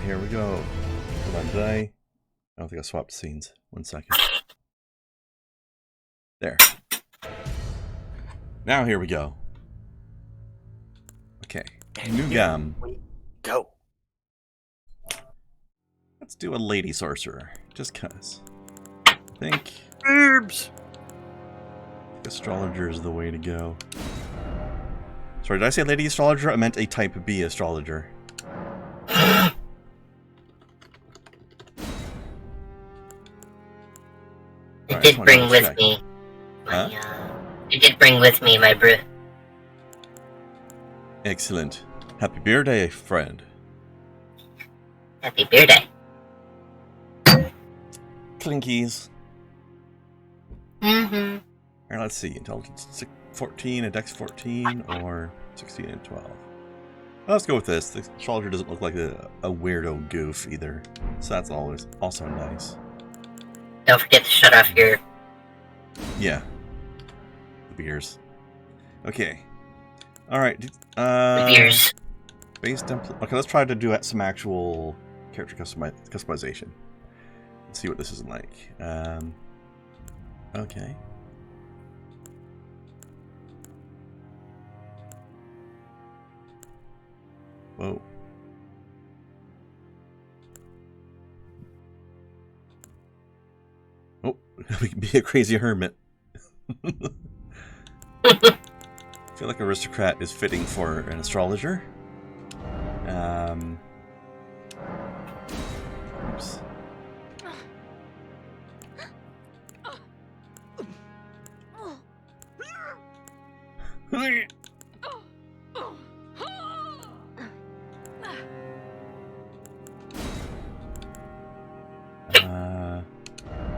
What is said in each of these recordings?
Here we go. Hold on, did I don't think I swapped scenes. 1 second. There. Now here we go. Okay. New gum. Go. Let's do a lady sorcerer. Just cuz. I think Herbs. astrologer is the way to go. Sorry, did I say lady astrologer? I meant a type B astrologer. It did bring with me my brew. Excellent. Happy beer day, friend. Happy beer day. Clinkies. Mm-hmm. Alright, let's see. Intelligence 14, a Dex 14, or 16 and 12. Well, let's go with this. The astrologer doesn't look like a weirdo goof either. So that's always also nice. Don't forget to shut off your... Yeah. The beers. Okay. Alright. beers. Base template. Okay, let's try to do some actual character customization. Let's see what this is like. Okay. Whoa. Oh, we can be a crazy hermit. I feel like aristocrat is fitting for an astrologer. Oops.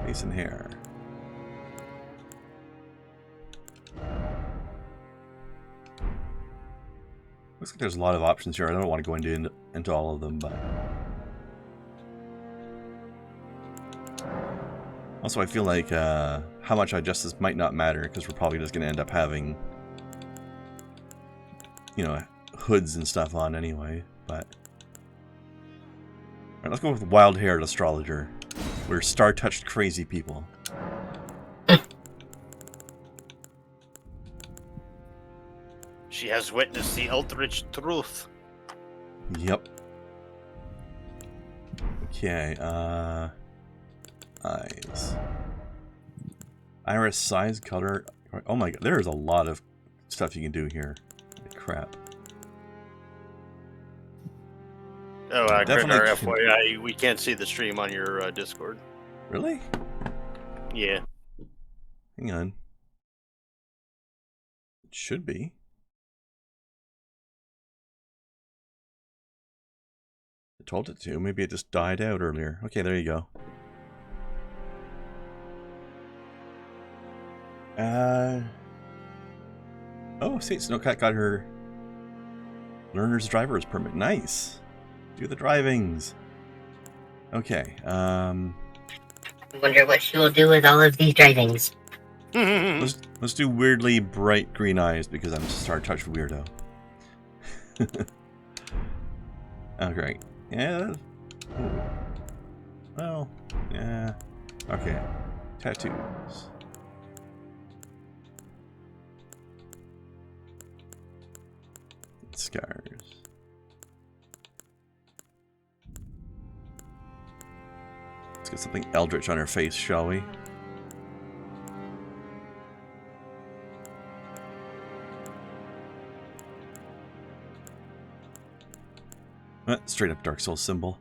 Face and hair. Looks like there's a lot of options here. I don't want to go into all of them, but also I feel like how much I adjust this might not matter because we're probably just going to end up having, you know, hoods and stuff on anyway. But all right, let's go with wild-haired astrologer. We're star-touched crazy people. She has witnessed the eldritch truth. Yep. Okay, eyes. Iris, size, color. Oh my god, there's a lot of stuff you can do here. Holy crap. Oh, Definitely Krendar, FYI, we can't see the stream on your Discord. Really? Yeah. Hang on. It should be. I told it to. Maybe it just died out earlier. Okay, there you go. Oh, see, Snowcat got her learner's driver's permit. Nice. Do the drivings. Okay. I wonder what she will do with all of these drivings. Let's do weirdly bright green eyes because I'm a star-touched weirdo. Oh, great. Yeah. Ooh. Well, yeah. Okay. Tattoos. Scars. Let's get something eldritch on her face, shall we? Straight up Dark Souls symbol.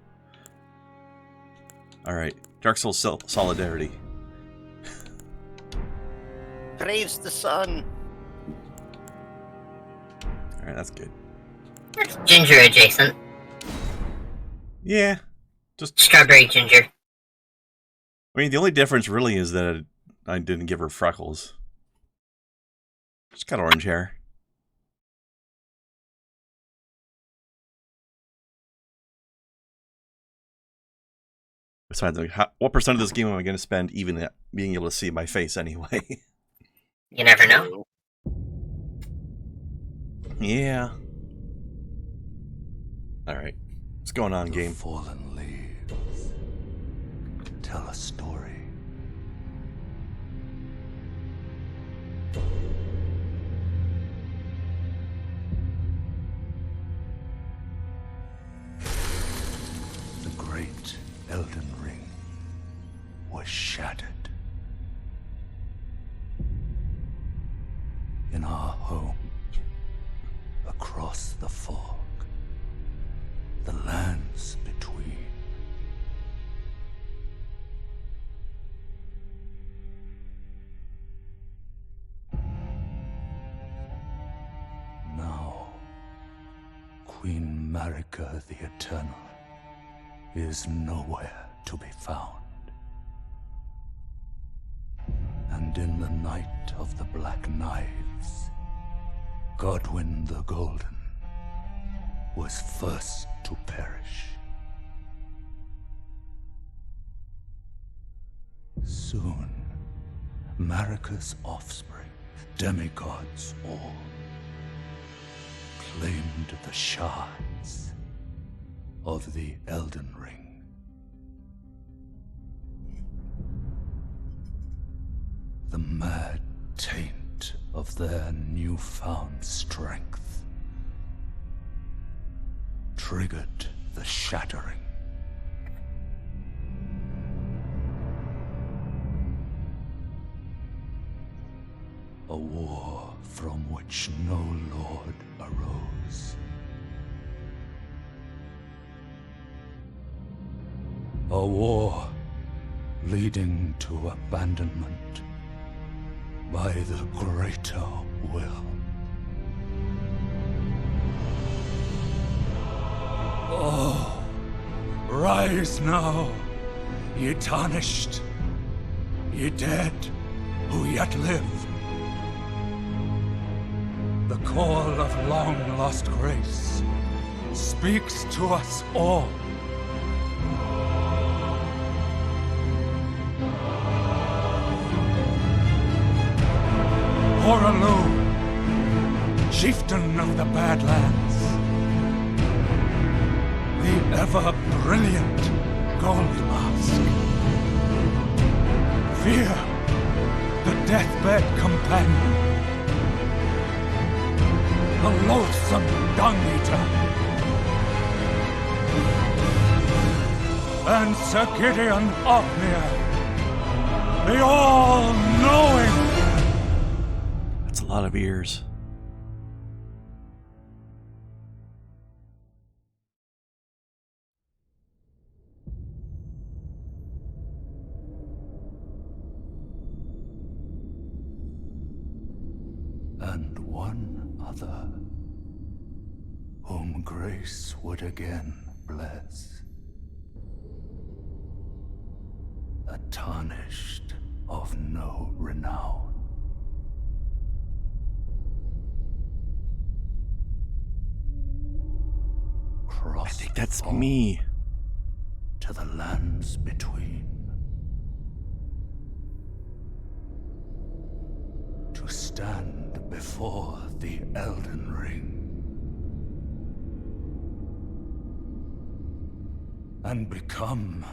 Alright. Dark Souls solidarity. Praise the sun. Alright, that's good. That's ginger adjacent. Yeah. Just Strawberry ginger. I mean, the only difference really is that I didn't give her freckles. She's got orange hair. Besides, like, what percent of this game am I going to spend even being able to see my face anyway? You never know. Yeah. Alright. What's going on, game? Fallen leaves tell a story. The great Elden Ring was shattered. In our home, across the fog, the lands between. Now, Queen Marika the Eternal is nowhere to be found. And in the night of the Black Knives, Godwyn the Golden was first to perish. Soon, Marika's offspring, demigods all, claimed the shards of the Elden Ring. The mad taint of their newfound strength triggered the shattering. A war from which no lord arose. A war leading to abandonment by the greater will. Oh, rise now, ye tarnished, ye dead who yet live. The call of long-lost grace speaks to us all. Horalu, chieftain of the Badlands, the ever-brilliant Gold Mask. Fear, the deathbed companion, the loathsome dung-eater, and Sir Gideon Ofnir, the all-knowing. That's a lot of ears. And one other, whom grace would again bless. A tarnished of no renown. I think that's me. To the lands between. To stand before the Elden Ring. And become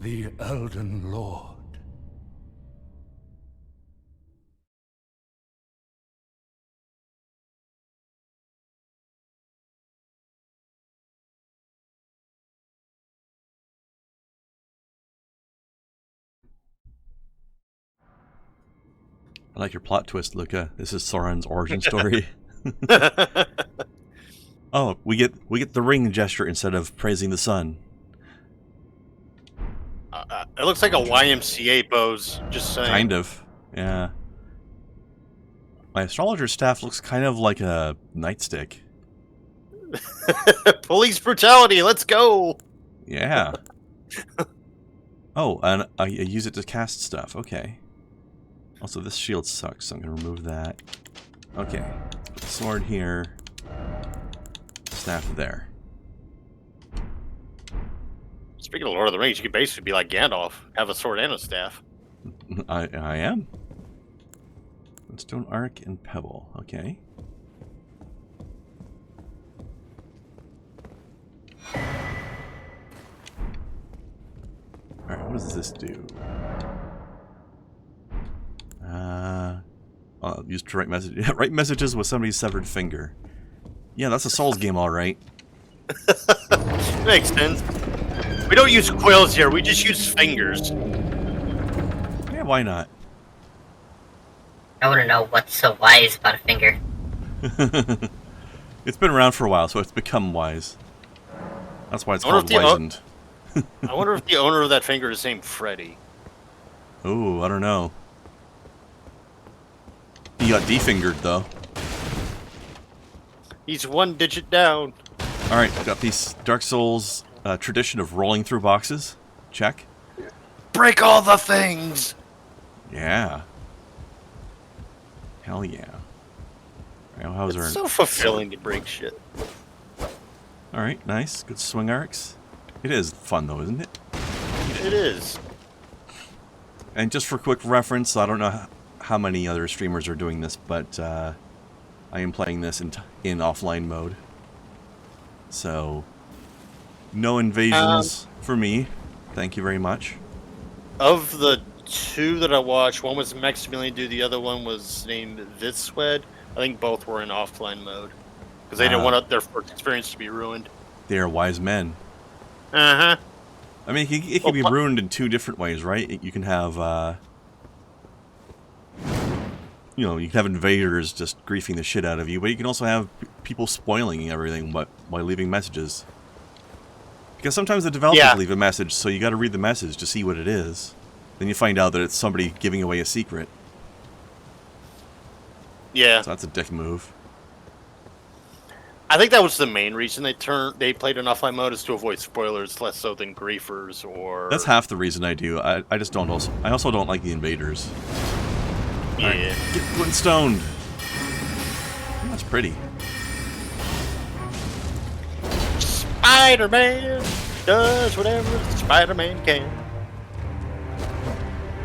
the Elden Lord. I like your plot twist, Luca. This is Sauron's origin story. Oh, we get the ring gesture instead of praising the sun. It looks like a YMCA pose, just saying. Kind of, yeah. My astrologer's staff looks kind of like a nightstick. Police brutality, let's go! Yeah. Oh, and I use it to cast stuff. Okay. Also, this shield sucks, so I'm going to remove that. Okay. Put the sword here. Staff there. Speaking of Lord of the Rings, you could basically be like Gandalf, have a sword and a staff. I am. Stone arc and pebble. Okay. does this do? Use to write messages. Write messages with somebody's severed finger. Yeah, that's a Souls game, all right. Makes sense. We don't use quills here. We just use fingers. Yeah, why not? I want to know what's so wise about a finger. It's been around for a while, so it's become wise. That's why it's I wonder called if the- wizened. I wonder if the owner of that finger is named Freddy. Ooh, I don't know. He got defingered, though. He's one digit down. Alright, got these Dark Souls tradition of rolling through boxes. Check. Break all the things! Yeah. Hell yeah. Alright, how's our... It's so fulfilling to break shit. Alright, nice. Good swing arcs. It is fun, though, isn't it? It is. And just for quick reference, I don't know how many other streamers are doing this, but I am playing this in offline mode. So, no invasions for me. Thank you very much. Of the two that I watched, one was Maximilian Dude, the other one was named Vitswed. I think both were in offline mode. Because they didn't want their first experience to be ruined. They are wise men. Uh-huh. I mean, it can be ruined in two different ways, right? You can have, you know, you can have invaders just griefing the shit out of you, but you can also have people spoiling everything by leaving messages. Because sometimes the developers leave a message, so you got to read the message to see what it is. Then you find out that it's somebody giving away a secret. Yeah. So that's a dick move. I think that was the main reason they played in offline mode, is to avoid spoilers less so than griefers or... That's half the reason I do. I just don't also... I also don't like the invaders. Yeah. Right, get Gwyn stoned. That's pretty. Spider-Man does whatever Spider-Man can.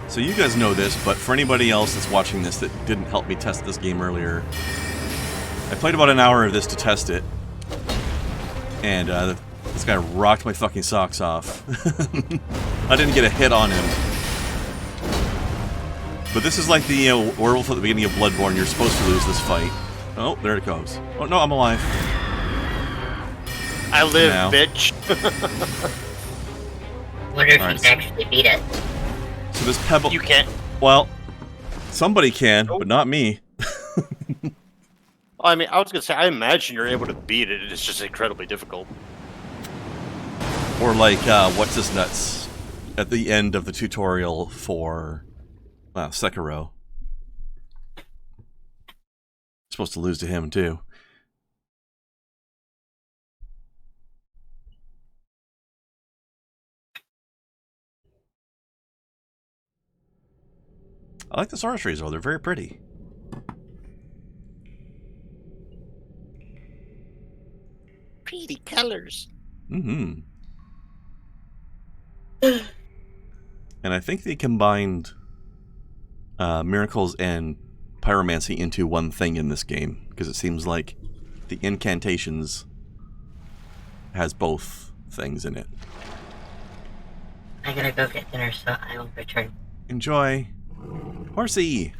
So you guys know this, but for anybody else that's watching this that didn't help me test this game earlier, I played about an hour of this to test it, and this guy rocked my fucking socks off. I didn't get a hit on him. But this is like the werewolf at the beginning of Bloodborne. You're supposed to lose this fight. Oh, there it goes. Oh, no, I'm alive. I live, Now. bitch. Wonder if Alright, you can actually beat it. So this pebble... You can't. Well, somebody can, but not me. I mean, I was gonna say, I imagine you're able to beat it. It's just incredibly difficult. Or like, what's his nuts? At the end of the tutorial for Sekiro. Supposed to lose to him, too. I like the sorceries, though. They're very pretty. Pretty colors. Mm-hmm. And I think they combined miracles and pyromancy into one thing in this game, because it seems like the incantations has both things in it. I gotta go get dinner, so I will return. Enjoy. Horsey!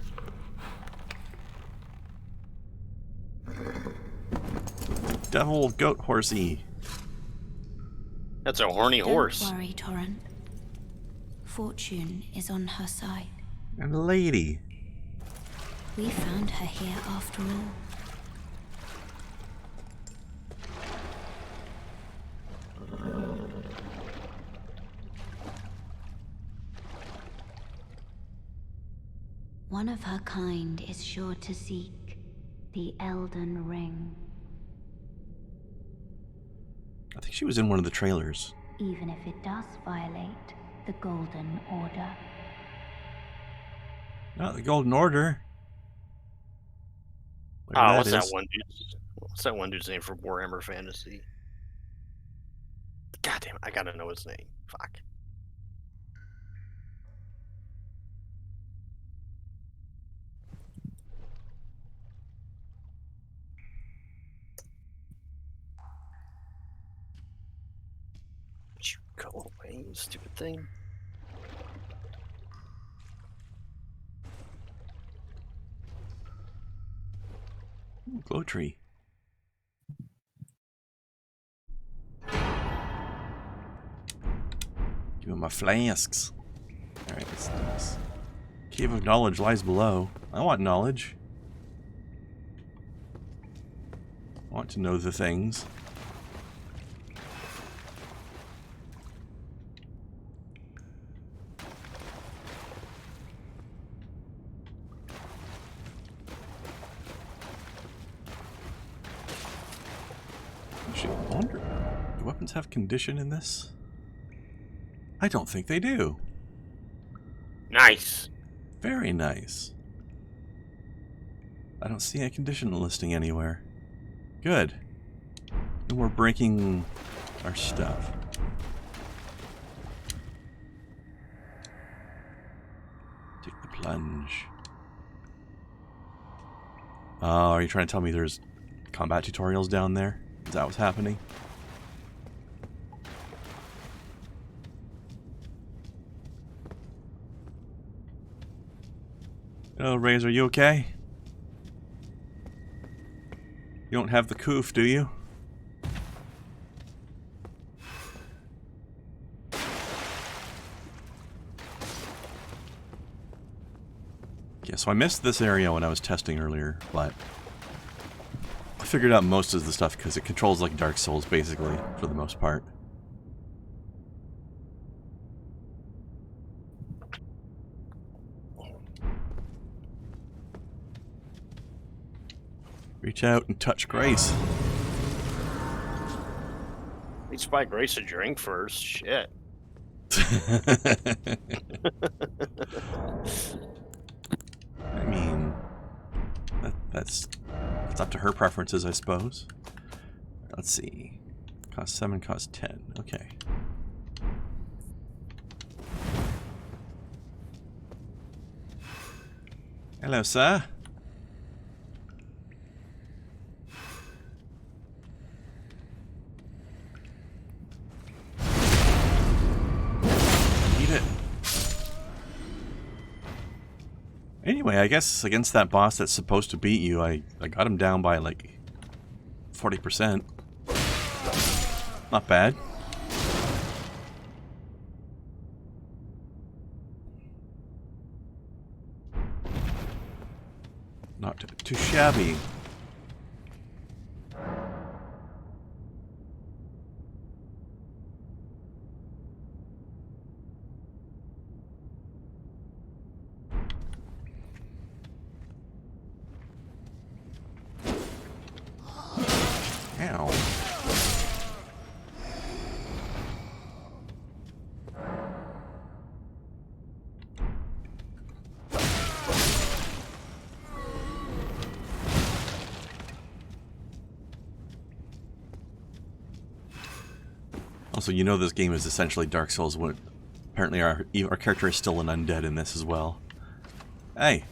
Devil goat horsey. That's a horny horse. Don't worry, Torrent. Fortune is on her side. And a lady. We found her here after all. One of her kind is sure to seek the Elden Ring, I think she was in one of the trailers. even if it does violate the Golden Order. Not the Golden Order. Oh, what's that one dude? What's that one dude's name for Warhammer Fantasy? God damn it, I gotta know his name. Fuck. You go away, you stupid thing. Ooh, glow tree. Give me my flasks. Alright, let's do this. Cave of knowledge lies below. I want knowledge. I want to know the things. Actually, I wonder, do weapons have condition in this? I don't think they do. Nice. Very nice. I don't see a condition listing anywhere. Good. And we're breaking our stuff. Take the plunge. Oh, are you trying to tell me there's combat tutorials down there? Is that what's happening? Hello, Raze, are you okay? You don't have the coof, do you? Yeah, so I missed this area when I was testing earlier, but I figured out most of the stuff because it controls like Dark Souls, basically, for the most part. Reach out and touch Grace. Let's buy Grace a drink first. Shit. I mean, that's up to her preferences, I suppose. Let's see. Cost 7, cost 10. Okay. Hello, sir. Anyway, I guess against that boss that's supposed to beat you, I got him down by like 40%. Not bad. Not too shabby. Ow. Also, you know this game is essentially Dark Souls. When apparently our character is still an undead in this as well. Hey.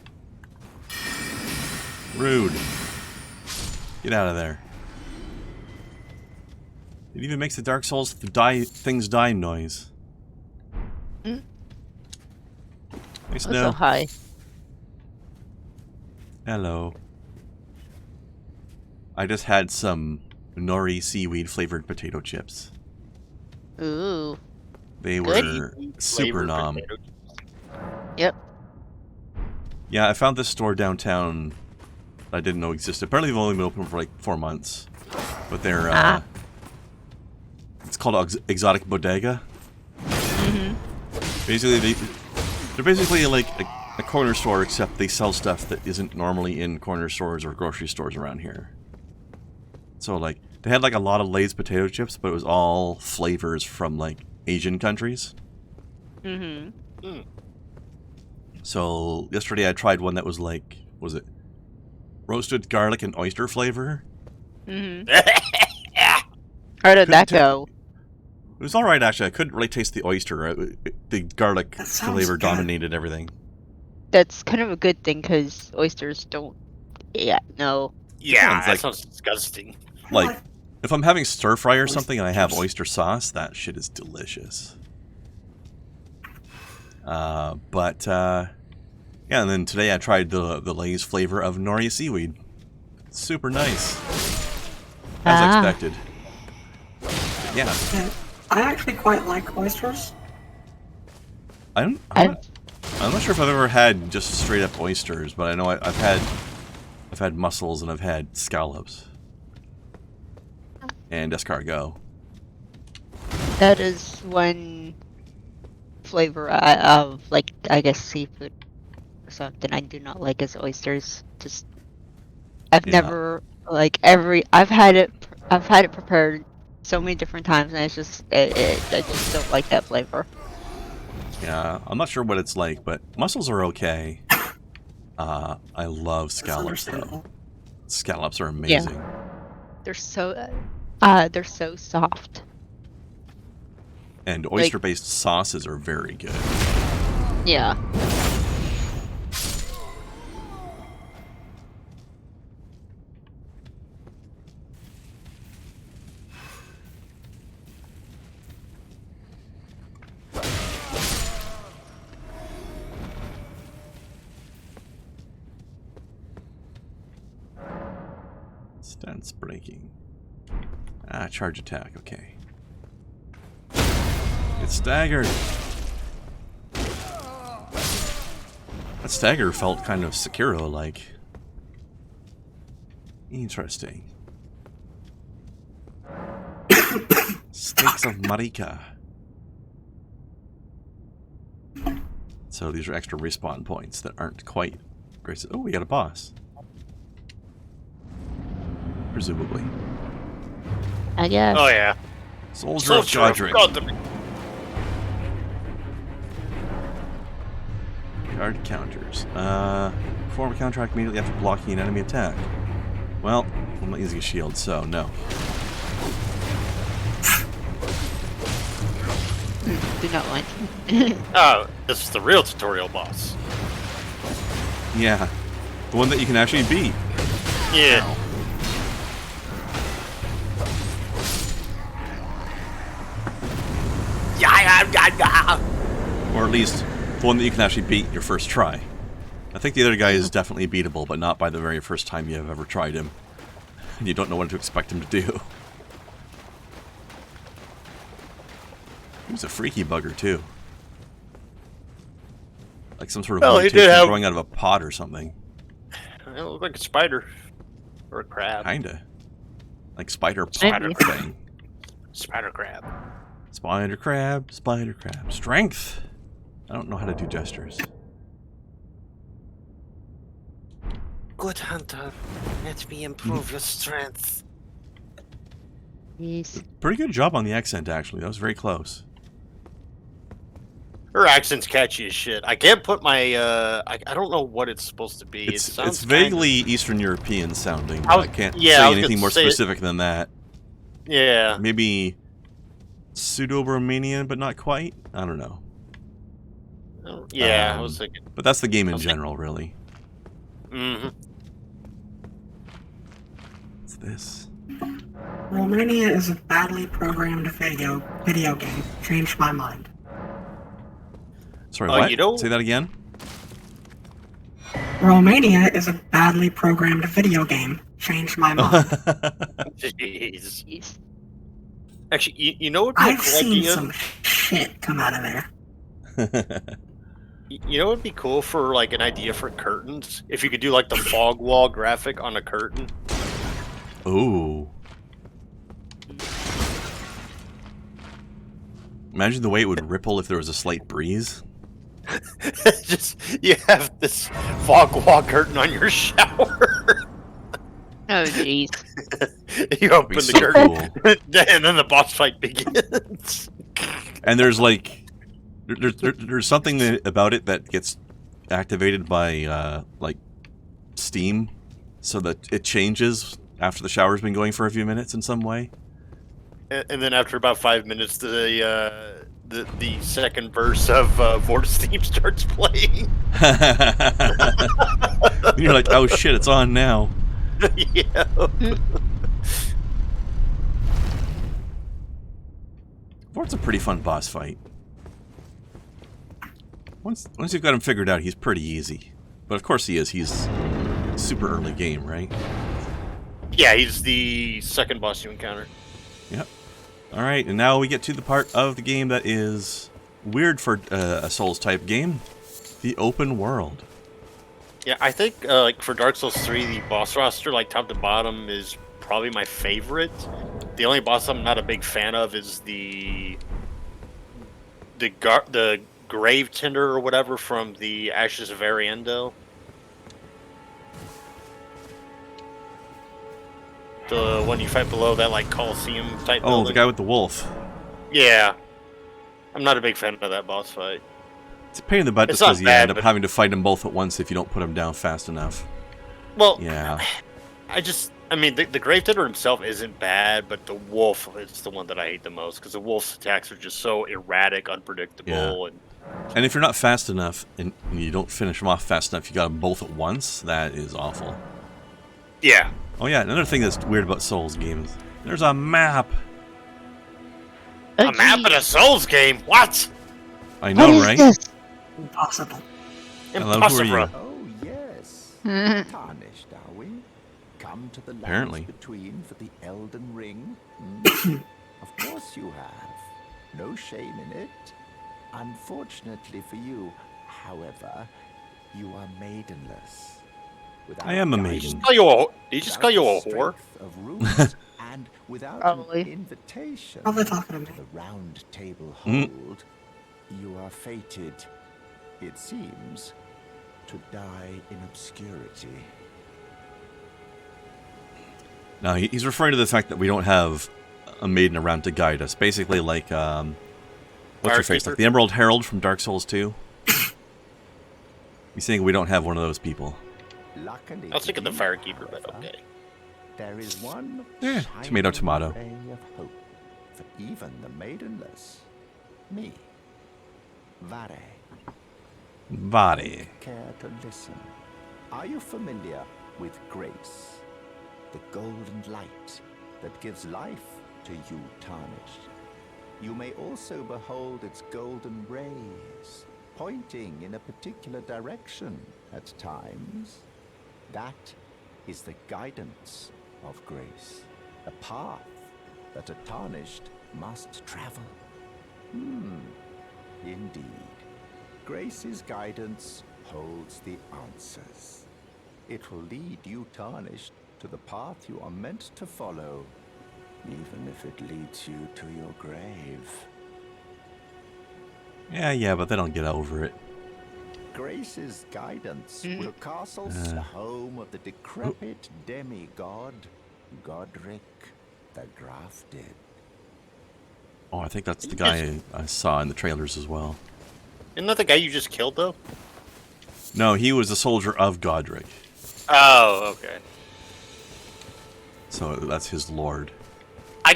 Rude. Get out of there. It even makes the Dark Souls things die noise. Hmm? Nice So no. high. Hello. I just had some nori seaweed flavored potato chips. Ooh. They Good. were super Flavored nom. potato. Yep. Yeah, I found this store downtown I didn't know existed. Apparently they've only been open for like 4 months. But they're, it's called Exotic Bodega. Mm-hmm. Basically, they're basically like a corner store, except they sell stuff that isn't normally in corner stores or grocery stores around here. So, like, they had like a lot of Lay's potato chips, but it was all flavors from like Asian countries. Mm-hmm. Mm. So yesterday I tried one that was like, was it roasted garlic and oyster flavor? Mm-hmm. How did that go? It was alright, actually. I couldn't really taste the oyster. The garlic That sounds flavor good. dominated everything. That's kind of a good thing because oysters don't. Yeah, no. Yeah, Depends, that like- sounds disgusting. Like, if I'm having stir fry or something and I have Oysters. oyster sauce, that shit is delicious. Yeah, and then today I tried the Lay's flavor of nori seaweed. super nice. As expected. Yeah. I actually quite like oysters. I'm not sure if I've ever had just straight up oysters, but I know I've had mussels and I've had scallops and escargot. That is one flavor of, like, I guess seafood or something I do not like is oysters. Just I've Yeah. never I've had it prepared so many different times, and it's just I just don't like that flavor. Yeah, I'm not sure what it's like, but mussels are okay. I love scallops though. Scallops are amazing. They're so soft. And oyster-based sauces are very good. Yeah. Stance breaking. Charge attack, okay. It's staggered. That stagger felt kind of Sekiro-like. Interesting. Stakes of Marika. So these are extra respawn points that aren't quite... Oh, we got a boss. Presumably. I guess. Oh yeah. Soldier of Godric. Guard counters. Perform a counterattack immediately after blocking an enemy attack. Well, I'm not using a shield, so no. Do not like. Oh, this is the real tutorial boss. Yeah. The one that you can actually beat. Yeah. Ow. Or at least the one that you can actually beat your first try. I think the other guy is definitely beatable, but not by the very first time you have ever tried him. And you don't know what to expect him to do. He's a freaky bugger, too. Like some sort of mutation growing out of a pot or something. It looked like a spider. Or a crab. Kinda. Like spider Spider crab thing. Spider crab. Spider crab, spider crab. Strength! I don't know how to do gestures. Good hunter, let me improve your strength. Yes. Pretty good job on the accent, actually. That was very close. Her accent's catchy as shit. I can't put my, I don't know what it's supposed to be. It's vaguely Eastern European sounding. But I can't say anything more specific than that. Yeah. Maybe pseudo-Romanian, but not quite? I don't know. Yeah, I was thinking. But that's the game in general, really. Mm-hmm. What's this? Romania is a badly programmed video game. Changed my mind. Sorry, what? You know... Say that again? Romania is a badly programmed video game. Changed my mind. Jeez. Yes. Actually, you know what would be a I've cool seen idea? some shit come out of there. You know what would be cool for, like, an idea for curtains? If you could do, like, the fog wall graphic on a curtain. Ooh. Imagine the way it would ripple if there was a slight breeze. Just, you have this fog wall curtain on your shower. Oh jeez. You open the so curtain, cool. and then the boss fight begins. And there's like, there's something about it that gets activated by like steam, so that it changes after the shower's been going for a few minutes in some way. And then after about 5 minutes, the second verse of Vortex Theme starts playing. You're like, oh shit, it's on now. Yeah. Vort's a pretty fun boss fight. Once you've got him figured out, he's pretty easy. But of course he is. He's super early game, right? Yeah, he's the second boss you encounter. Yep. All right, and now we get to the part of the game that is weird for a Souls-type game, the open world. Yeah, I think like for Dark Souls 3, the boss roster, like top to bottom, is probably my favorite. The only boss I'm not a big fan of is the grave tender or whatever from the Ashes of Ariendo. The one you fight below that like Coliseum type Oh, building. the guy with the wolf. Yeah. I'm not a big fan of that boss fight. It's a pain in the butt It's just because not you bad, end up but- having to fight them both at once if you don't put them down fast enough. Well, Yeah. I mean, the Grave Tender himself isn't bad, but the wolf is the one that I hate the most because the wolf's attacks are just so erratic, unpredictable, And if you're not fast enough and you don't finish them off fast enough, you got them both at once, that is awful. yeah. Oh yeah, another thing that's weird about Souls games, there's a map. A map in a Souls game? What? I know, right? Impossible. Hello, who are you? Impossible. Oh, yes. Tarnished, are we? Come to the lands Apparently. between for the Elden Ring? Of course you have. No shame in it. Unfortunately for you, however, you are maidenless. I am a guidance, maiden. Did he just call you a without the whore? strength of runes, and without Probably. an invitation Probably talking to to me. the round table Mm. hold, you are fated, it seems, to die in obscurity. No, he's referring to the fact that we don't have a maiden around to guide us. Basically, like what's her face? Firekeeper? Like the Emerald Herald from Dark Souls 2. He's saying we don't have one of those people. Luckily, I was thinking the for you, Firekeeper, but however, okay. there is one Eh, shining tomato, tomato. ray of hope for even the maidenless. Me, Vare. Body. Care to listen? Are you familiar with grace? The golden light that gives life to you tarnished. You may also behold its golden rays, pointing in a particular direction at times. That is the guidance of grace, a path that a tarnished must travel. Indeed. Grace's guidance holds the answers. It will lead you tarnished to the path you are meant to follow, even if it leads you to your grave. Yeah, but they don't get over it. Grace's guidance will castle the home of the decrepit demigod, Godric the Grafted. Oh, I think that's the guy I saw in the trailers as well. Isn't that the guy you just killed, though? No, he was a soldier of Godric. Oh, okay. So that's his lord.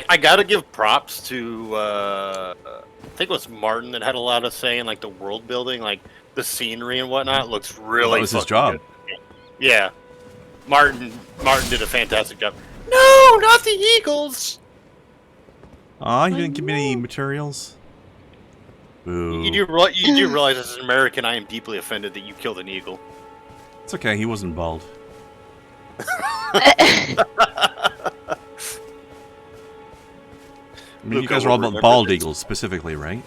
I gotta give props to, I think it was Martin that had a lot of say in, like, the world building, like, the scenery and whatnot looks really That was his fucking job. good. Yeah. Martin did a fantastic job. No, not the Eagles! Aw, you didn't give me any materials? Boo. You do realize as an American, I am deeply offended that you killed an eagle. It's okay, he wasn't bald. I mean, you Luca guys are all will about remember bald this. eagles specifically, right?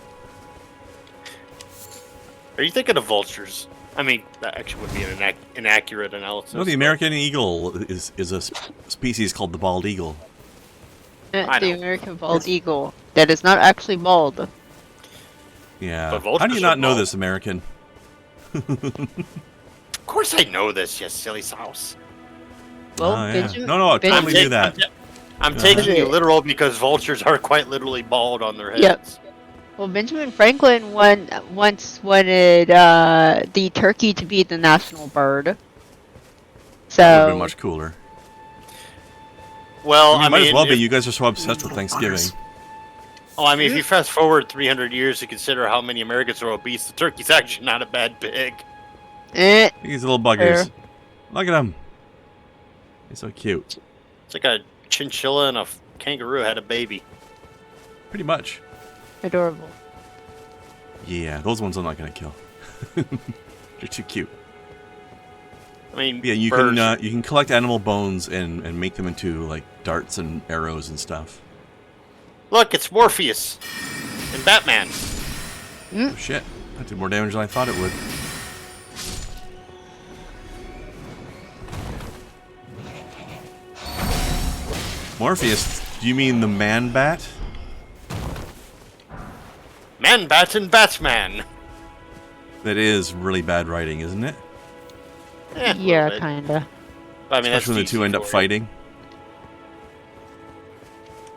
Are you thinking of vultures? I mean, that actually would be an inaccurate analysis. No, the American eagle is a species called the bald eagle. I The know. American bald eagle. That is not actually bald. Yeah. But How do vultures you are not know bald. this, American? Of course I know this, you silly souse. Well, Oh, yeah. Benjamin, No, I Benjamin- totally knew that. I'm Yeah. taking you literal because vultures are quite literally bald on their heads. Yep. Well, Benjamin Franklin once wanted the turkey to be the national bird. That would have So been much cooler. Well, I mean, might as well be. if- You guys are so obsessed with Thanksgiving. Oh, I mean, if you fast forward 300 years to consider how many Americans are obese, the turkey's actually not a bad pig. These little buggers. Look at them. They're so cute. It's like a chinchilla and a kangaroo had a baby. Pretty much. adorable. Yeah, those ones I'm not going to kill. They're too cute. I mean, Yeah, you birds. can you can collect animal bones and make them into like darts and arrows and stuff. Look, it's Morpheus and Batman. Oh shit! That did more damage than I thought it would. Morpheus, do you mean the man bat? Man Bat and Batman. That is really bad writing, isn't it? Eh, a Yeah, little bit. kinda. But, I mean, Especially when the that's two end up DC for you. fighting.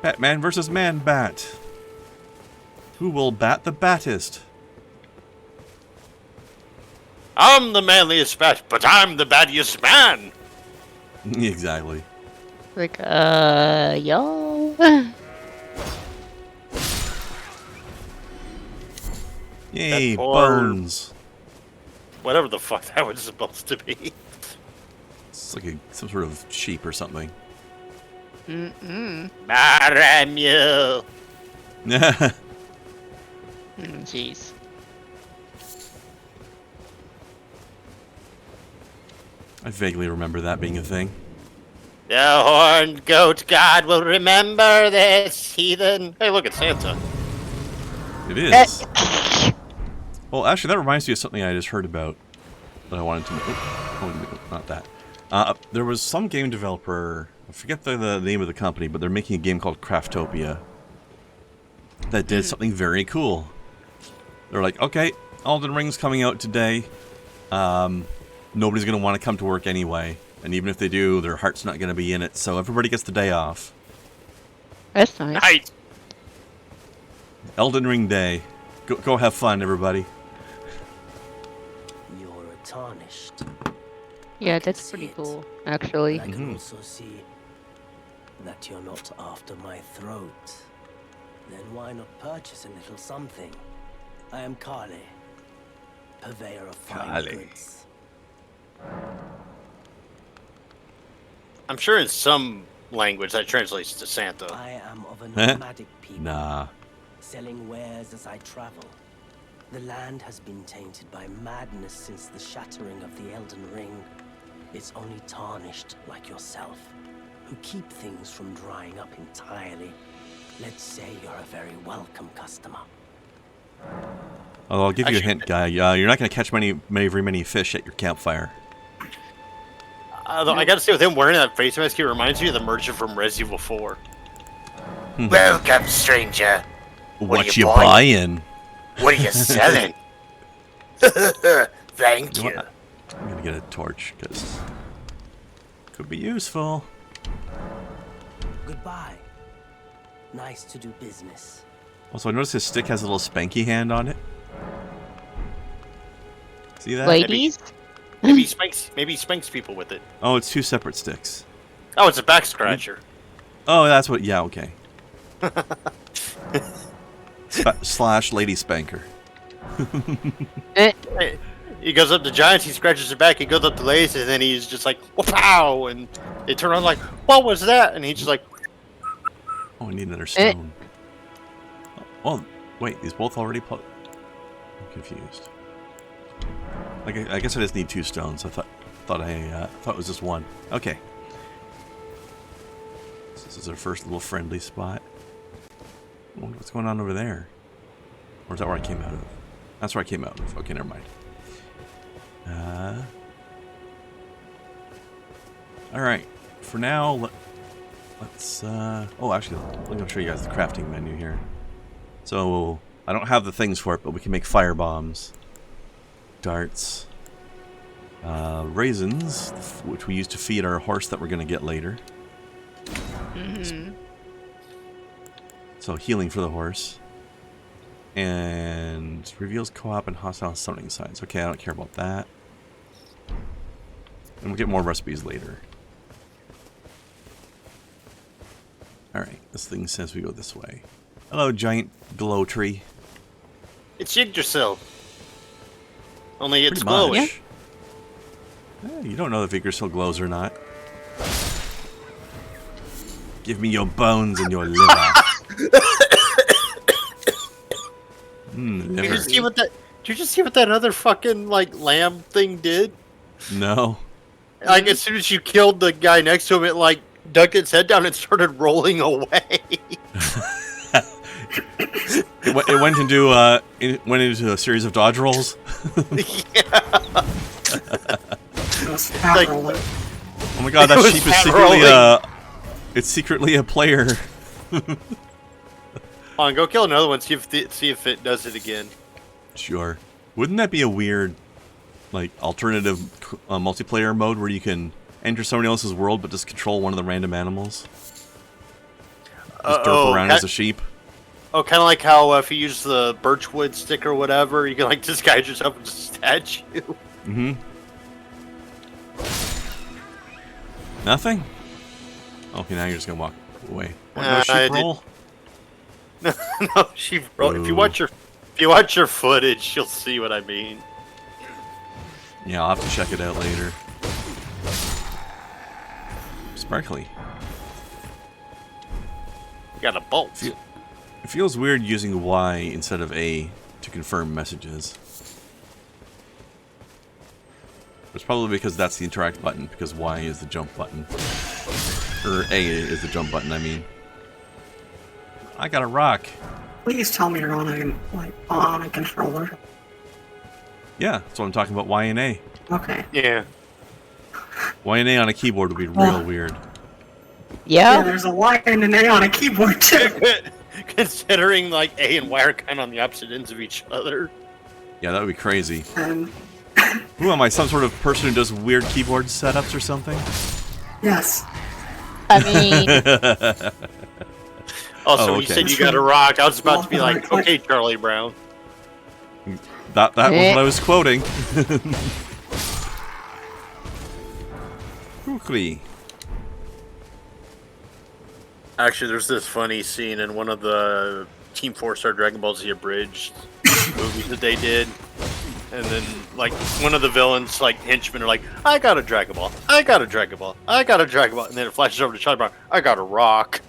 Batman versus Man Bat. Who will bat the battest? I'm the manliest bat, but I'm the baddiest man. Exactly. Like, y'all. Yay, That poor- bones. Whatever the fuck that was supposed to be. It's like some sort of sheep or something. Maramu. Jeez. I vaguely remember that being a thing. The horned goat god will remember this heathen. Hey, look, it's Santa. It is. Well, actually, that reminds me of something I just heard about that I wanted to know. Oh, no, not that. There was some game developer, I forget the name of the company, but they're making a game called Craftopia that did something very cool. They're like, okay, Elden Ring's coming out today. Nobody's going to want to come to work anyway. And even if they do, their heart's not going to be in it. So everybody gets the day off. That's nice. Nice. Elden Ring Day. Go have fun, everybody. You're tarnished. Yeah, that's pretty cool, actually. I can also see that you're not after my throat. Then why not purchase a little something? I am Kale, purveyor of fine Kale. goods. I'm sure in some language that translates to Santa. I am of a nomadic people, Nah. selling wares as I travel. The land has been tainted by madness since the shattering of the Elden Ring. It's only tarnished like yourself, who keep things from drying up entirely. Let's say you're a very welcome customer. Oh, I'll give you a hint, guy. You're not going to catch very many fish at your campfire. Although I gotta say, with him wearing that face mask, he reminds me of the merchant from Resident Evil 4. Welcome, stranger. What you buying? What are you selling? Thank You know you. what? I'm going to get a torch, because could be useful. Goodbye. Nice to do business. Also, I noticed his stick has a little spanky hand on it. See that? Ladies? Maybe he spanks people with it. Oh, it's two separate sticks. Oh, it's a back scratcher. Oh, that's what... Yeah, okay. Slash lady spanker. Hey, he goes up to giants, he scratches their back, he goes up to ladies, and then he's just like, pow! And they turn around like, what was that? And he's just like, Oh, I need another stone. Oh, wait, these both already I'm confused. I guess I just need 2 stones. I thought it was just 1. Okay. So this is our first little friendly spot. I wonder what's going on over there. Or is that where I came out of? That's where I came out of. Okay, never mind. Alright. For now, let's... oh, actually, let me show you guys the crafting menu here. So, I don't have the things for it, but we can make fire bombs. Darts. Raisins, which we use to feed our horse that we're going to get later. So, healing for the horse. And reveals co-op and hostile summoning signs. Okay, I don't care about that. And we'll get more recipes later. Alright, this thing says we go this way. Hello, giant glow tree. it's Yggdrasil. Only it's Pretty glowing. much. You don't know if Yggdrasil glows or not. Give me your bones and your liver. Did you Liver. just see what that other fucking like lamb thing did? No. like as soon as you killed the guy next to him, it like ducked its head down and started rolling away. It went into a series of dodge rolls. Yeah. It was fat Like- rolling. Oh my god, that It was sheep is fat secretly rolling. it's secretly a player. Hold on, go kill another one. See if it does it again. Sure. Wouldn't that be a weird, like, alternative multiplayer mode where you can enter somebody else's world but just control one of the random animals? Just derp around as a sheep. Oh, kind of like how if you use the birchwood stick or whatever, you can like disguise yourself as a statue. Mm-hmm. Nothing? Okay, now you're just gonna walk away. What, no I sheep did- roll? No, sheep roll. If you watch your footage, you'll see what I mean. Yeah, I'll have to check it out later. Sparkly. You got a bolt. It feels weird using Y instead of A to confirm messages. It's probably because that's the interact button, because Y is the jump button. Or A is the jump button, I mean. I got a rock. Please tell me you're on a controller. Yeah, that's what I'm talking about, Y and A. Okay. Yeah. Y and A on a keyboard would be real weird. Yeah, Yeah. there's a Y and an A on a keyboard too. Considering like A and Y are kind of on the opposite ends of each other. Yeah, that would be crazy. And Who am I, some sort of person who does weird keyboard setups or something? yes. I mean, Also, Oh, when you okay. said you got a rock, I was about to be like, okay, Charlie Brown. That was what I was quoting. Quickly. Actually, there's this funny scene in one of the Team 4-Star Dragon Ball Z Abridged movies that they did. And then, like, one of the villains, like, henchmen are like, I got a Dragon Ball, I got a Dragon Ball, I got a Dragon Ball. And then it flashes over to Charlie Brown, I got a rock.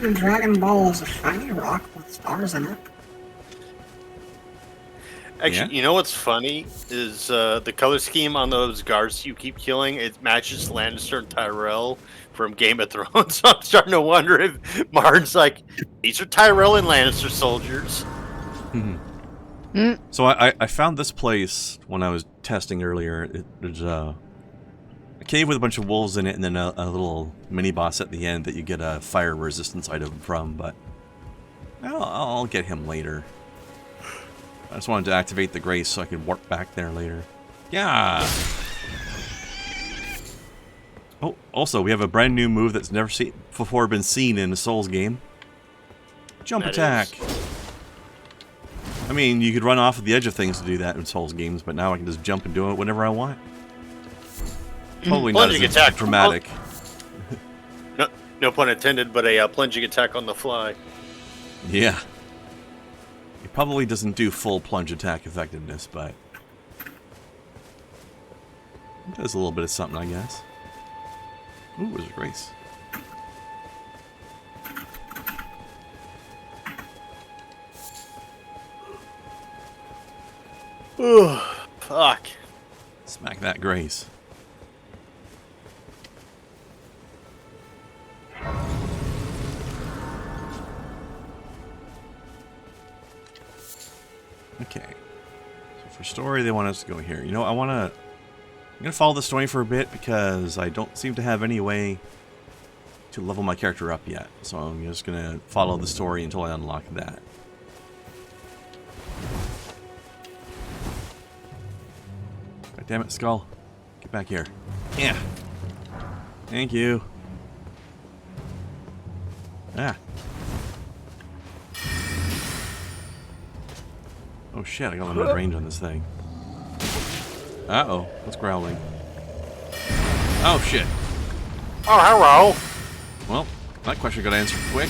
And Dragon Ball is a shiny rock with stars in it. Actually, Yeah? you know what's funny is the color scheme on those guards you keep killing. It matches Lannister and Tyrell from Game of Thrones. So I'm starting to wonder if Martin's like, these are Tyrell and Lannister soldiers. So I found this place when I was testing earlier. There's a cave with a bunch of wolves in it, and then a little mini boss at the end that you get a fire resistance item from. But I'll get him later. I just wanted to activate the grace so I could warp back there later. Yeah. Oh, also we have a brand new move that's never before been seen in a Souls game. Jump attack. I mean, you could run off of the edge of things to do that in Souls games, but now I can just jump and do it whenever I want. Probably not Plunging as attack. dramatic. No pun intended, but a plunging attack on the fly. Yeah. It probably doesn't do full plunge attack effectiveness, but it does a little bit of something, I guess. Ooh, Wizard Race. Ooh, fuck. Smack that grace. Okay. So for story, they want us to go here. You know, I'm gonna follow the story for a bit because I don't seem to have any way to level my character up yet. So I'm just gonna follow the story until I unlock that. God damn it, Skull. Get back here. Yeah. Thank you. Ah. Oh shit, I got limited range on this thing. Uh-oh. What's growling? Oh shit. Oh, hello. Well, that question got answered quick.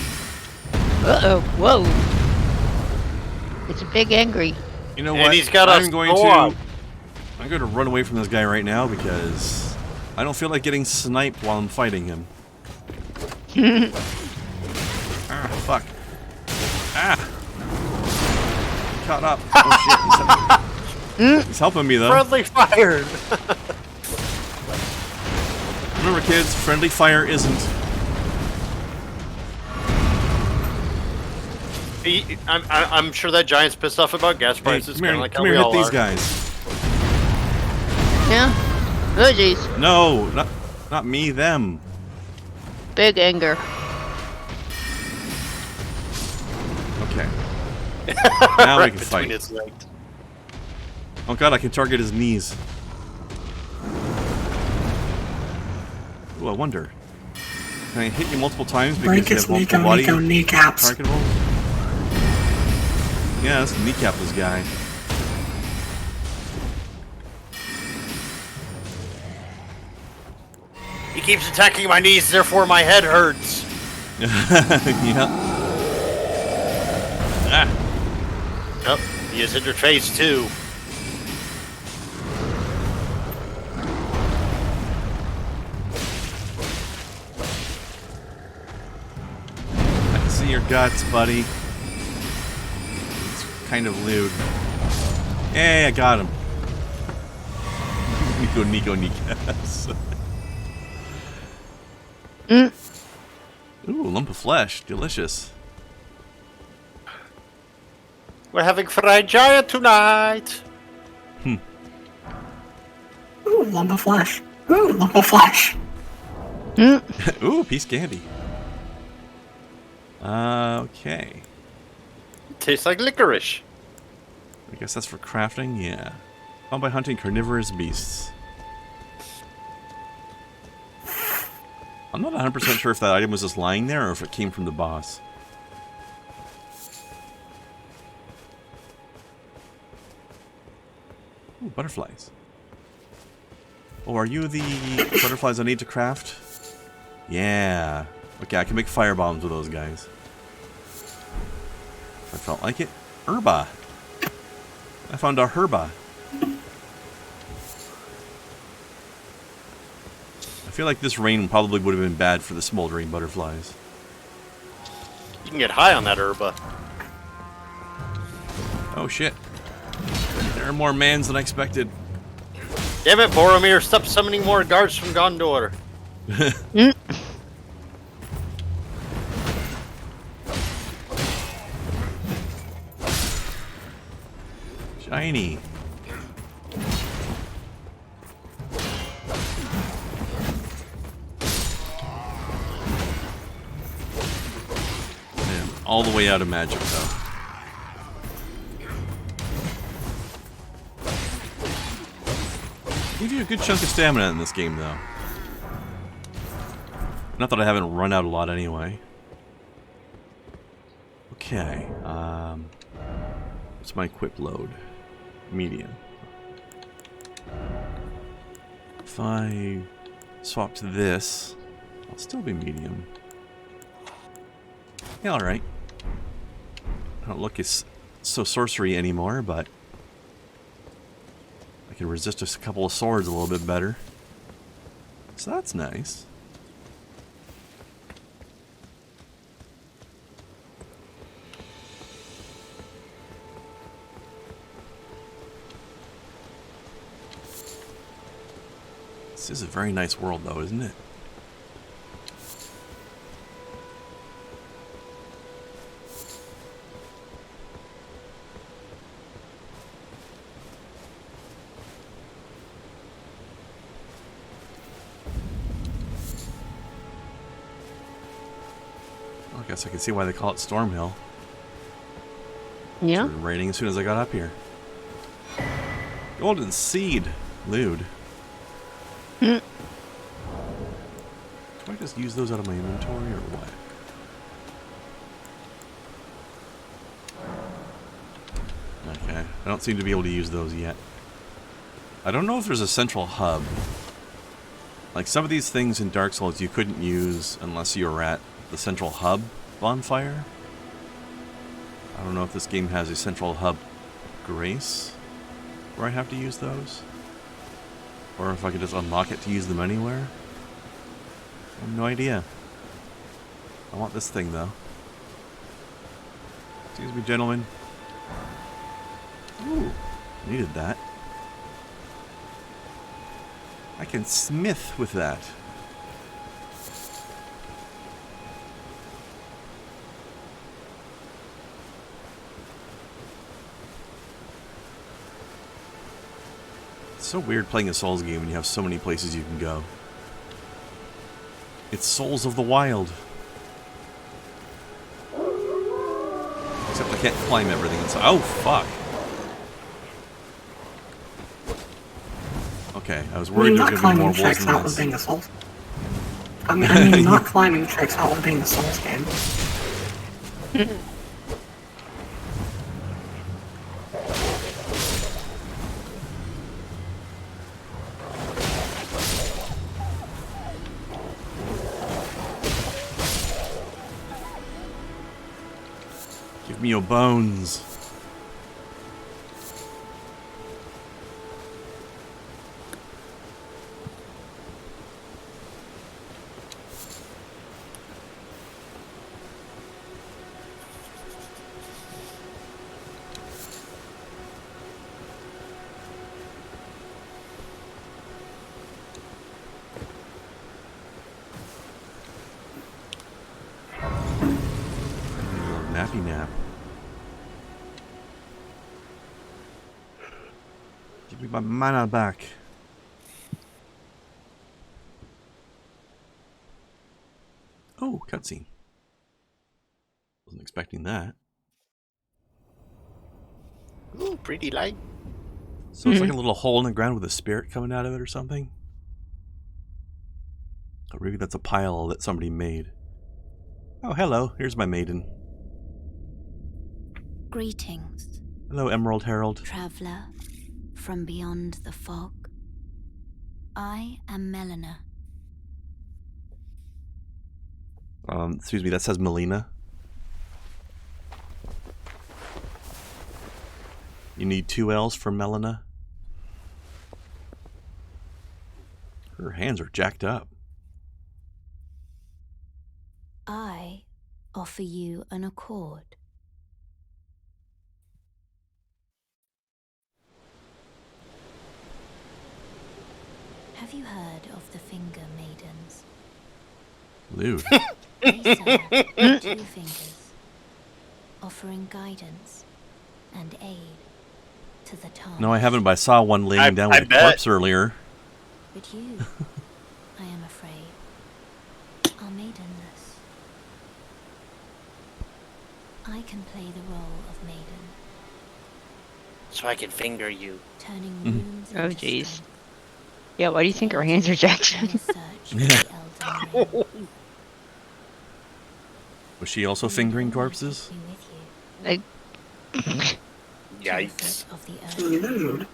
uh-oh, whoa. It's a big angry. You know And what? he's got a I'm going sword. to run away from this guy right now because I don't feel like getting sniped while I'm fighting him. Ah, fuck. Ah, caught up. Oh shit, he's helping me though. Friendly fire! Remember kids, friendly fire isn't. I'm sure that giant's pissed off about gas prices. Hey, Like come here, hit these guys. Yeah. Oh jeez. No, not me, them. Big anger. Okay. Now Right we can between fight. his legs. Oh god, I can target his knees. Ooh, I wonder. Can I hit you multiple times because Break you its have multiple body kneecaps. targetables? Yeah, let's kneecap this guy. He keeps attacking my knees, therefore my head hurts. Yeah. Ah. Yep, he has hit your face too. I can see your guts, buddy. It's kind of lewd. Hey, I got him. Nico, kneecaps. Ooh, lump of flesh. Delicious. We're having fried giant tonight. Ooh, lump of flesh. Ooh, lump of flesh. Ooh, piece candy. Okay. Tastes like licorice. I guess that's for crafting, yeah. Found by hunting carnivorous beasts. I'm not 100% sure if that item was just lying there or if it came from the boss. Ooh, butterflies. Oh, are you the butterflies I need to craft? Yeah. Okay, I can make fire bombs with those guys. I felt like it. Herba. I found a herba. I feel like this rain probably would have been bad for the smoldering butterflies. You can get high on that herba. Oh shit. There are more mans than I expected. Damn it, Boromir, stop summoning more guards from Gondor. Shiny. Man, all the way out of magic though. Give you a good chunk of stamina in this game though. Not that I haven't run out a lot anyway. Okay, what's my equip load? Medium. If I swap to this, I'll still be medium. Yeah, alright. I don't look as so sorcery anymore, but I can resist a couple of swords a little bit better. So that's nice. This is a very nice world though, isn't it? Well, I guess I can see why they call it Stormhill. Yeah. It started raining as soon as I got up here. Golden seed, lewd. Do I just use those out of my inventory or what? Okay, I don't seem to be able to use those yet. I don't know if there's a central hub. Like some of these things in Dark Souls you couldn't use unless you were at the central hub bonfire. I don't know if this game has a central hub Grace where I have to use those. Or if I could just unlock it to use them anywhere. I have no idea. I want this thing though. Excuse me, gentlemen. Ooh, needed that. I can smith with that. It's so weird playing a Souls game when you have so many places you can go. It's Souls of the Wild. Except I can't climb everything inside. Oh, fuck. Okay, I was worried there was going to be more wolves than this. Being a Souls. I mean, not climbing tricks out of being a Souls game. Give me your bones. Nappy nap. Give me my mana back. Oh, cutscene. Wasn't expecting that. Ooh, pretty light. So it's like a little hole in the ground with a spirit coming out of it or something? Or maybe that's a pile that somebody made. Oh, hello. Here's my maiden. Greetings, Hello, Emerald Herald. traveler from beyond the fog. I am Melina. Excuse me, that says Melina. You need 2 L's for Melina. Her hands are jacked up. I offer you an accord. Have you heard of the Finger Maidens? Lewd. They serve 2 fingers, offering guidance and aid to the tarnished. No, I haven't, but I saw one laying down with a corpse earlier. But you, I am afraid, are maidenless. I can play the role of maiden, So I can finger you. turning wounds Oh, into jeez. strength. Yeah, why do you think our hands are jacked? In a search for the Elden Ring. Was she also fingering corpses? You with you Like, to the Yikes. foot of the earth. Dude.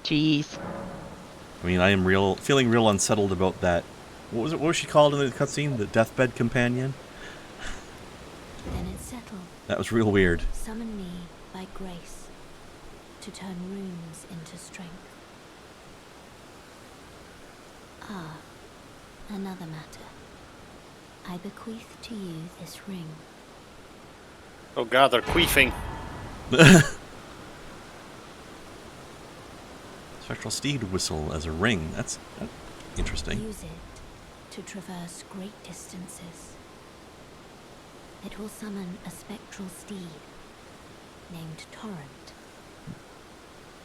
jeez. I mean, I am feeling real unsettled about that. What was it? What was she called in the cutscene? The deathbed companion? Then it's settled. That was real weird. Summon me by grace to turn runes into strength. Ah, another matter. I bequeath to you this ring. Oh god, they're queefing. Spectral Steed whistle as a ring. That's interesting. Use it to traverse great distances. It will summon a spectral steed named Torrent.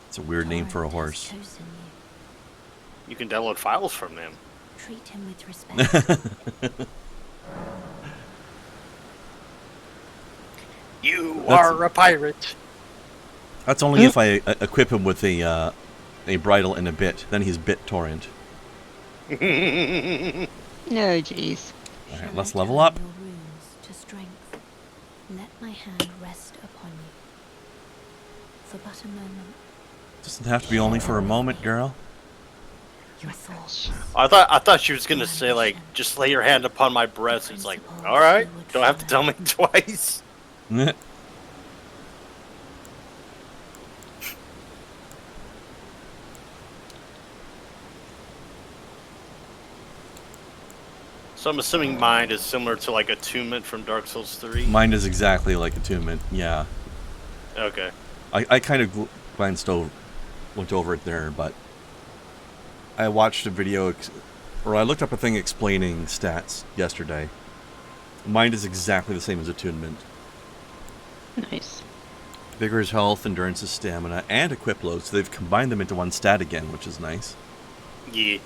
It's a weird name for a Torrent has horse. chosen you. You can download files from them. Treat him with respect. You are a pirate. That's only if I equip him with a bridle and a bit. Then he's bit Torrent. No, jeez. Alright, Shall let's I level turn up. your runes to strength? Let my hand rest upon you. For but a moment, Doesn't have to be only for a moment, girl. your thoughts. I thought she was gonna say like, just lay your hand upon my breast. It's like, all right, don't have to tell me twice. So I'm assuming mind is similar to like attunement from Dark Souls 3. Mine is exactly like attunement. Yeah. Okay. I kind of glanced over, looked over it there, but I watched a video, or I looked up a thing explaining stats yesterday. Mine is exactly the same as attunement. Nice. Vigor is health, endurance is stamina, and equip load, so they've combined them into one stat again, which is nice. Yeah.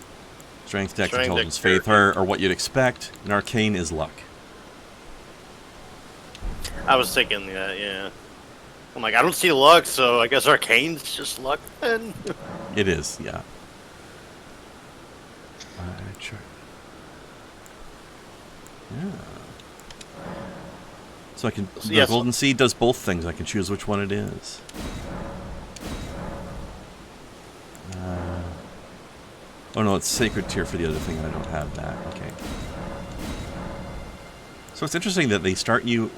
Strength, dex, Strength, intelligence, dexterity. faith are what you'd expect, and arcane is luck. I was thinking that, yeah. I'm like, I don't see luck, so I guess arcane's just luck then. It is, yeah. Yeah. So I can. The Yes. golden seed does both things. I can choose which one it is. Oh no, it's sacred tier for the other thing, and I don't have that. Okay. So it's interesting that they start you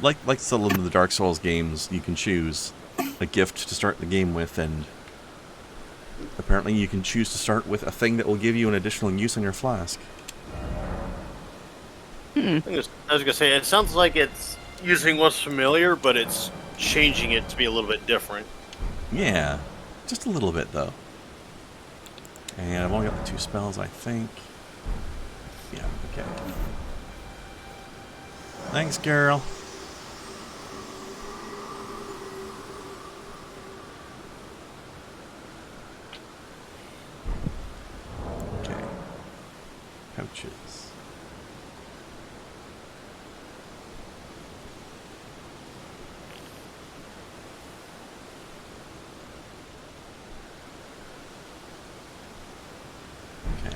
like some of the Dark Souls games. You can choose a gift to start the game with, and apparently you can choose to start with a thing that will give you an additional use on your flask. I was gonna say, it sounds like it's using what's familiar, but it's changing it to be a little bit different. Yeah, just a little bit though. And I've only got the 2 spells, I think. Yeah, okay. Thanks, girl. Okay. Pouches. Okay.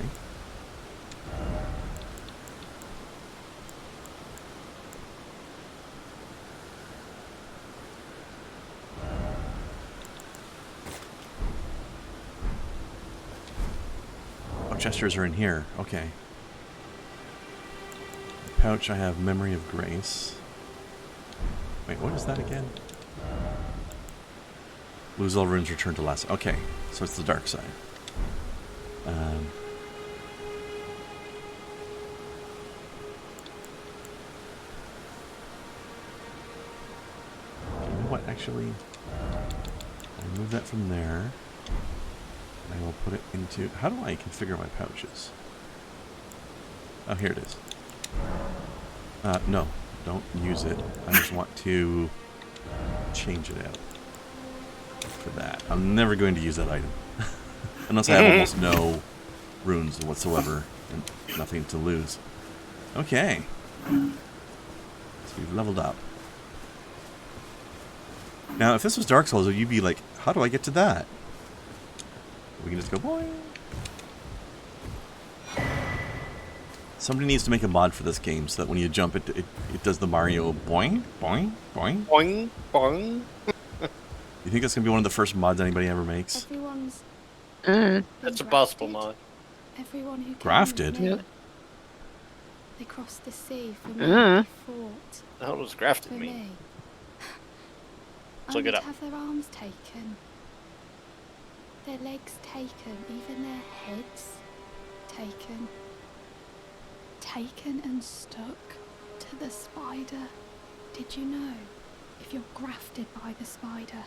Oh, gestures are in here. Okay. Pouch, I have Memory of Grace. Wait, what is that again? Lose all runes, return to last. Okay, so it's the dark side. You know what, actually? I'll remove that from there. I will put it into... How do I configure my pouches? Oh, here it is. No, don't use it. I just want to change it out for that. I'm never going to use that item. Unless I have almost no runes whatsoever and nothing to lose. Okay. So we've leveled up. Now, if this was Dark Souls, you'd be like, how do I get to that? We can just go boing. Somebody needs to make a mod for this game so that when you jump, it does the Mario boing, boing, boing. Boing, boing. You think that's going to be one of the first mods anybody ever makes? Everyone's That's a possible mod. Everyone who came Grafted? with me. Yep. They crossed the sea for me. Uh. They fought The hell does grafted for mean? me. Let's look it Only up. to have their arms taken, their legs taken, even their heads taken. Taken and stuck to the spider. Did you know? If you're grafted by the spider,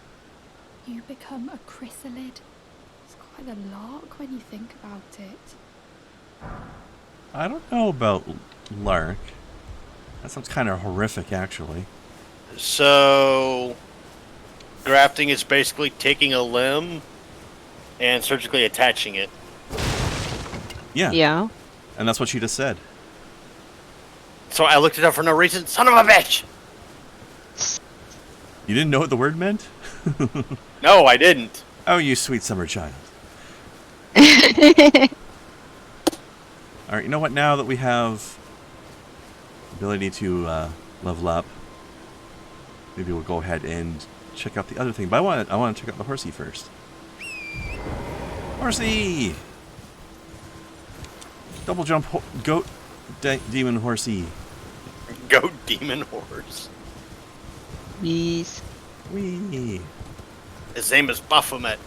you become a chrysalid. It's quite a lark when you think about it. I don't know about Lark. That sounds kind of horrific, actually. So, grafting is basically taking a limb and surgically attaching it. Yeah. Yeah. And that's what she just said. So I looked it up for no reason. Son of a bitch! You didn't know what the word meant? No, I didn't. Oh, you sweet summer child. Alright, you know what? Now that we have the ability to level up, maybe we'll go ahead and check out the other thing. But I want to check out the horsey first. Horsey! Double jump goat demon horsey. Goat demon horse. Yes. Whee! His name is Baphomet.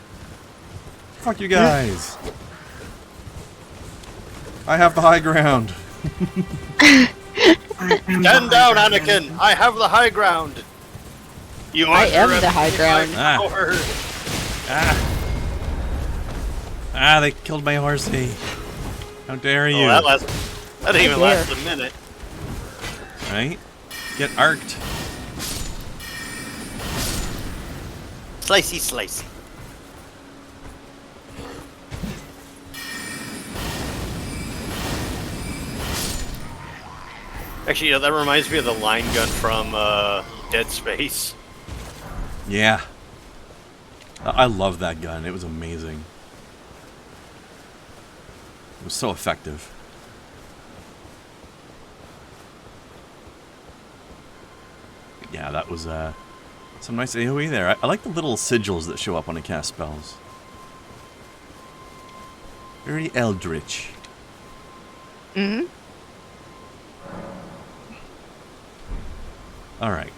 Fuck you guys! I have the high ground. I am Stand the down, high Anakin! ground. I have the high ground! You I am the high ground. They killed my horsey. How dare you? Oh, that didn't even last a minute. Right? Get arced. Slicey, slicey. Actually, that reminds me of the line gun from Dead Space. Yeah. I love that gun. It was amazing. It was so effective. Yeah, that was some nice AoE there. I like the little sigils that show up when I cast spells. Very eldritch. Mm-hmm. Alright.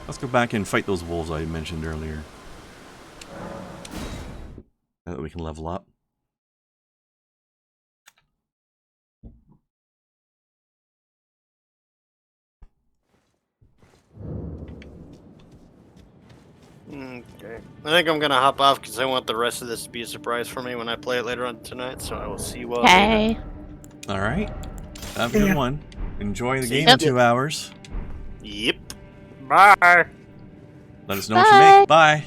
Let's go back and fight those wolves I mentioned earlier. Now that we can level up. Okay. I think I'm gonna hop off because I want the rest of this to be a surprise for me when I play it later on tonight, so I will see you all later. Hey. Alright. Have a good one. Enjoy the See game ya. in 2 hours. Yep. Bye. Let us know what you make. Bye.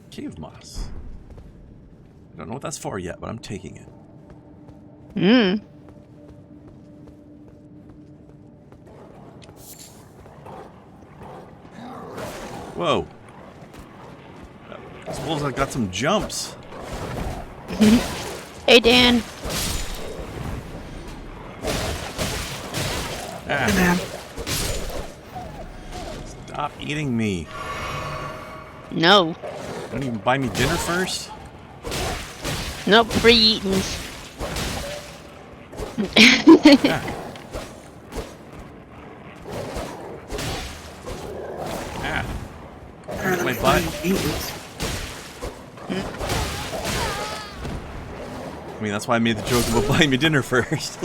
Cave moss. I don't know what that's for yet, but I'm taking it. Hmm. Whoa. These wolves have got some jumps. Hey, Dan. Ah. Hey, man. Stop eating me. No. Don't even buy me dinner first? Nope, free eatings. Ah. Ah. Better than My butt. free eatings. I mean, that's why I made the joke about buying me dinner first.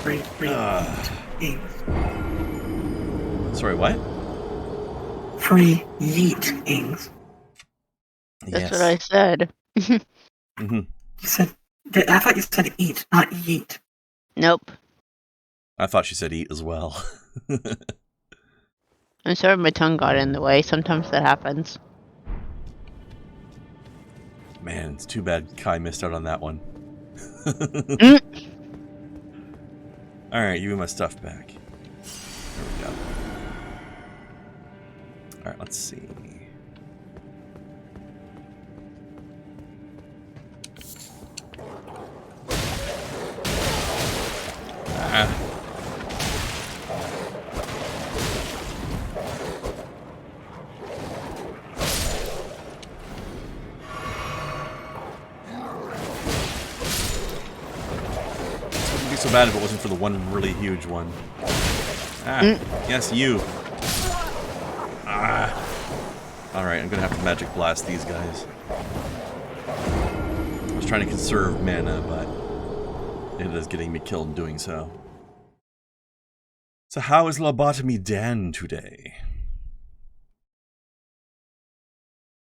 Free eatings. Sorry, what? Free yeet-ings. That's what I said. Mm-hmm. You said... I thought you said eat, not yeet. Nope. I thought she said eat as well. I'm sorry my tongue got in the way. Sometimes that happens. Man, it's too bad Kai missed out on that one. Alright, give me my stuff back. There we go. Alright, let's see. Ah. Wouldn't be so bad if it wasn't for the one really huge one. Ah, yes, you. Ah. Alright, I'm gonna have to magic blast these guys. I was trying to conserve mana, but it is getting me killed in doing so. So how is Lobotomy Dan today?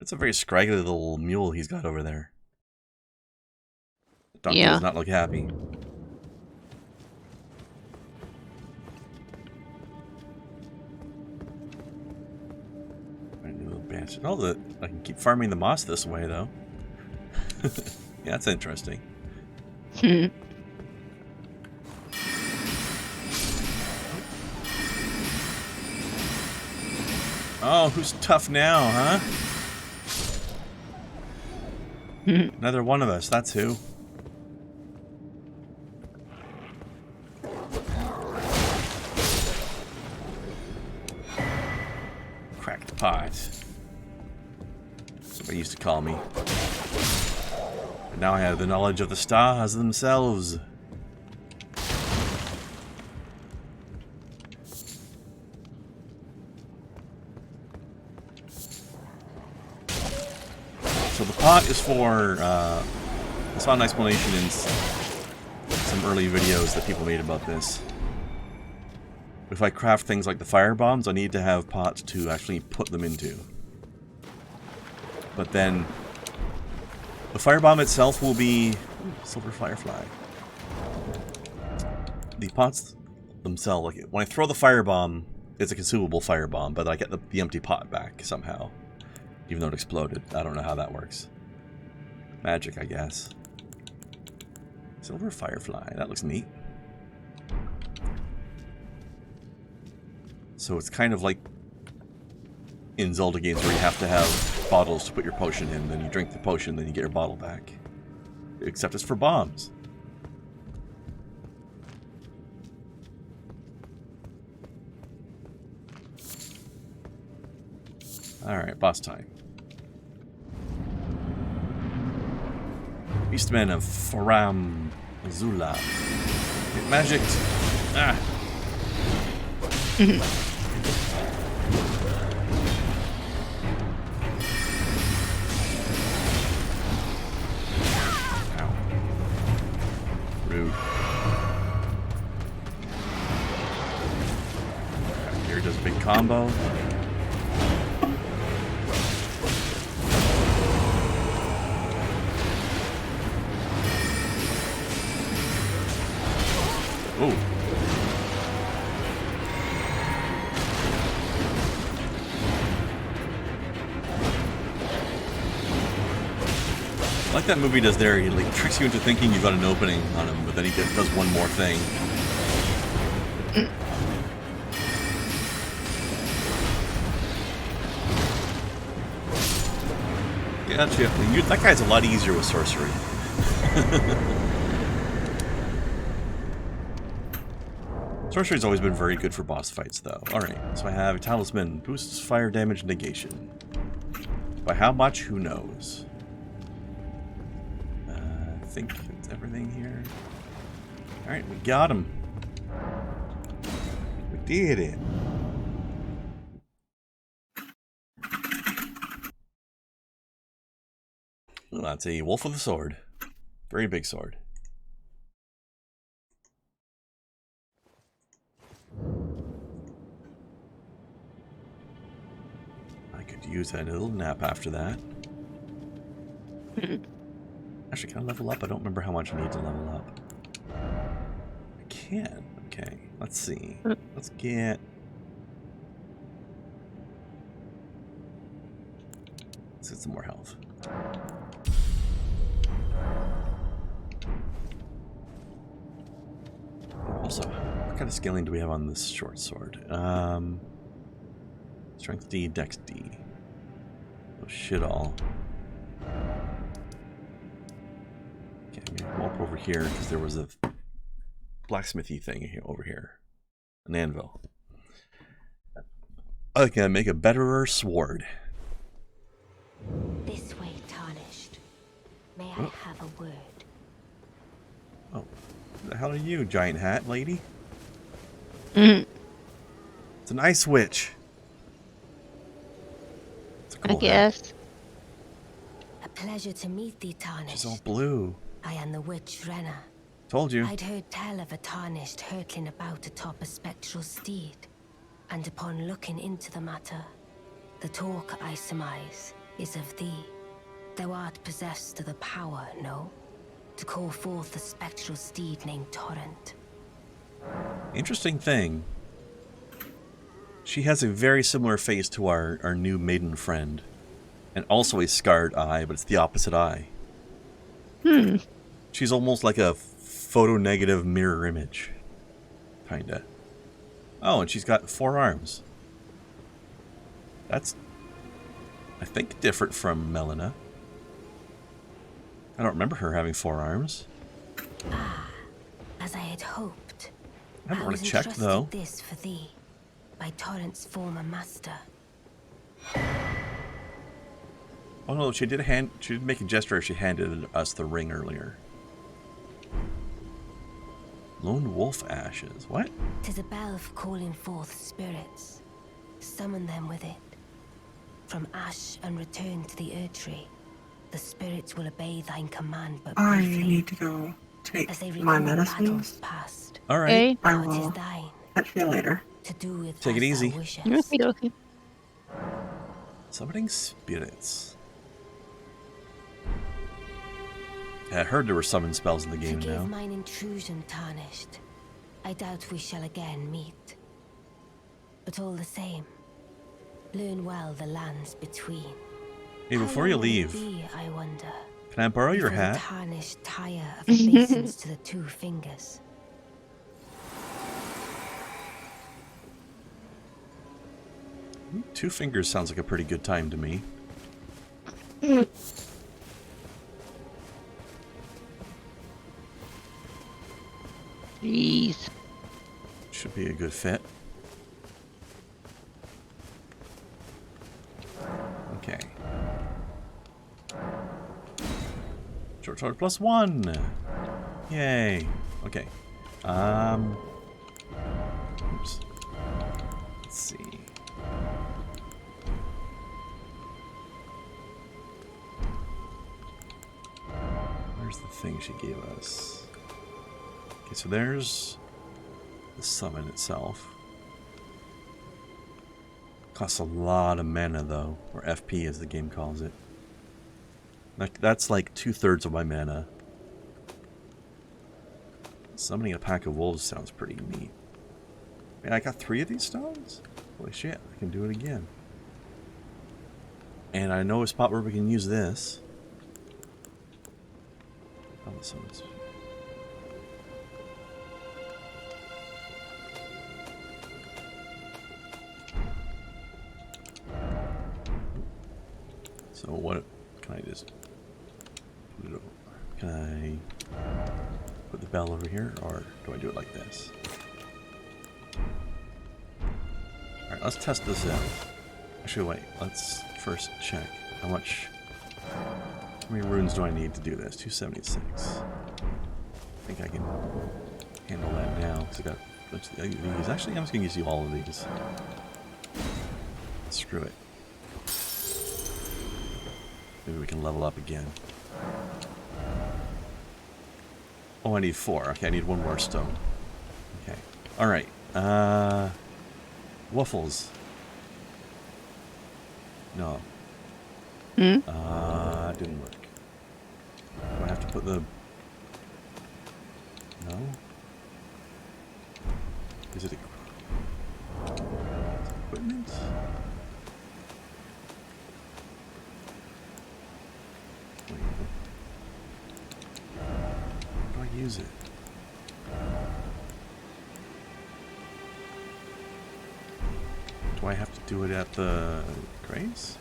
It's a very scraggly little mule he's got over there. The donkey does not look happy. Oh, I can keep farming the moss this way, though. Yeah, that's interesting. Oh, who's tough now, huh? Another one of us, that's who. Cracked pot. That's what they used to call me. But now I have the knowledge of the stars themselves. So the pot is for, I saw an explanation in some early videos that people made about this. If I craft things like the fire bombs, I need to have pots to actually put them into. But then the firebomb itself will be silver firefly. The pots themselves, like when I throw the firebomb, it's a consumable firebomb, but I get the empty pot back somehow, even though it exploded. I don't know how that works. Magic, I guess. Silver firefly, that looks neat. So it's kind of like in Zelda games where you have to have bottles to put your potion in, then you drink the potion, then you get your bottle back. Except it's for bombs. Alright, boss time. Beastmen of Foram Azula. Get magicked. Ah! Ow. Rude. Here does a big combo. Oh. Like that movie does there, he like tricks you into thinking you've got an opening on him, but then he does one more thing. Gotcha. That guy's a lot easier with sorcery. Sorcery's always been very good for boss fights, though. Alright, so I have a talisman. Boosts fire damage negation. By how much? Who knows? I think that's everything here. Alright, we got him. We did it. Well, that's a wolf with a sword. Very big sword. I could use a little nap after that. Actually, can I level up? I don't remember how much I need to level up. I can. Okay, let's see. Let's get... Let's get some more health. Also, what kind of scaling do we have on this short sword? Strength D, Dex D. Oh shit all. Okay, I'm gonna go up over here because there was a blacksmithy thing over here. An anvil. I can make a betterer sword. This way, Tarnished. May I have a word? Oh. Who the hell are you, giant hat lady? Mm. It's an ice witch. It's a cool I guess. hat. A pleasure to meet thee, Tarnished. She's all blue. I am the witch Renna. Told you. I'd heard tell of a Tarnished hurtling about atop a spectral steed, and upon looking into the matter, the talk, I surmise, is of thee. Thou art possessed of the power, no? To call forth a spectral steed named Torrent. Interesting thing. She has a very similar face to our new maiden friend. And also a scarred eye, but it's the opposite eye. Hmm. She's almost like a photo-negative mirror image. Kinda. Oh, and she's got 4 arms. That's, I think, different from Melina. I don't remember her having 4 arms. Ah, as I had hoped. I haven't I really was checked, entrusted though. this for thee, by Torrent's former master. Oh no, she did make a gesture as she handed us the ring earlier. Lone wolf ashes. What? 'Tis a bell for calling forth spirits. Summon them with it. From ash and return to the Erdtree. The spirits will obey thine command, but I briefly. need to go. take as they my recall battles medicines. past. All right. Okay. I Now it is will thine catch you later. to do with Take as it thou easy. wishest. Okay. Summoning spirits. I heard there were summon spells in the game Forgive now. mine intrusion, Tarnished. I doubt we shall again meet. But all the same, learn well the lands between. Hey, before you leave, Be, I wonder, can I borrow your before the hat? tarnished tire of obeisance to the 2 fingers. Ooh, 2 fingers sounds like a pretty good time to me. Jeez. Should be a good fit. Okay. Short sword +1. Yay. Okay. Oops. Let's see. Where's the thing she gave us? Okay, so there's the summon itself. Costs a lot of mana though, or FP as the game calls it. That's like 2/3 of my mana. Summoning a pack of wolves sounds pretty neat. Man, I got 3 of these stones? Holy shit, I can do it again. And I know a spot where we can use this. Oh, the summons. So what can I just put it over? Can I put the bell over here, or do I do it like this? Alright, let's test this out. Actually, wait, let's first check how many runes do I need to do this? 276. I think I can handle that now, because I got a bunch of these. Actually, I'm just going to use all of these. Screw it. Maybe we can level up again. Oh, I need 4. Okay, I need 1 more stone. Okay. Alright. Waffles. No. Didn't work. Do I have to put the... No? Is it equipment? Wait. How do I use it? Do I have to do it at the Grace?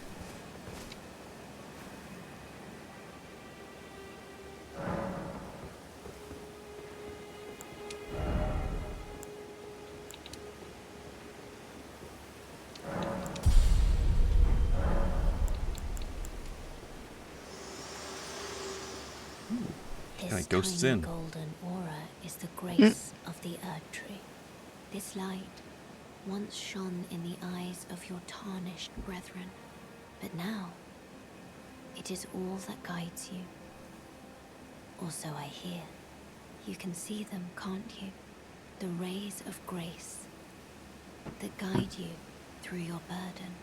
This ghosts tiny in. golden aura is the grace of the Earth Tree. This light once shone in the eyes of your tarnished brethren, but now it is all that guides you. Also, I hear. You can see them, can't you? The rays of grace that guide you through your burden.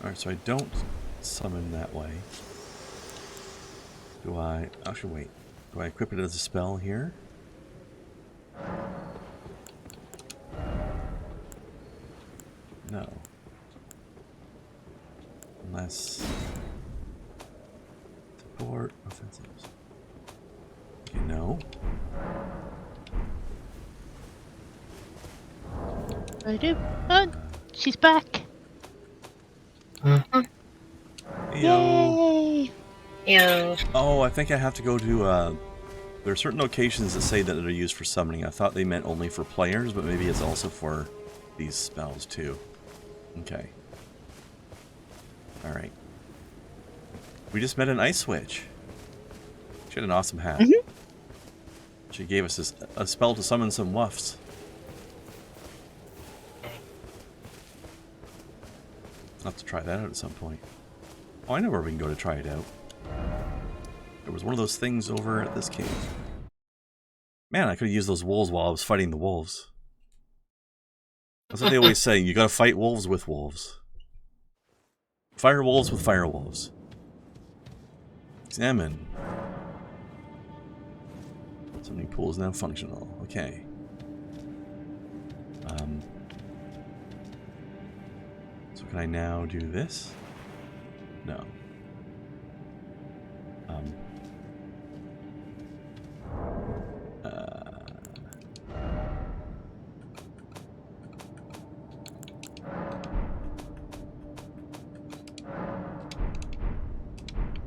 Alright, so I don't summon that way. Do I... Actually, wait. Do I equip it as a spell here? No. Unless... Support offensives. Okay, no. I do. Oh, she's back. Yo. Yay! Yo. Oh, I think I have to go to, there are certain locations that say that they're used for summoning. I thought they meant only for players, but maybe it's also for these spells, too. Okay. Alright. We just met an Ice Witch. She had an awesome hat. She gave us a spell to summon some wuffs. I'll have to try that out at some point. Oh, I know where we can go to try it out. There was one of those things over at this cave. Man, I could have used those wolves while I was fighting the wolves. That's what they always say. You gotta fight wolves with wolves. Fire wolves with fire wolves. Examine. Summoning pool is now functional. Okay. So can I now do this? No.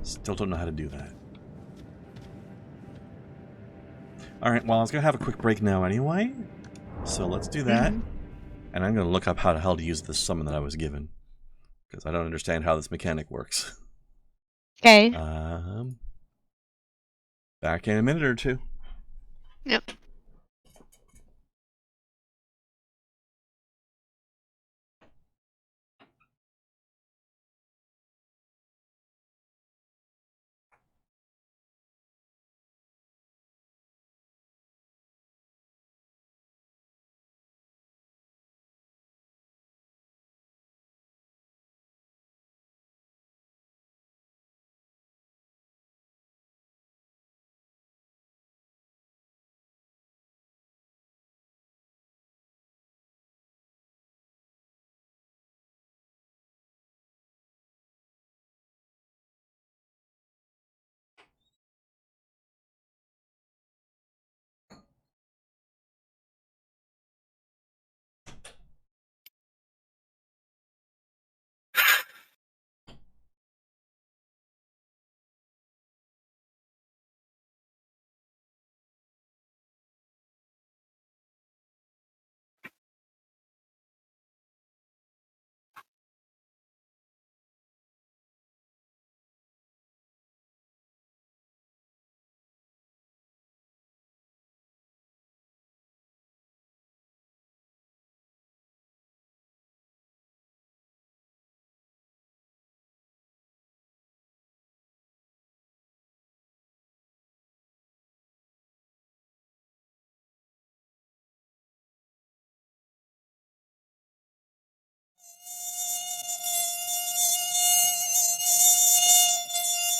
Still don't know how to do that. Alright, well, I was going to have a quick break now anyway. So let's do that. And I'm going to look up how the hell to use this summon that I was given. Because I don't understand how this mechanic works. Okay. Back in a minute or two. Yep.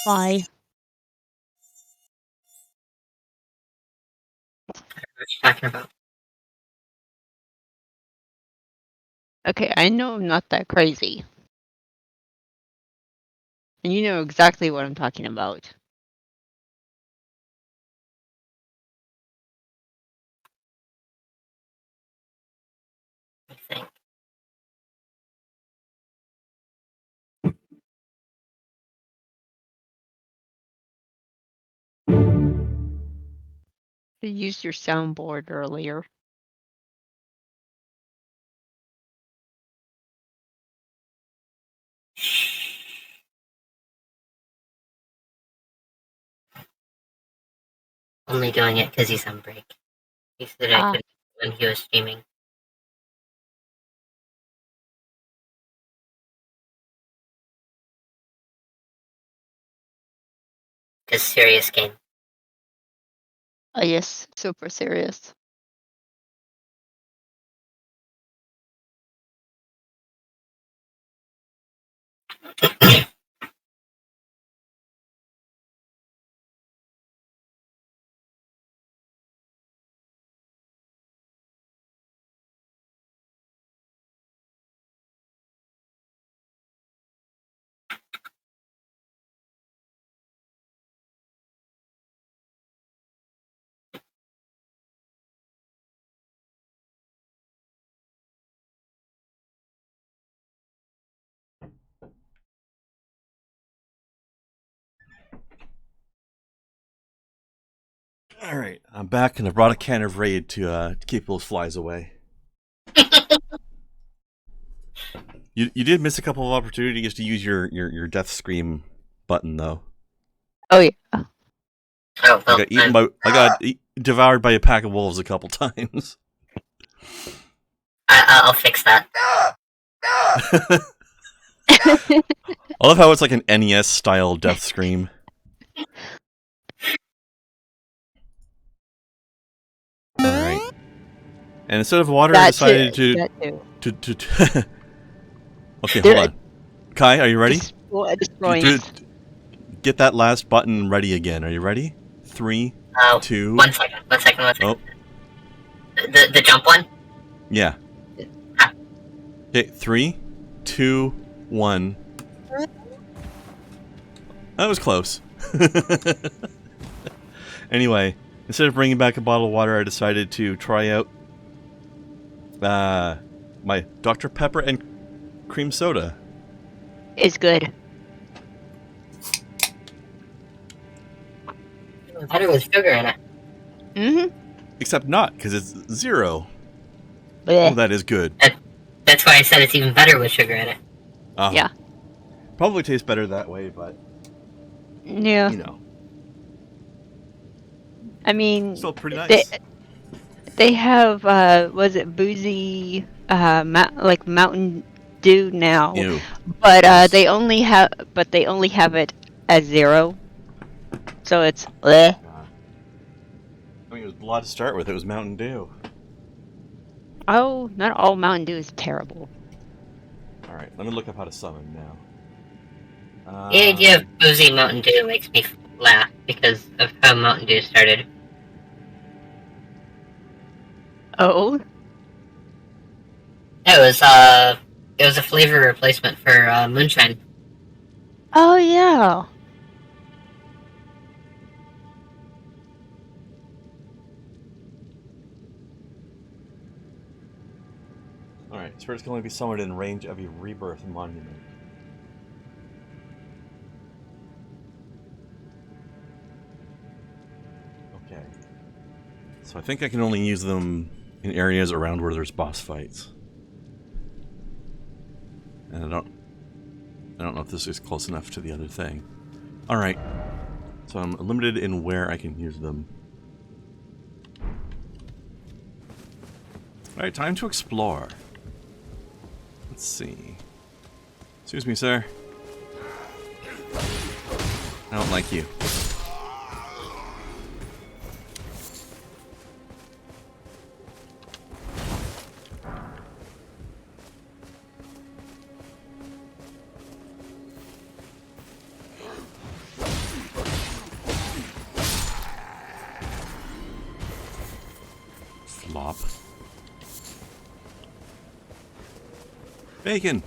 Why? What you talking about? Okay, I know I'm not that crazy. And you know exactly what I'm talking about. I think. You used your soundboard earlier. Only doing it because he's on break. He said I couldn't when he was streaming. Because serious game. Yes, super serious. Alright, I'm back and I brought a can of Raid to keep those flies away. You did miss a couple of opportunities to use your death scream button though. Oh yeah. Oh, well, I got devoured by a pack of wolves a couple times. I'll fix that. I love how it's like an NES style death scream. And instead of water, I decided to. Okay, hold on. Kai, are you ready? Get that last button ready again. Are you ready? 3, 2. 1 second. 1 second. 1 second. Oh. The jump one? Yeah. Okay, 3, 2, 1. That was close. Anyway, instead of bringing back a bottle of water, I decided to try out my Dr. Pepper and cream soda. It's good. Better with sugar in it. Mm-hmm. Except not, because it's 0. Blech. Oh, that is good. That's why I said it's even better with sugar in it. Yeah. Probably tastes better that way, but... Yeah. You know. I mean... Still pretty nice. They have, was it boozy, like Mountain Dew now. Ew. But, they only have it at 0. So it's, bleh. I mean, it was a lot to start with. It was Mountain Dew. Oh, not all Mountain Dew is terrible. Alright, let me look up how to summon now. The idea of boozy Mountain Dew makes me laugh because of how Mountain Dew started. Oh? It was a flavor replacement for moonshine. Oh, yeah. Alright, spirits can only be summoned in range of a rebirth monument. Okay. So I think I can only use them in areas around where there's boss fights. And I don't know if this is close enough to the other thing. Alright. So I'm limited in where I can use them. Alright, time to explore. Let's see. Excuse me, sir. I don't like you. Flop. Bacon!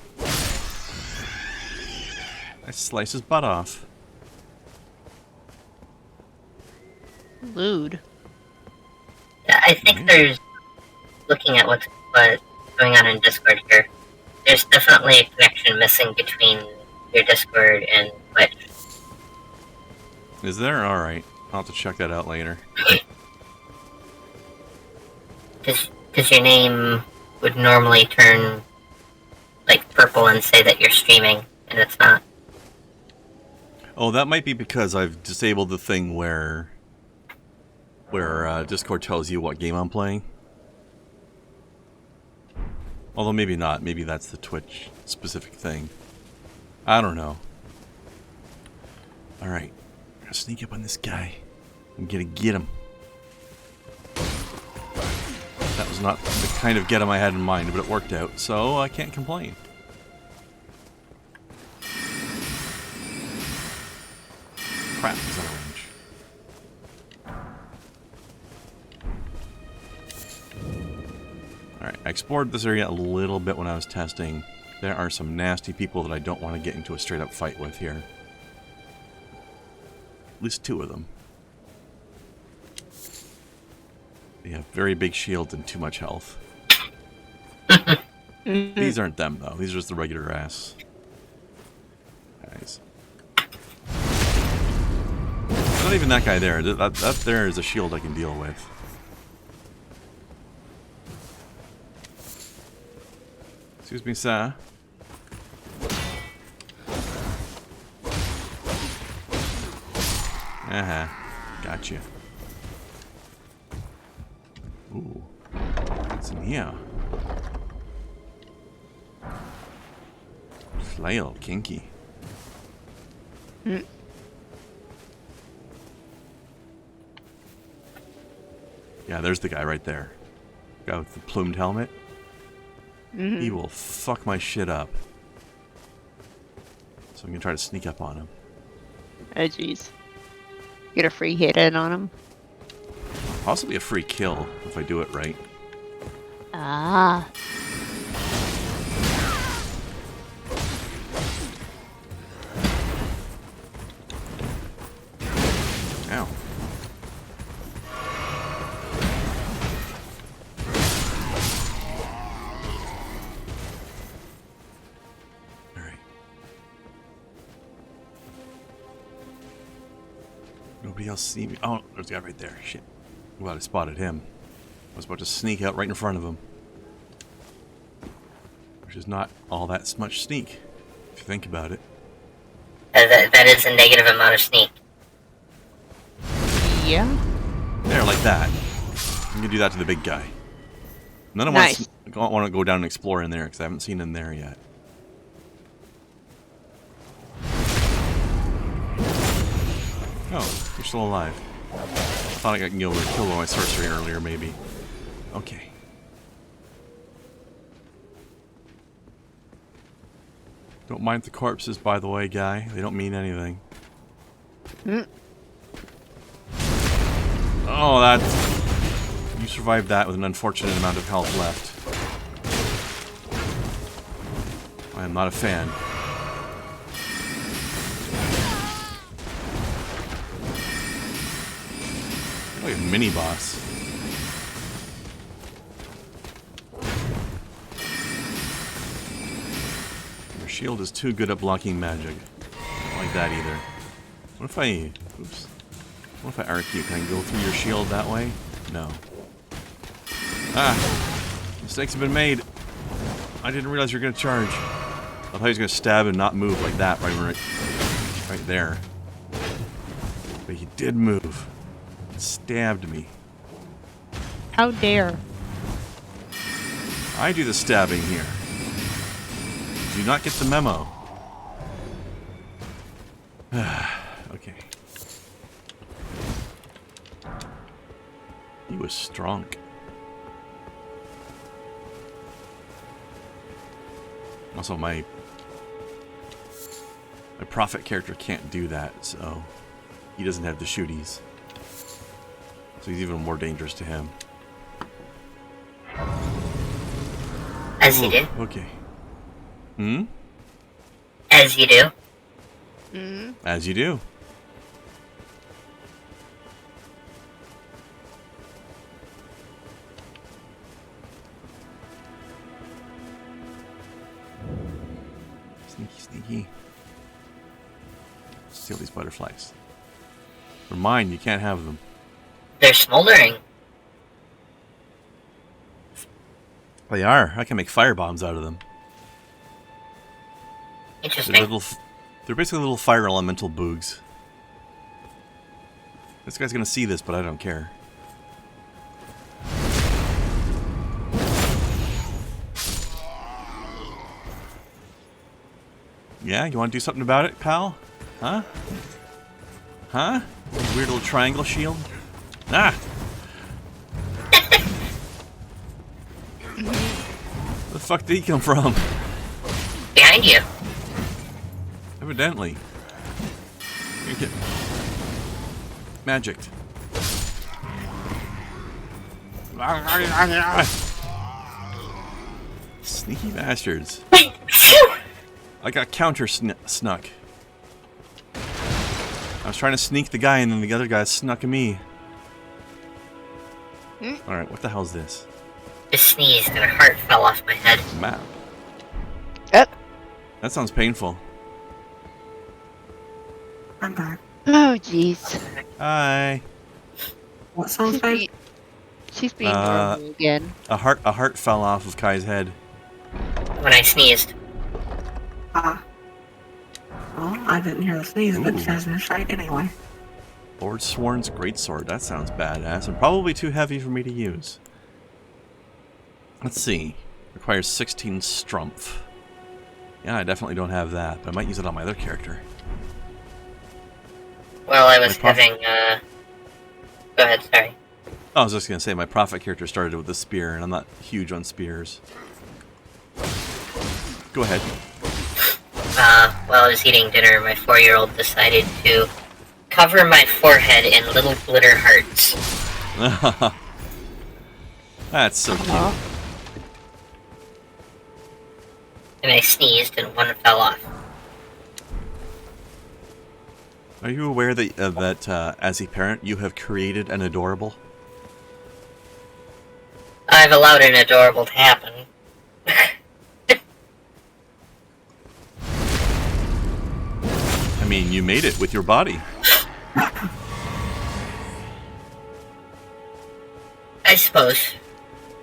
I slice his butt off. Lewd. Yeah, I think there's, looking at what's going on in Discord here, there's definitely a connection missing between your Discord and Twitch. Is there? Alright. I'll have to check that out later. Because your name would normally turn like purple and say that you're streaming, and it's not. Oh, that might be because I've disabled the thing where Discord tells you what game I'm playing. Although maybe not. Maybe that's the Twitch specific thing. I don't know. Alright. I'm gonna sneak up on this guy. I'm gonna get him. That was not the kind of get him I had in mind, but it worked out, so I can't complain. Crap, he's out of range. Alright, I explored this area a little bit when I was testing. There are some nasty people that I don't want to get into a straight up fight with here. At least 2 of them. They have very big shields and too much health. These aren't them, though. These are just the regular ass guys. Not even that guy there. That there is a shield I can deal with. Excuse me, sir. Gotcha. Ooh. What's in here? Flail, kinky. Yeah, there's the guy right there. Guy with the plumed helmet. Mm-hmm. He will fuck my shit up. So I'm gonna try to sneak up on him. Oh, jeez. Get a free hit in on him. Possibly a free kill if I do it right. Ah. Ow. Alright. Nobody else see me. Oh, there's a guy right there. Shit. I'm glad I spotted him. I was about to sneak out right in front of him. Which is not all that much sneak, if you think about it. That is a negative amount of sneak. Yeah. There, like that. I'm gonna do that to the big guy. None of Nice. I want to go down and explore in there because I haven't seen him there yet. Oh, you're still alive. Thought I got killed with my sorcery earlier, maybe. Okay. Don't mind the corpses, by the way, guy. They don't mean anything. Hmm. Oh, that... You survived that with an unfortunate amount of health left. I am not a fan. Like a mini-boss. Your shield is too good at blocking magic. I don't like that either. What if I... Oops. What if I arc you? Can I go through your shield that way? No. Ah! Mistakes have been made. I didn't realize you were going to charge. I thought he was going to stab and not move like that right there. But he did move. Stabbed me. How dare. I do the stabbing here. Do you not get the memo? Okay. He was strong. Also, my prophet character can't do that, so he doesn't have the shooties. So he's even more dangerous to him. As you do. Okay. Hmm? As you do. Mm-hmm. As you do. Sneaky, sneaky. Steal these butterflies. They're mine, you can't have them. They're smoldering. They are. I can make fire bombs out of them. Interesting. They're basically little fire elemental boogs. This guy's gonna see this, but I don't care. Yeah, you want to do something about it, pal? Huh? Huh? Weird little triangle shield? Ah! Where the fuck did he come from? Behind you. Evidently. You get magicked. Sneaky bastards. I got counter snuck. I was trying to sneak the guy and then the other guy snuck me. Alright, what the hell is this? Just sneezed and a heart fell off my head. Map. Yep. That sounds painful. I'm back. Oh, jeez. Hi. What sounds bad? She's being normal again. A heart fell off of Kai's head. When I sneezed. Well, I didn't hear the sneeze, but Ooh. it says in the fight anyway. Lord Sworn's greatsword. That sounds badass and probably too heavy for me to use. Let's see. Requires 16 strumpf. Yeah, I definitely don't have that, but I might use it on my other character. Well, I was My having, Go ahead, sorry. I was just gonna say my prophet character started with a spear, and I'm not huge on spears. Go ahead. While I was eating dinner, my 4-year-old decided to cover my forehead in little glitter hearts. That's so cute. And I sneezed and one fell off. Are you aware that as a parent, you have created an adorable? I've allowed an adorable to happen. I mean, you made it with your body. I suppose.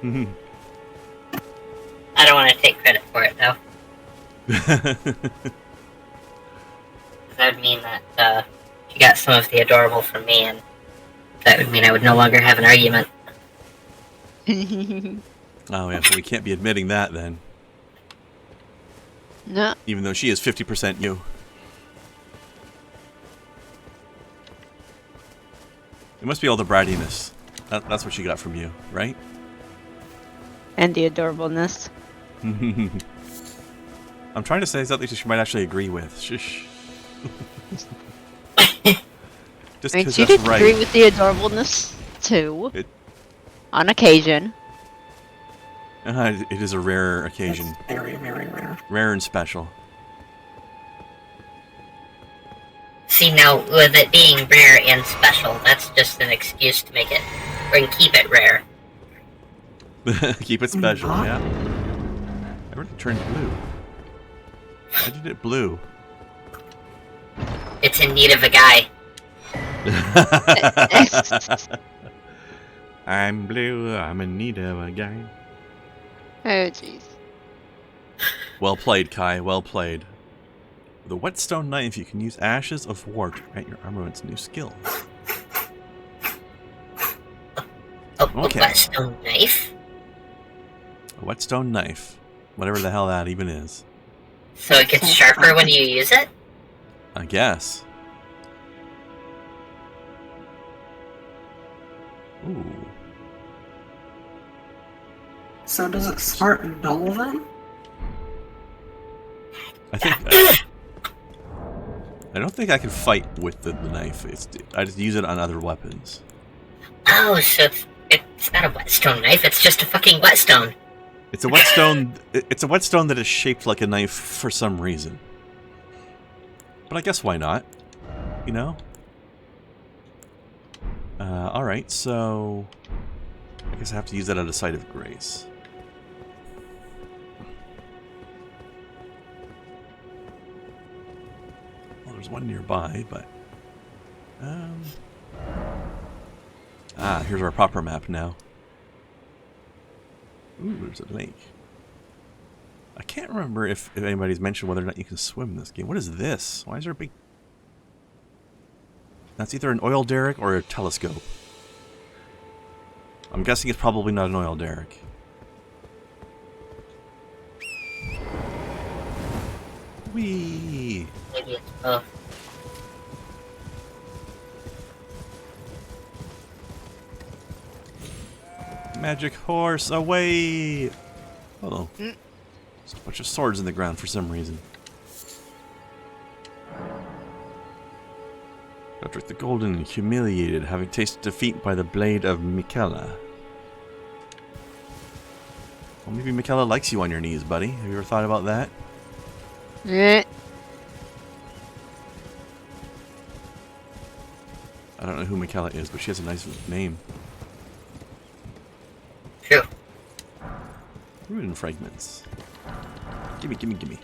I don't want to take credit for it, though. That would mean that she got some of the adorable from me, and that would mean I would no longer have an argument. Oh yeah, so we can't be admitting that then. No. Even though she is 50% you. It must be all the brattiness. That's what she got from you, right? And the adorableness. I'm trying to say something she might actually agree with. Shush. Just I mean, because she that's did right. agree with the adorableness too. On occasion. It is a rare occasion. It's very, very rare. Rare and special. See, now, with it being rare and special, that's just an excuse to make it, or keep it rare. Keep it special, yeah. Everything turned blue. I did it blue. It's in need of a guy. I'm blue, I'm in need of a guy. Oh, jeez. Well played, Kai, well played. With a whetstone knife, you can use ashes of war to grant your armaments new skills. A Okay. whetstone knife? A whetstone knife. Whatever the hell that even is. So it gets sharper when you use it? I guess. Ooh. So does it start dull then? I think... I don't think I can fight with the knife. I just use it on other weapons. Oh, so it's not a whetstone knife, it's just a fucking whetstone. It's a whetstone. It's a whetstone that is shaped like a knife for some reason. But I guess why not? You know? Alright, so... I guess I have to use that at a site of grace. Well, there's one nearby, but... here's our proper map now. Ooh, there's a lake. I can't remember if anybody's mentioned whether or not you can swim in this game. What is this? Why is there a big... That's either an oil derrick or a telescope. I'm guessing it's probably not an oil derrick. Whee! Maybe it's both. Magic horse, away! Uh-oh. There's a bunch of swords in the ground for some reason. Godric the Golden, humiliated, having tasted defeat by the blade of Miquella. Well, maybe Miquella likes you on your knees, buddy. Have you ever thought about that? Eh. I don't know who Miquella is, but she has a nice name. True. Ruin fragments. Gimme, gimme, gimme.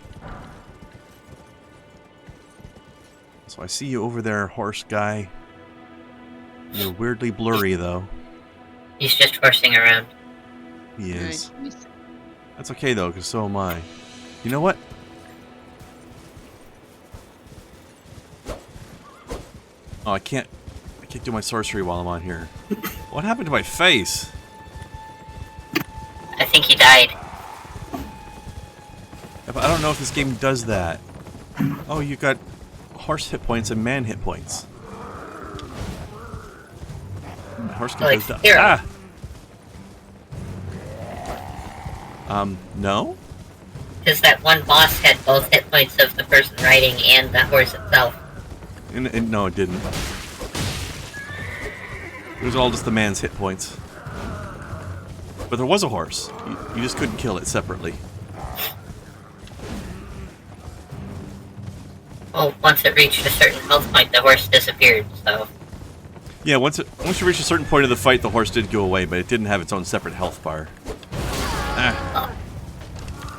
So I see you over there, horse guy. You're weirdly blurry, though. He's just horsing around. He is. That's okay, though, because so am I. You know what? Oh, I can't do my sorcery while I'm on here. What happened to my face? I think he died. I don't know if this game does that. Oh, you got horse hit points and man hit points. horse can Like pose down. Hero. No? Because that one boss had both hit points of the person riding and the horse itself. No, it didn't. It was all just the man's hit points. But there was a horse. You just couldn't kill it separately. Well, once it reached a certain health point, the horse disappeared, so... Yeah, once you reached a certain point of the fight, the horse did go away, but it didn't have its own separate health bar.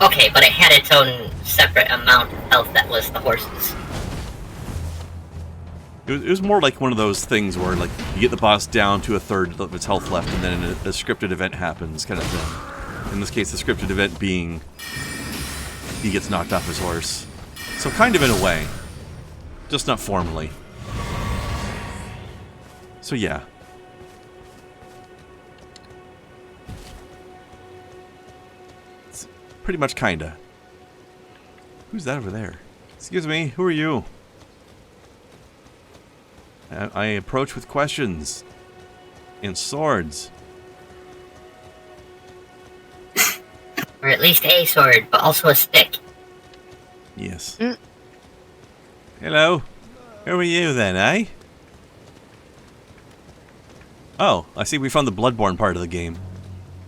Okay, but it had its own separate amount of health that was the horse's. It was more like one of those things where, like, you get the boss down to a third of its health left, and then a scripted event happens, kind of thing. In this case, the scripted event being he gets knocked off his horse. So kind of in a way. Just not formally. So yeah. It's pretty much kinda. Who's that over there? Excuse me, who are you? I approach with questions. And swords. Or at least a sword, but also a stick. Yes. Hello. Who are you then, eh? Oh, I see we found the Bloodborne part of the game.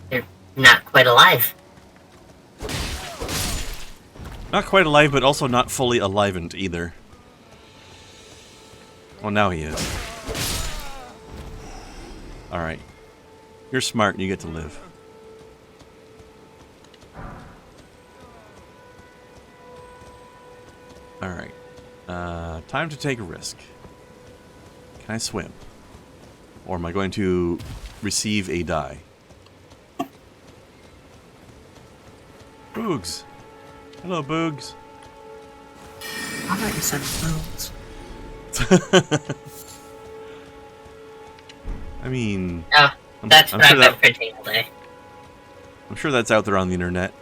They're not quite alive. Not quite alive, but also not fully alivened either. Well, now he is. Alright. You're smart and you get to live. Alright. Time to take a risk. Can I swim? Or am I going to receive a die? Boogs! Hello, Boogs. I thought you said boobs. I mean... Oh, that's I'm what sure I've been printing all day. I'm sure that's out there on the internet.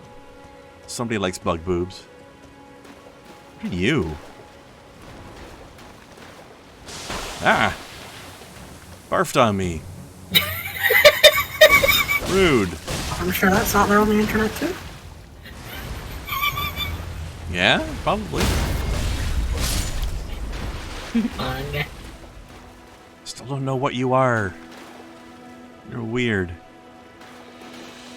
Somebody likes bug boobs. What are you? Ah! Barfed on me. Rude. I'm sure that's out there on the internet too. Yeah, probably. Still don't know what you are. You're weird.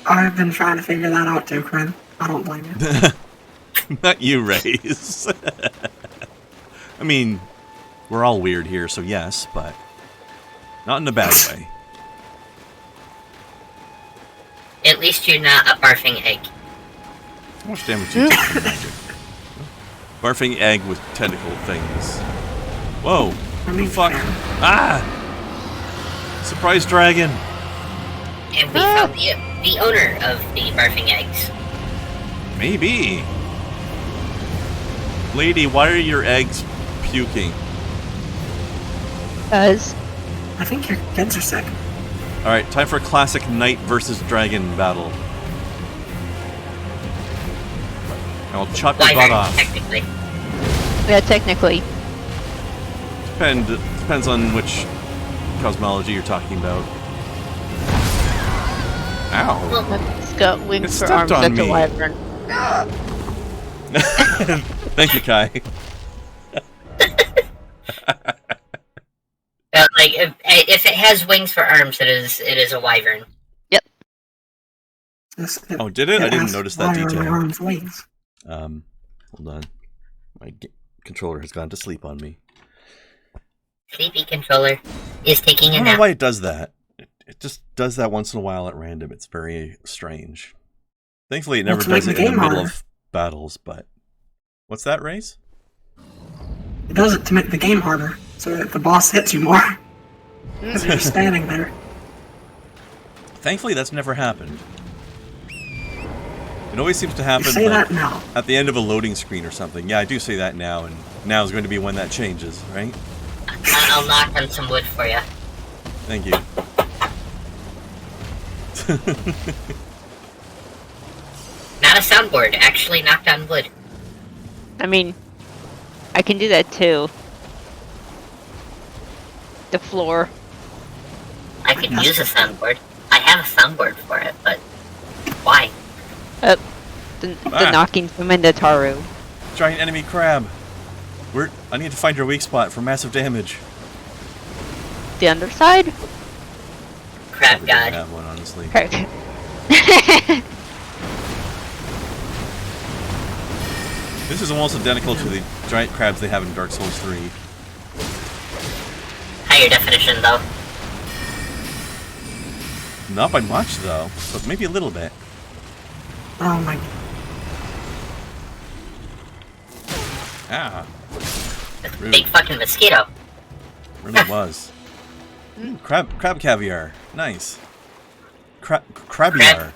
I've been trying to figure that out too, Kren. I don't blame you. Not you, Raze. I mean, we're all weird here, so yes, but not in a bad way. At least you're not a barfing egg. How much damage do you take from magic? Barfing egg with tentacle things. Whoa! I mean, Fuck! Ah! Surprise dragon! And we found the owner of the barfing eggs. Maybe. Lady, why are your eggs puking? Because I think your kids are sick. Alright, time for a classic knight versus dragon battle. I'll chop your butt off. Technically. yeah, technically. Depends on which cosmology you're talking about. Ow. It's got wings It for stepped arms. on That's a me. wyvern. Thank you, Kai. Like if it has wings for arms, it is a wyvern. Oh, did it? I didn't notice that Why are my detail. arms wings? Hold on. My controller has gone to sleep on me. Sleepy controller is taking I a don't know nap. why it does that. It just does that once in a while at random. It's very strange. Thankfully, it never Let's make does it the in the game middle harder. of battles, but... What's that, Race? It does it to make the game harder, so that the boss hits you more. Because you're just standing there. Thankfully, that's never happened. It always seems to happen You say like, that now. at the end of a loading screen or something. Yeah, I do say that now, and now is going to be when that changes, right? I'll knock on some wood for you. Thank you. Not a soundboard, actually knocked on wood. I mean, I can do that too. The floor. I could use a soundboard. I have a soundboard for it, but why? The knocking from Minotauro. Giant enemy crab. I need to find your weak spot for massive damage. The underside? Crab Probably god. don't have one, honestly. Okay. This is almost identical to the giant crabs they have in Dark Souls 3. Higher definition, though. Not by much, though, but maybe a little bit. Oh my. Ah. That's a Rude. big fucking mosquito. Really was. Ooh, crab caviar. Nice. Crabiar.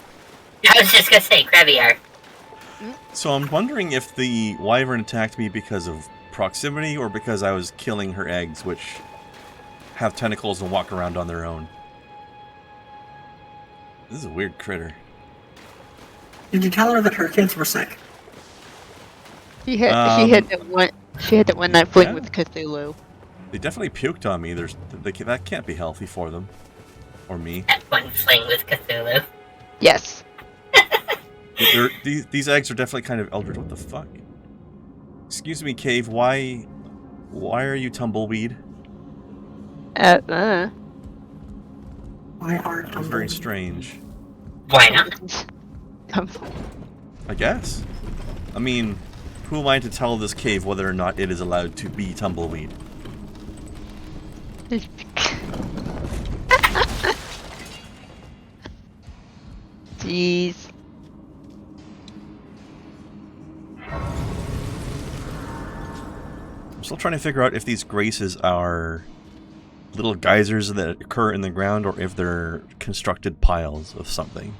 I was just gonna say, crabbiar. So I'm wondering if the wyvern attacked me because of proximity or because I was killing her eggs, which have tentacles and walk around on their own. This is a weird critter. Did you tell her that her kids were sick? She had that one night fling with Cthulhu. They definitely puked on me. That can't be healthy for them. Or me. That one fling with Cthulhu. Yes. These eggs are definitely kind of eldritch. What the fuck? Excuse me, Cave. Why are you tumbleweed? Why are That was very strange. Why not? I guess. I mean, who am I to tell this cave whether or not it is allowed to be tumbleweed? Jeez. I'm still trying to figure out if these graces are little geysers that occur in the ground or if they're constructed piles of something.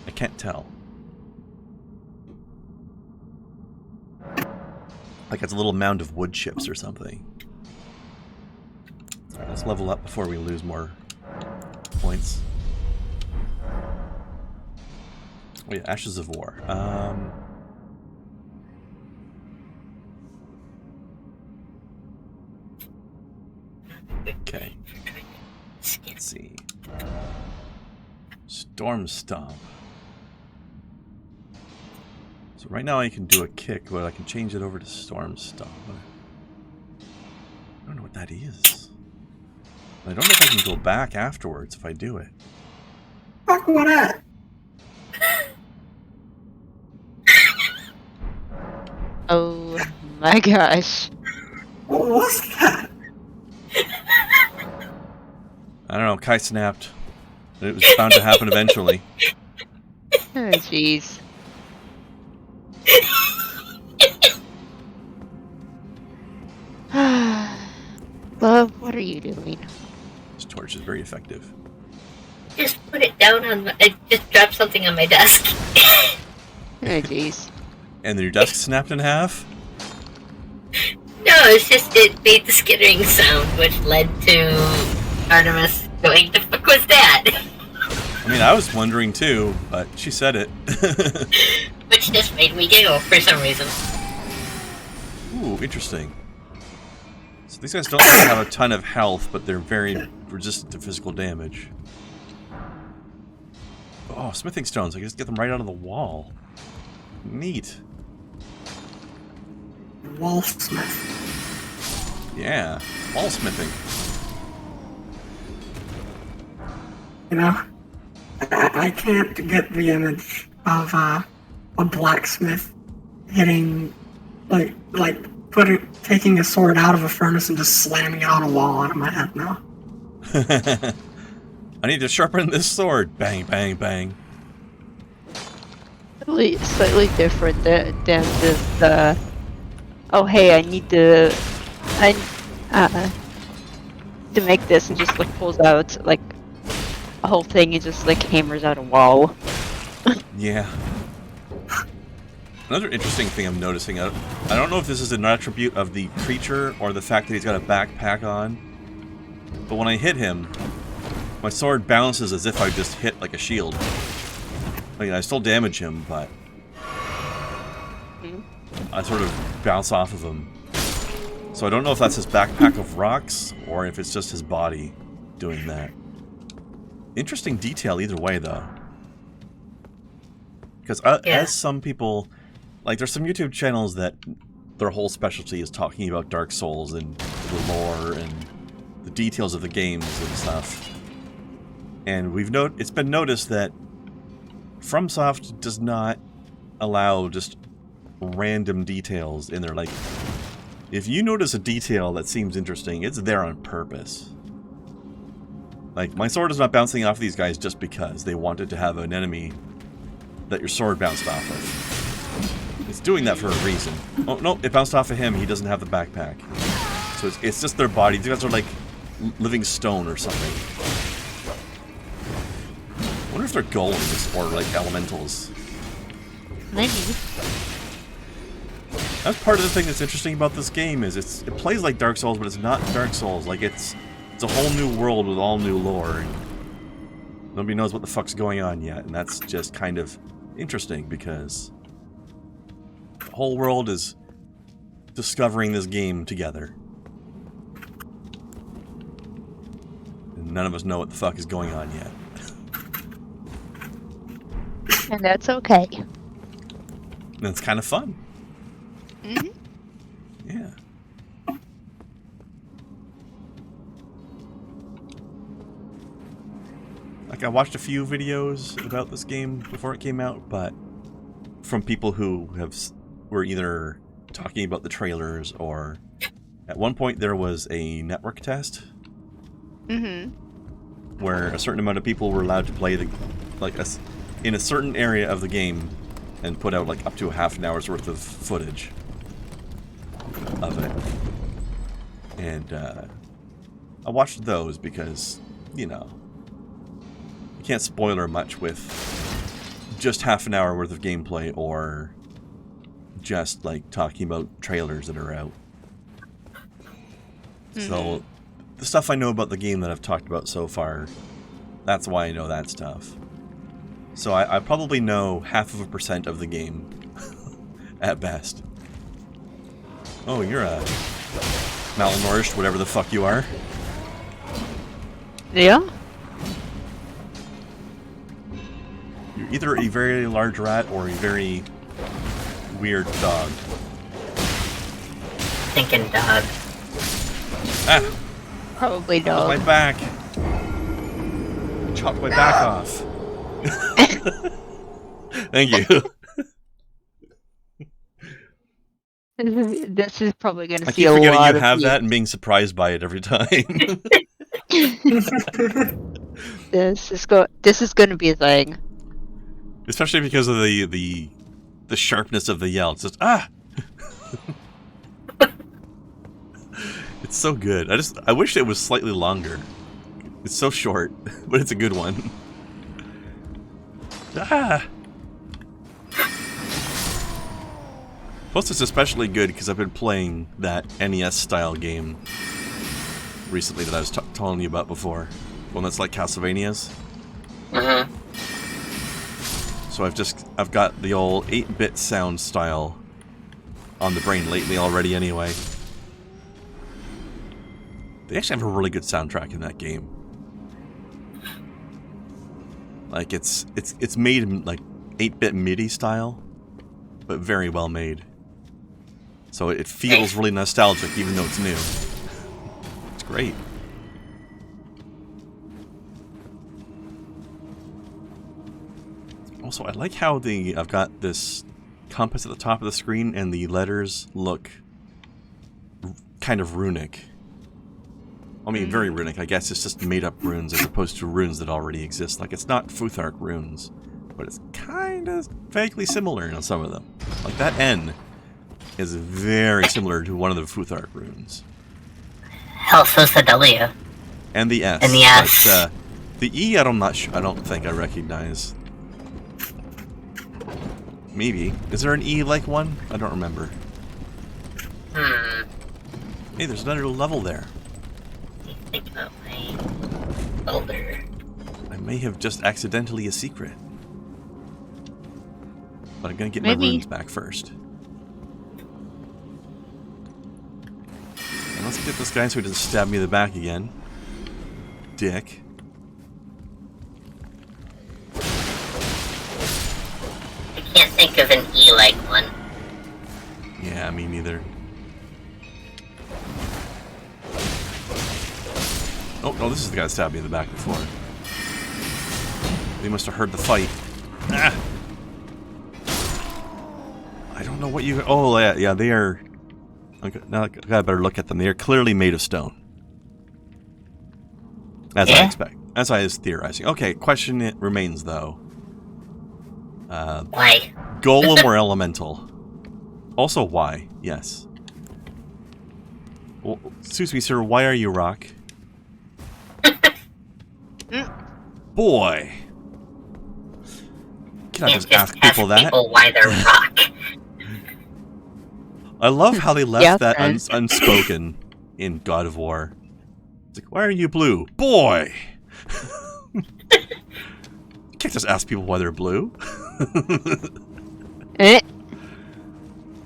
I can't tell. Like it's a little mound of wood chips or something. Alright, let's level up before we lose more points. Oh yeah, Ashes of War. Okay. Let's see. Storm Stomp. So right now I can do a kick, but I can change it over to Storm Stomp. I don't know what that is. I don't know if I can go back afterwards if I do it. Fuck what at? Oh my gosh. What was that? I don't know, Kai snapped. It was bound to happen eventually. Oh jeez. Love, what are you doing? This torch is very effective. Just put it down on my... I just dropped something on my desk. Oh jeez. And then your desk snapped in half? No, it's just it made the skittering sound, which led to Artemis going, the fuck was that? I mean, I was wondering too, but she said it. Which just made me giggle for some reason. Ooh, interesting. So these guys don't really have a ton of health, but they're very resistant to physical damage. Oh, smithing stones. I can just get them right out of the wall. Neat. Wallsmith. Yeah, wall smithing. You know, I can't get the image of a blacksmith hitting, taking a sword out of a furnace and just slamming it on a wall out of my head now. I need to sharpen this sword. Bang, bang, bang. Slightly different than just oh hey, I need to make this, and just like pulls out like a whole thing and just like hammers out a wall. Yeah. Another interesting thing I'm noticing, I don't know if this is an attribute of the creature or the fact that he's got a backpack on, but when I hit him, my sword bounces as if I just hit like a shield. I mean, I still damage him, but I sort of bounce off of him. So I don't know if that's his backpack of rocks or if it's just his body. doing that. Interesting detail either way, though. Because as some people... Like, there's some YouTube channels that their whole specialty is talking about Dark Souls and the lore and the details of the games and stuff. And it's been noticed that FromSoft does not allow just random details in there. Like, if you notice a detail that seems interesting, it's there on purpose. Like, my sword is not bouncing off these guys just because they wanted to have an enemy that your sword bounced off of. It's doing that for a reason. Oh, no, it bounced off of him. He doesn't have the backpack. So it's just their body. These guys are like living stone or something. I wonder if they're golems or like elementals. Maybe. That's part of the thing that's interesting about this game is it plays like Dark Souls, but it's not Dark Souls. Like it's a whole new world with all new lore, and nobody knows what the fuck's going on yet, and that's just kind of interesting because the whole world is discovering this game together. And none of us know what the fuck is going on yet. And that's okay. And it's kind of fun. Mm-hmm. Yeah. Like, I watched a few videos about this game before it came out, but from people who were either talking about the trailers or at one point there was a network test where a certain amount of people were allowed to play in a certain area of the game and put out like up to a half an hour's worth of footage of it. And I watched those because, you know, you can't spoiler much with just half an hour worth of gameplay or just like talking about trailers that are out. So the stuff I know about the game that I've talked about so far, that's why I know that stuff. So I probably know 0.5% of the game at best. Oh, you're a malnourished, whatever the fuck you are. Yeah? You're either a very large rat or a very weird dog. Thinking dog. Ah! Probably That was dog. my back. Chopped my back off. Thank you. This is probably going to I see keep a forgetting lot you of have views. that and being surprised by it every time. This is going to be a thing. Especially because of the sharpness of the yell. It's just It's so good. I wish it was slightly longer. It's so short, but it's a good one. Plus, it's especially good because I've been playing that NES-style game recently that I was telling you about before. One that's like Castlevania's. So I've got the old 8-bit sound style on the brain lately already anyway. They actually have a really good soundtrack in that game. Like it's made in like 8-bit MIDI style, but very well made. So it feels really nostalgic even though it's new. It's great. Also, I like how I've got this compass at the top of the screen and the letters look kind of runic. I mean, very runic. I guess it's just made up runes as opposed to runes that already exist. Like, it's not Futhark runes, but it's kind of vaguely similar in some of them. Like, that N is very similar to one of the Futhark runes. Hell, so's the W. And the S. And the S. But, the E, I don't think I recognize. Maybe. Is there an E-like one? I don't remember. Hey, there's another level there. Think about my folder. I may have just accidentally a secret. But I'm gonna get Maybe. my runes back first. And let's get this guy so he doesn't stab me in the back again. dick. I can't think of an E-like one. Yeah, me neither. Oh, no, this is the guy that stabbed me in the back before. They must have heard the fight. Ah! I don't know what you... Oh, yeah, they are... Okay, now I better look at them. They are clearly made of stone. As I expect. As I was theorizing. Okay, question it remains, though. Why? Golem or elemental? Also, why? Yes. Well, excuse me, sir. Why are you rock? Boy. Can I just ask people that? People why they're rock. I love how they left that friends. unspoken in God of War. It's like, why are you blue? Boy! You can't just ask people why they're blue. But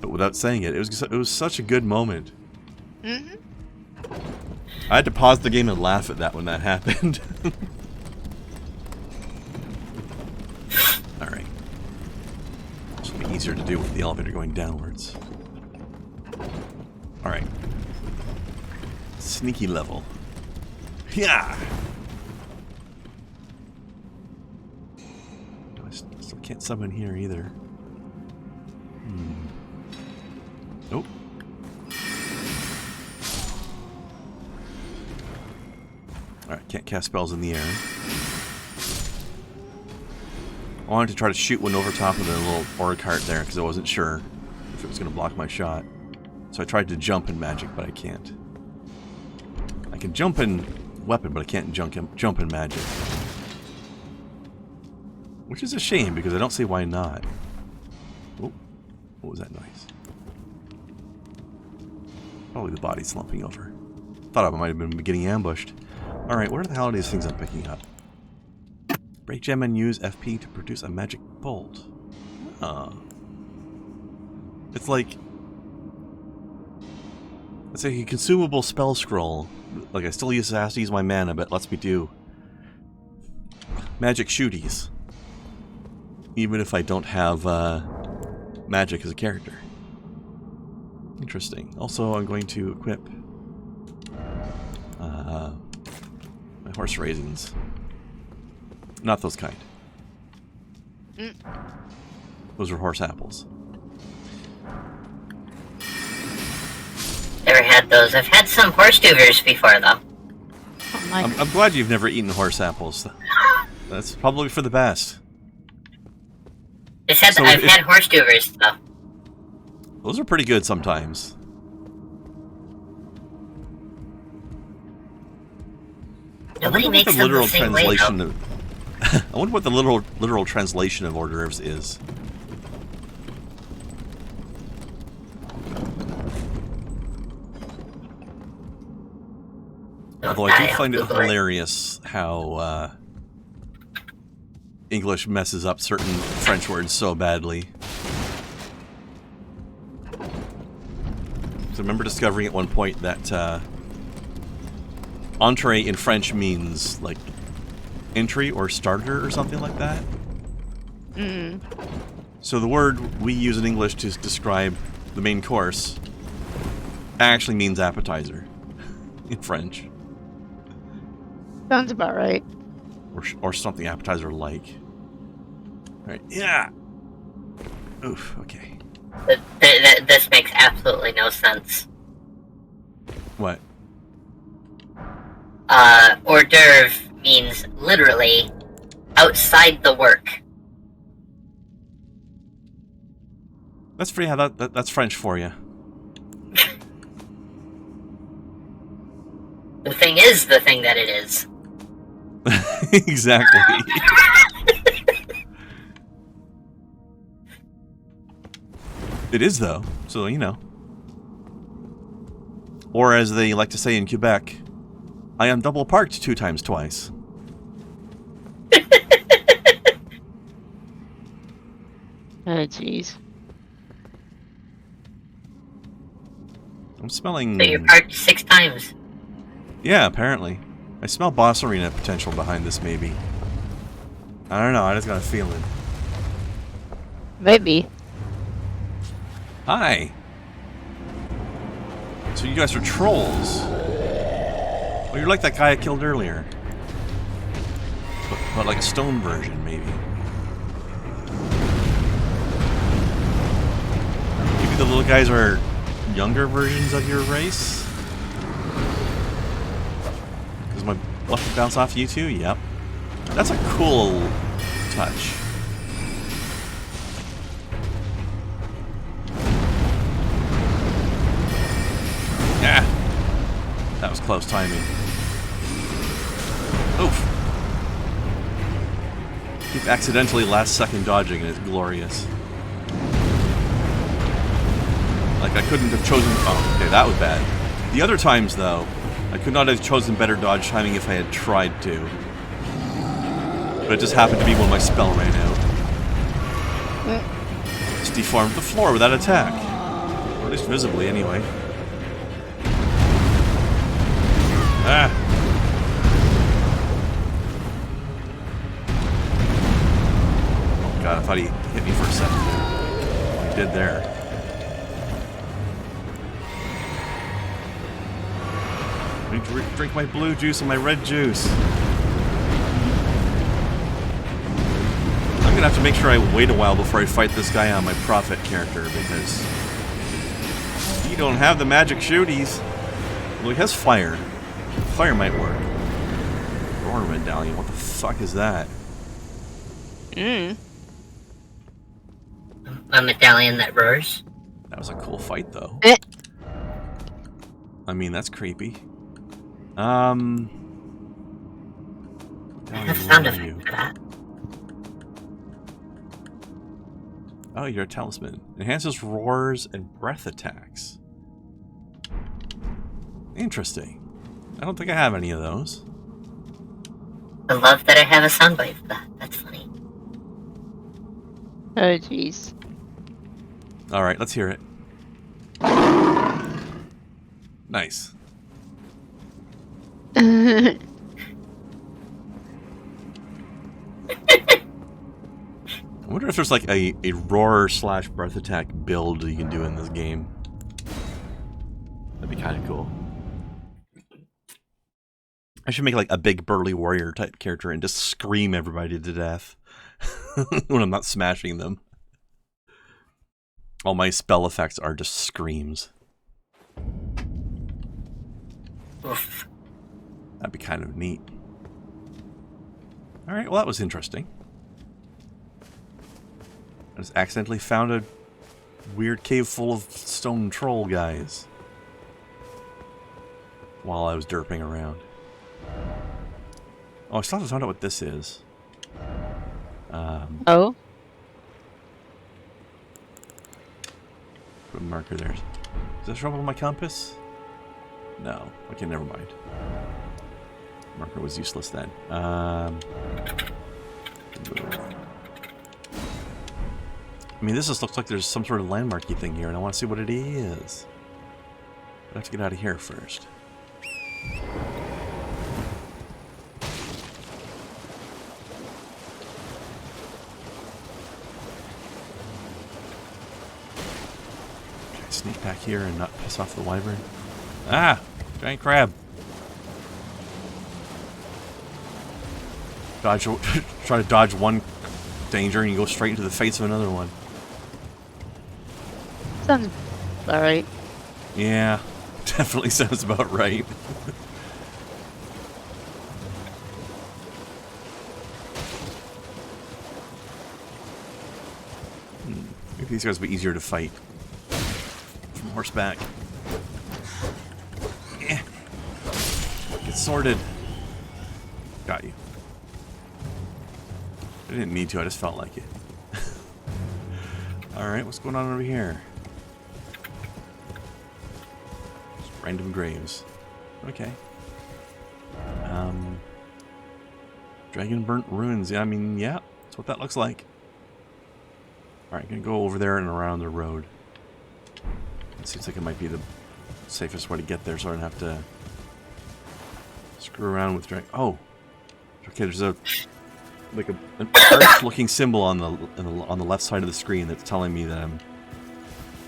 without saying it, it was such a good moment. Mm-hmm. I had to pause the game and laugh at that when that happened. Alright. This will be easier to do with the elevator going downwards. Alright. Sneaky level. Yeah! I still can't summon here either. Nope. Alright, can't cast spells in the air. I wanted to try to shoot one over top of the little aura cart there because I wasn't sure if it was going to block my shot. So I tried to jump in magic, but I can't. I can jump in weapon, but I can't jump in magic. Which is a shame because I don't see why not. Oh, what was that noise? Probably the body slumping over. Thought I might have been getting ambushed. Alright, what are the hell are these things I'm picking up? Break gem and use FP to produce a magic bolt. Oh. It's like... It's like a consumable spell scroll. Like, I still have to use my mana, but it lets me do magic shooties. Even if I don't have magic as a character. Interesting. Also, I'm going to equip my horse raisins. Not those kind. Those are horse apples. Never had those. I've had some horse duvers before, though. Oh my I'm glad you've never eaten horse apples. That's probably for the best. I've had horse duvers, though. Those are pretty good sometimes. Nobody makes them the same way, though. I wonder what the literal translation of hors d'oeuvres is. Although I do find it hilarious how English messes up certain French words so badly. So I remember discovering at one point that entree in French means like entry or starter or something like that. So the word we use in English to describe the main course actually means appetizer in French. Sounds about right. Or something appetizer-like. Alright, yeah! Oof, okay. This makes absolutely no sense. What? Hors d'oeuvre means literally outside the work. That's that's French for you. The thing is the thing that it is. Exactly. It is, though, so you know. Or as they like to say in Quebec, I am double parked 2 times twice. Oh, jeez. I'm smelling... So you're parked 6 times. Yeah, apparently. I smell boss arena potential behind this, maybe. I don't know, I just got a feeling. Maybe. Hi! So you guys are trolls. Oh, you're like that guy I killed earlier. But like a stone version, maybe. Maybe the little guys are younger versions of your race? Does my bluff bounce off you too? Yep. That's a cool touch. Yeah. That was close timing. Oof. Keep accidentally last second dodging and it's glorious. Like I couldn't have chosen... Oh, okay, that was bad. The other times, though, I could not have chosen better dodge timing if I had tried to. But it just happened to be when my spell ran out. Just deformed the floor with that attack. Or at least visibly, anyway. Ah! Oh god, I thought he hit me for a second there. He did there. I need to drink my blue juice and my red juice. I'm gonna have to make sure I wait a while before I fight this guy on my prophet character, because he don't have the magic shooties. Well, he has fire. Fire might work. Roar medallion, what the fuck is that? A medallion that roars. That was a cool fight, though. I mean, that's creepy. I have sound effect for that. Oh, you're a talisman. Enhances roars and breath attacks. Interesting. I don't think I have any of those. I love that I have a soundbite for that. That's funny. Oh, jeez. Alright, let's hear it. Nice. I wonder if there's like a roar / breath attack build you can do in this game. That'd be kind of cool. I should make like a big burly warrior type character and just scream everybody to death when I'm not smashing them. All my spell effects are just screams. Oof. That'd be kind of neat. Alright, well that was interesting. I just accidentally found a weird cave full of stone troll guys while I was derping around. Oh, I still haven't found out what this is. Oh? Put a marker there. Does that show up on my compass? No. Okay, never mind. Marker was useless then. I mean, this just looks like there's some sort of landmarky thing here, and I want to see what it is. I have to get out of here first. Sneak back here and not piss off the wyvern. Ah! Giant crab! Dodge, try to dodge one danger and you go straight into the face of another one. Sounds alright. Yeah, definitely sounds about right. Maybe these guys will be easier to fight. Horseback. Yeah. Get sorted. Got you. I didn't need to, I just felt like it. Alright, what's going on over here? Just random graves. Okay. Dragon burnt ruins. Yeah, I mean, yeah, that's what that looks like. Alright, gonna go over there and around the road. It seems like it might be the safest way to get there, so I don't have to Screw around with drag. Oh, okay. There's an arch-looking symbol on the left side of the screen that's telling me that I'm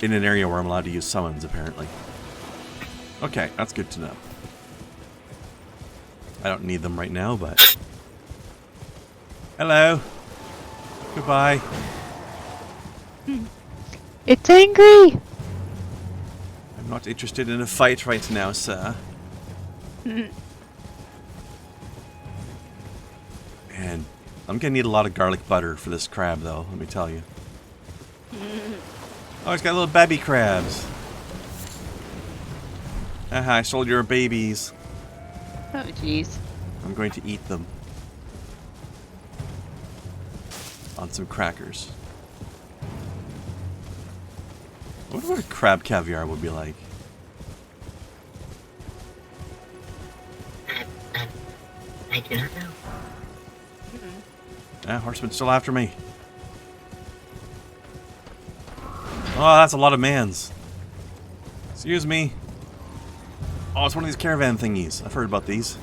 in an area where I'm allowed to use summons. Apparently. Okay, that's good to know. I don't need them right now, but hello. Goodbye. It's angry. I'm not interested in a fight right now, sir. And I'm gonna need a lot of garlic butter for this crab, though. Let me tell you. Oh, it's got little baby crabs. I sold your babies. Oh, jeez. I'm going to eat them on some crackers. I wonder what a crab caviar would be like. I do not know. Ah, horseman's still after me. Oh, that's a lot of mans. Excuse me. Oh, it's one of these caravan thingies. I've heard about these.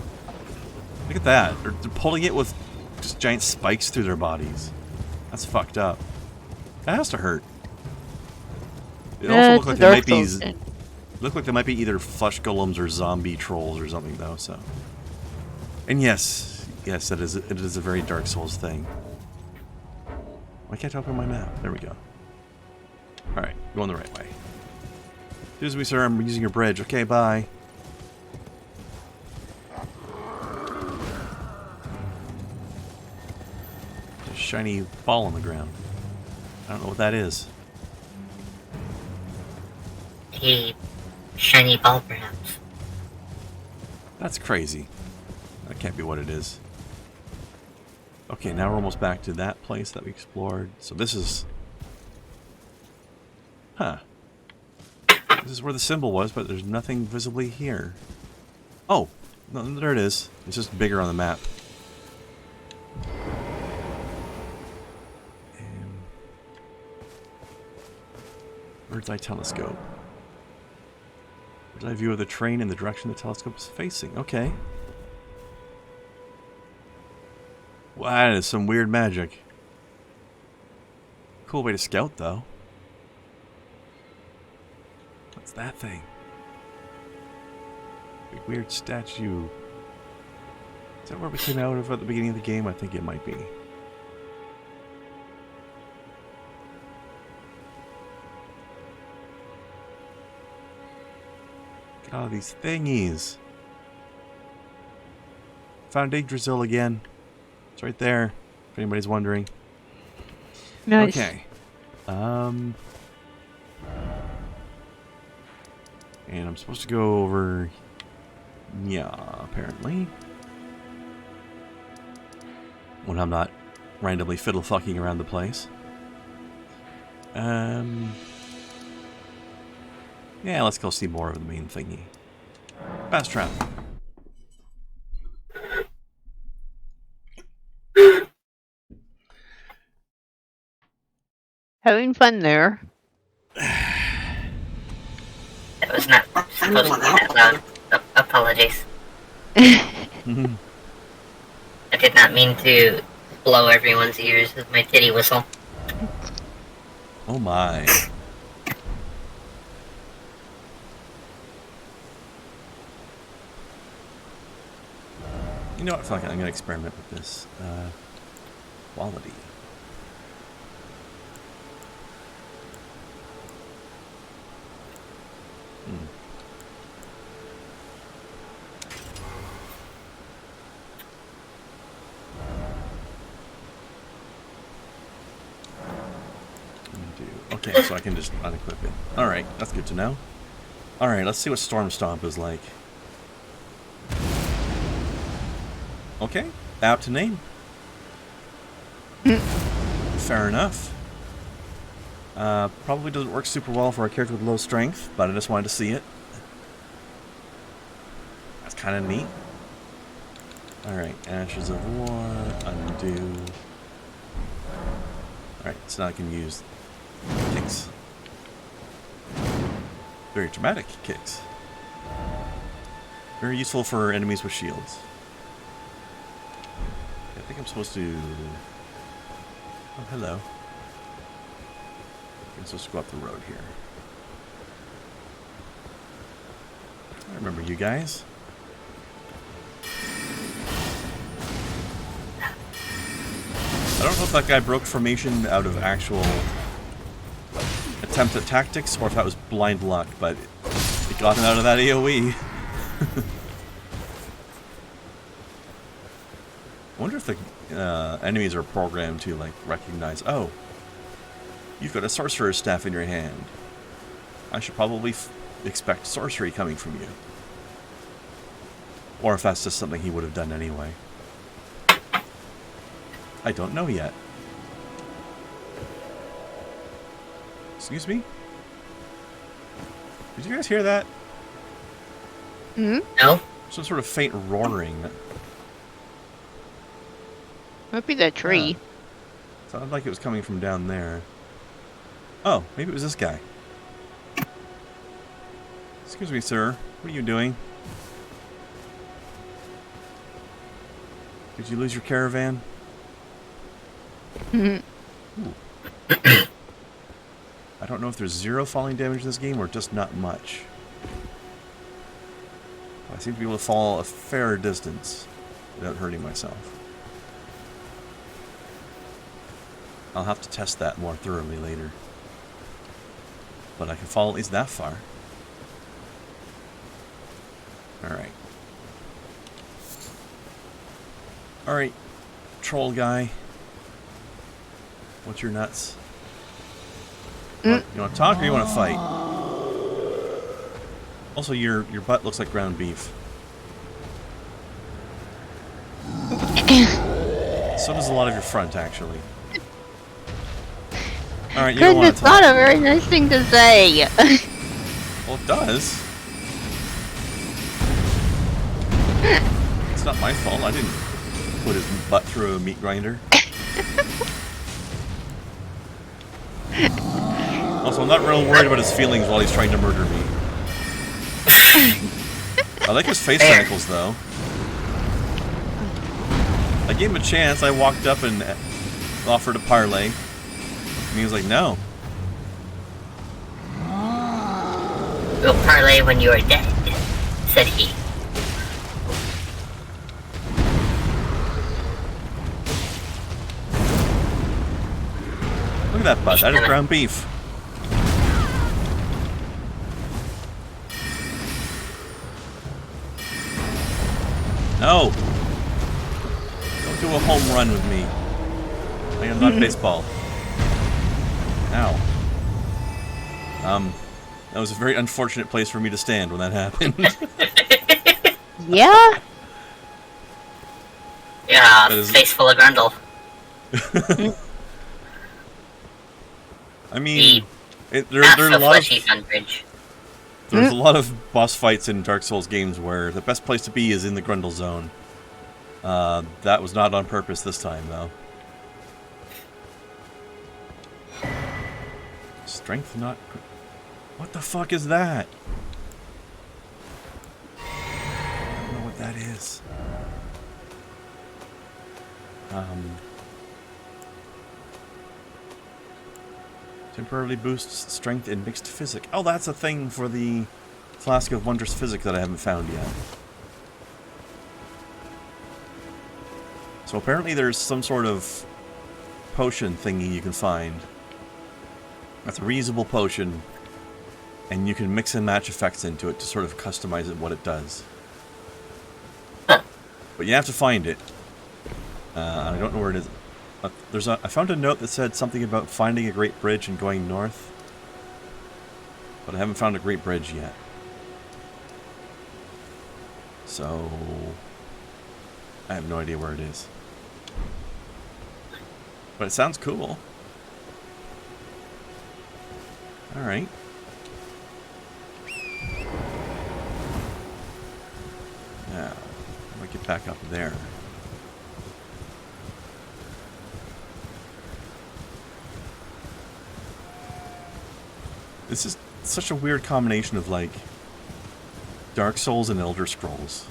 Look at that. They're pulling it with just giant spikes through their bodies. That's fucked up. That has to hurt. It also looked like they might be. Look like they might be either flesh golems or zombie trolls or something, though. So. And yes, it is a very Dark Souls thing. Why can't I open my map? There we go. All right, going the right way. Excuse me, sir. I'm using your bridge. Okay, bye. There's a shiny ball on the ground. I don't know what that is. A shiny ball, perhaps. That's crazy. That can't be what it is. Okay, now we're almost back to that place that we explored. So this is... Huh. This is where the symbol was, but there's nothing visibly here. Oh! No, there it is. It's just bigger on the map. Bird's eye telescope. Bird's eye view of the train in the direction the telescope is facing. Okay. Wow, that is some weird magic. Cool way to scout, though. What's that thing? Big weird statue. Is that where we came out of at the beginning of the game? I think it might be. Look at all these thingies. Found Yggdrasil again. It's right there, if anybody's wondering. Nice. Okay. And I'm supposed to go over... Yeah, apparently. When I'm not randomly fiddle-fucking around the place. Yeah, let's go see more of the main thingy. Fast travel. Having fun there. It was not supposed to be that loud. Apologies. Mm-hmm. I did not mean to blow everyone's ears with my titty whistle. Oh my. You know what? Fuck it. I'm gonna experiment with this. Quality. Okay, so I can just unequip it. Alright, that's good to know. Alright, let's see what Storm Stomp is like. Okay, apt to name. Fair enough. Probably doesn't work super well for a character with low strength, but I just wanted to see it. That's kind of neat. Alright, Ashes of War, undo. Alright, so now I can use kicks. Very dramatic kicks. Very useful for enemies with shields. I think I'm supposed to... Oh, hello. I'm supposed to go up the road here. I remember you guys. I don't know if that guy broke formation out of actual attempt at tactics or if that was blind luck, but it got him out of that AoE. I wonder if the enemies are programmed to like recognize, oh, you've got a sorcerer's staff in your hand. I should probably expect sorcery coming from you. Or if that's just something he would have done anyway. I don't know yet. Excuse me? Did you guys hear that? No? Some sort of faint roaring. Might be that tree. Sounded like it was coming from down there. Oh, maybe it was this guy. Excuse me, sir. What are you doing? Did you lose your caravan? Ooh. I don't know if there's 0 falling damage in this game or just not much. I seem to be able to fall a fair distance without hurting myself. I'll have to test that more thoroughly later. But I can fall at least that far. Alright. Alright, troll guy. What's your nuts? You want to talk or you want to fight? Also, your butt looks like ground beef. So does a lot of your front, actually. Alright, you don't want to talk. It's not a very nice thing to say. Well, it does. It's not my fault. I didn't put his butt through a meat grinder. Also, I'm not real worried about his feelings while he's trying to murder me. I like his face tentacles, though. I gave him a chance. I walked up and offered a parlay. And he was like, no. We'll parlay when you are dead, said he. Look at that butt. That is ground beef. No! Don't do a home run with me. I am not baseball. Ow. That was a very unfortunate place for me to stand when that happened. Yeah? Yeah, face full of grundle. I mean, there are a lot of... There's a lot of boss fights in Dark Souls games where the best place to be is in the Grundle zone. That was not on purpose this time, though. Strength not... What the fuck is that? I don't know what that is. Temporarily boosts strength in mixed physic. Oh, that's a thing for the Flask of Wondrous Physic that I haven't found yet. So apparently there's some sort of potion thingy you can find. That's a reusable potion, and you can mix and match effects into it to sort of customize it what it does. But you have to find it. I don't know where it is. I found a note that said something about finding a great bridge and going north. But I haven't found a great bridge yet. So... I have no idea where it is. But it sounds cool. Alright. Now, let me get back up there. This is such a weird combination of, like, Dark Souls and Elder Scrolls.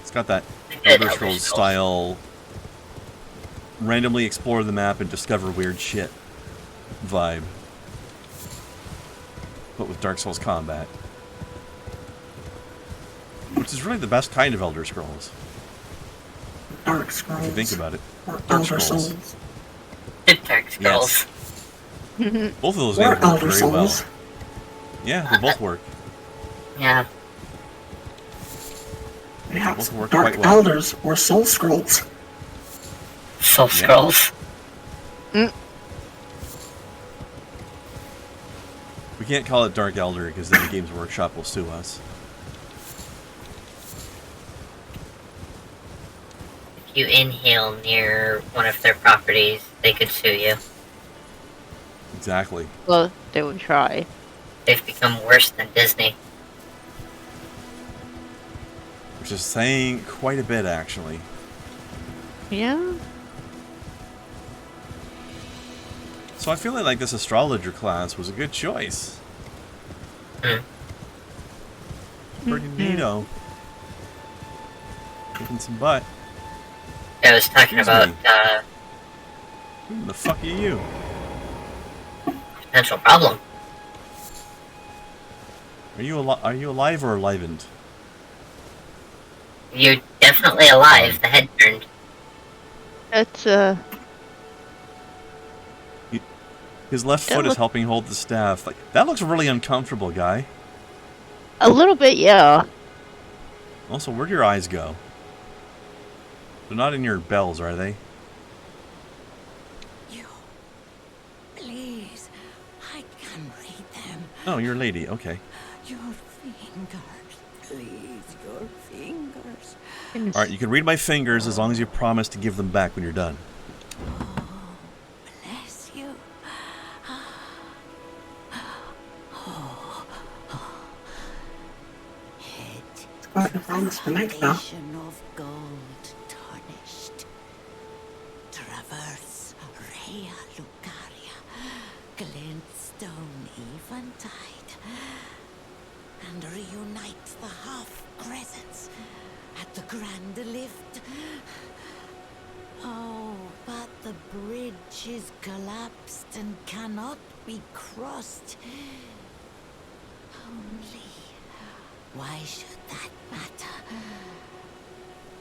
It's got that Elder Scrolls style, randomly explore the map and discover weird shit vibe, but with Dark Souls combat, which is really the best kind of Elder Scrolls. Dark Scrolls. If you think about it. Or Dark Elder Scrolls. Souls. Dark Scrolls. Yes. Both of those Or names work Elder very well. Souls. Yeah, they both work. Yeah. We have Both work Dark quite well. Elders or Soul Scrolls. Soul Scrolls. We can't call it Dark Elder because then the Games Workshop will sue us. If you inhale near one of their properties, they could sue you. Exactly. Well, they would try. They've become worse than Disney. Which is saying quite a bit, actually. Yeah. So I feel like this astrologer class was a good choice. Pretty neato. Kicking some butt. I was talking Excuse about me. Who the fuck are you? potential problem. Are you alive or alivened? You're definitely alive. The head turned. It's His left That foot is look- helping hold the staff. Like, that looks really uncomfortable, guy. a little bit, yeah. Also, where'd your eyes go? They're not in your bells, are they? You. Please. I can read them. Oh, you're a lady. Okay. Your fingers. Please, your fingers. All right, you can read my fingers as long as you promise to give them back when you're done. Bless you. Head. It's quite the promise to make, though. Foundation of gold tarnished. Traverse Rhea Lucaria. Glintstone eventide. And reunite the half-crescents at the grand lift. Oh, but the bridge is collapsed and cannot be crossed. Only, why should that matter?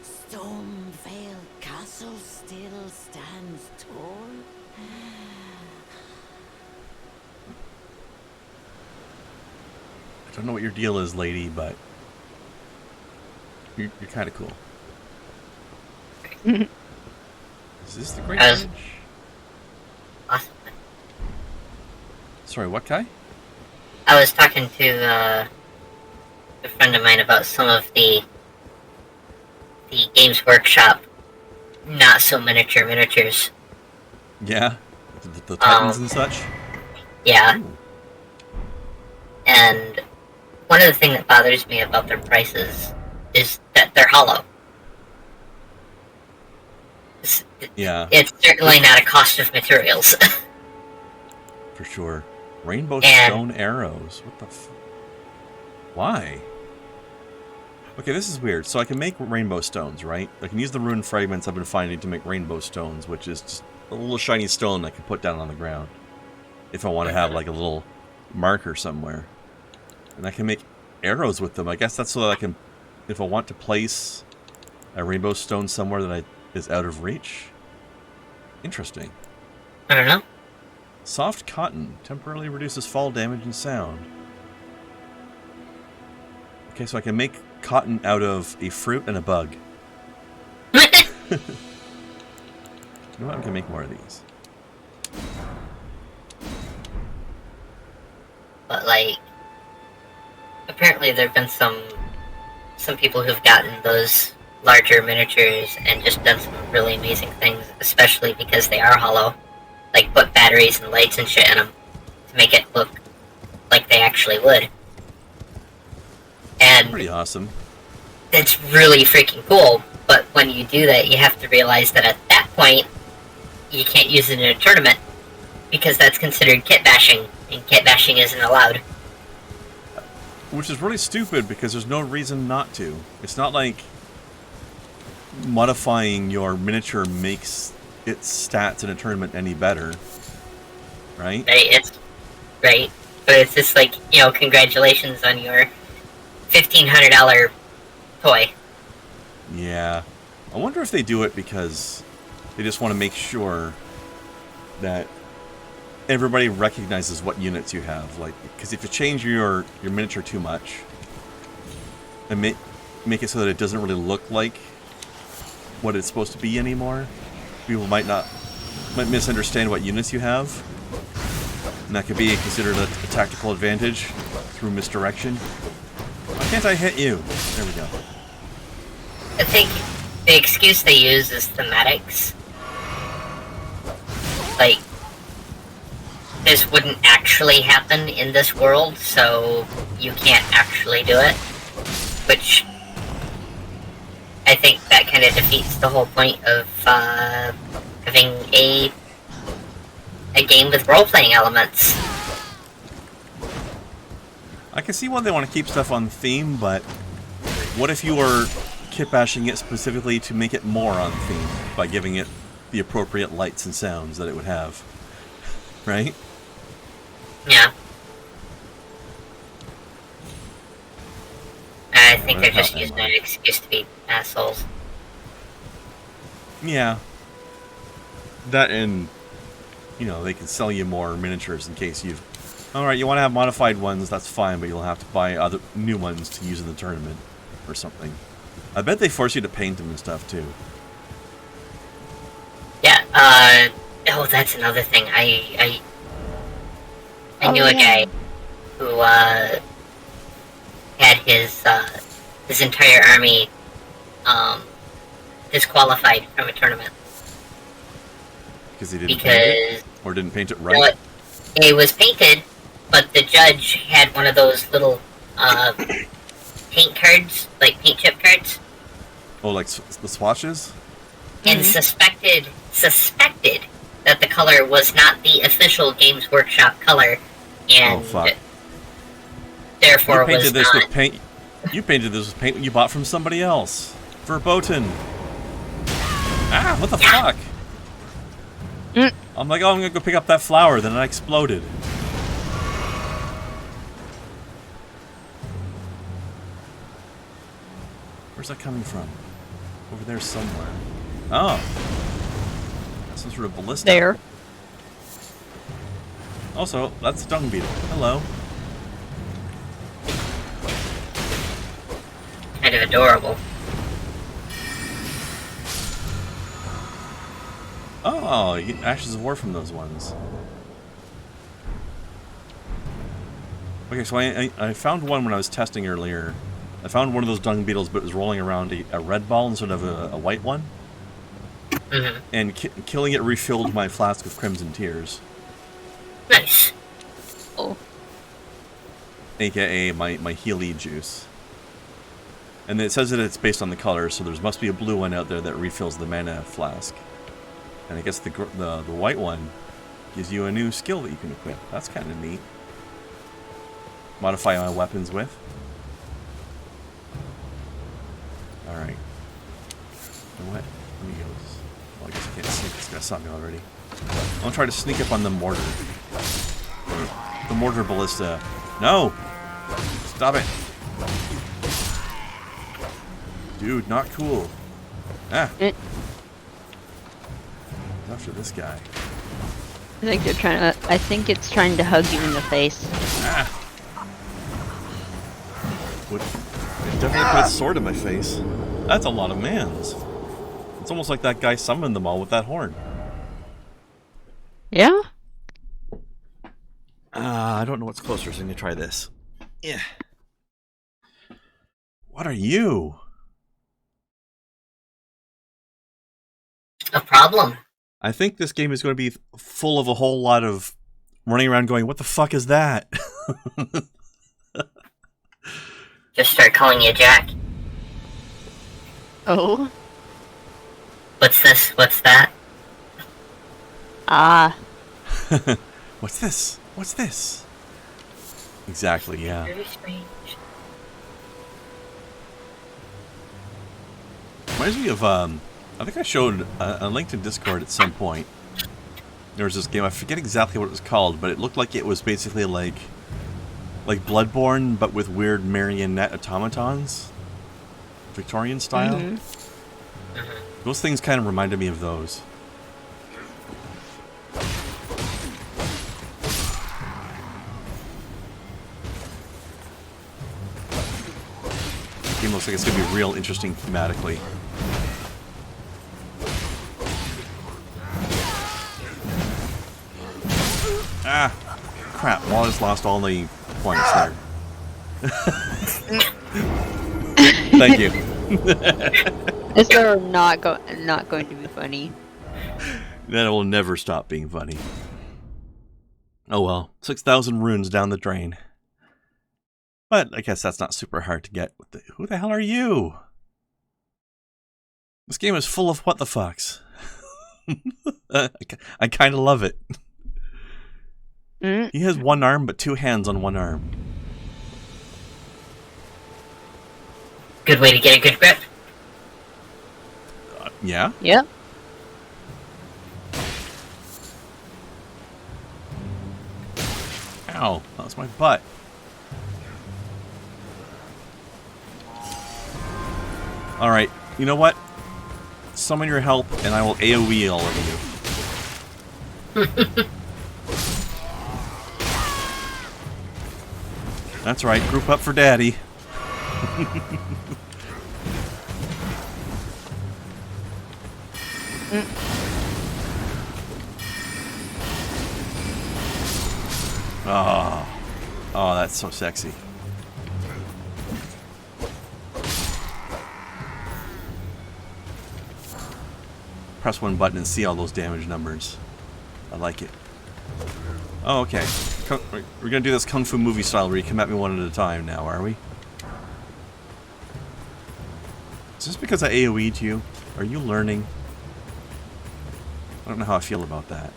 Stormvale Castle still stands tall. I don't know what your deal is, lady, but you're kind of cool. Is this the Great As- Bridge? Awesome. Sorry, what, Kai? I was talking to a friend of mine about some of the Games Workshop not so miniatures. Yeah? The Titans and such? Yeah. Ooh. And one of the things that bothers me about their prices is that they're hollow. Yeah, It's certainly not a cost of materials. for sure. Rainbow And- stone arrows. What the Why? Okay, this is weird. So I can make rainbow stones, right? I can use the rune fragments I've been finding to make rainbow stones, which is just a little shiny stone I can put down on the ground. If I want to have like a little marker somewhere. And I can make arrows with them. I guess that's so that I can, if I want to place a rainbow stone somewhere that is out of reach. Interesting. I don't know. Soft cotton temporarily reduces fall damage and sound. Okay, so I can make cotton out of a fruit and a bug. You know what? I can make more of these. But like, apparently there have been some people who've gotten those larger miniatures and just done some really amazing things, especially because they are hollow. Like put batteries and lights and shit in them to make it look like they actually would. And Pretty awesome. it's really freaking cool, but when you do that, you have to realize that at that point, you can't use it in a tournament because that's considered kit bashing, and kit bashing isn't allowed. Which is really stupid because there's no reason not to. It's not like modifying your miniature makes its stats in a tournament any better, right? Right, but it's just like, congratulations on your $1,500 toy. Yeah. I wonder if they do it because they just want to make sure that everybody recognizes what units you have. Like, because if you change your miniature too much and make it so that it doesn't really look like what it's supposed to be anymore, people might misunderstand what units you have, and that could be considered a tactical advantage through misdirection. Why can't I hit you? There we go. I think the excuse they use is thematics. Like, this wouldn't actually happen in this world, so you can't actually do it. Which, I think that kind of defeats the whole point of having a game with role-playing elements. I can see why they want to keep stuff on theme, but what if you were kit bashing it specifically to make it more on theme by giving it the appropriate lights and sounds that it would have, right? Yeah. I think they're just using an excuse to be assholes. Yeah. That and, they can sell you more miniatures in case you've... Alright, you want to have modified ones, that's fine, but you'll have to buy other new ones to use in the tournament or something. I bet they force you to paint them and stuff, too. Yeah, oh, that's another thing. I knew a guy who, had his entire army, disqualified from a tournament. Because he didn't paint it? Or didn't paint it right? It was painted, but the judge had one of those little, paint cards, like paint chip cards. Oh, like the swatches? And suspected that the color was not the official Games Workshop color, and therefore was not. You painted this with paint you bought from somebody else. Verboten. Ah, what the fuck? I'm like, oh, I'm gonna go pick up that flower, then I exploded. Where's that coming from? Over there somewhere. Oh. That's some sort of ballista. There. Also, that's a dung beetle. Hello. Kind of adorable. Oh, you get Ashes of War from those ones. Okay, so I found one when I was testing earlier. I found one of those dung beetles, but it was rolling around a red ball instead of a white one. Mm-hmm. And killing it refilled my flask of Crimson Tears. Nice. Oh. AKA my Healy juice. And it says that it's based on the color, so there must be a blue one out there that refills the mana flask. And I guess the white one gives you a new skill that you can equip. That's kind of neat. Modify my weapons with. Alright. You know what? Let me go. Well, I guess I can't sneak. This guy saw me already. I'm gonna try to sneak up on the mortar. The mortar ballista. No! Stop it! Dude, not cool. Ah! After this guy. I think it's trying to hug you in the face. Ah! It definitely put its sword in my face. That's a lot of mans. It's almost like that guy summoned them all with that horn. Yeah? I don't know what's closer, so I'm gonna try this. Yeah. What are you? A problem. I think this game is going to be full of a whole lot of running around going, what the fuck is that? Just start calling you Jack. Oh? What's this? What's that? Ah. What's this? What's this? Exactly, yeah. Very strange. Reminds me of, I think I showed a link to Discord at some point. There was this game, I forget exactly what it was called, but it looked like it was basically like Bloodborne, but with weird marionette automatons. Victorian style. Mm-hmm. Those things kind of reminded me of those. The game looks like it's going to be real interesting thematically. Ah! Crap, Wallace lost all the points there. Thank you. Is there not going to be funny? That will never stop being funny. Oh well, 6,000 runes down the drain. But I guess that's not super hard to get. Who the hell are you? This game is full of what the fucks. I kind of love it. He has one arm, but two hands on one arm. Good way to get a good grip. Yeah? Yep. Ow, that was my butt. Alright, you know what? Summon your help, and I will AoE all of you. That's right, group up for daddy. Oh, that's so sexy. Press one button and see all those damage numbers. I like it. Oh, okay. We're gonna do this Kung Fu movie style where you come at me one at a time now, are we? Is this because I AoE'd you? Are you learning? I don't know how I feel about that.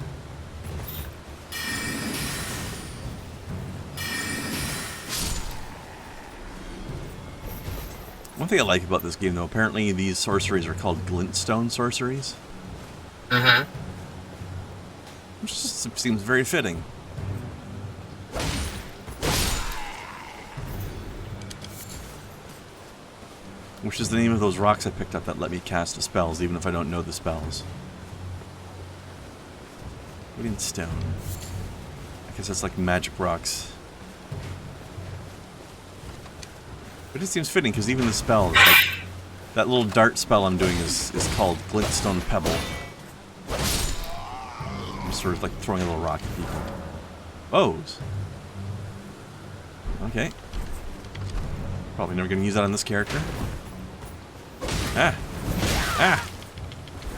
One thing I like about this game, though, apparently these sorceries are called glintstone sorceries. Mm-hmm. Which just seems very fitting. Which is the name of those rocks I picked up that let me cast the spells, even if I don't know the spells. Wooden stone. I guess that's like magic rocks. But it seems fitting, because even the spell, like, that little dart spell I'm doing is called Glintstone Pebble. I'm sort of like throwing a little rock at people. Bows. Okay. Probably never going to use that on this character. Ah! Ah!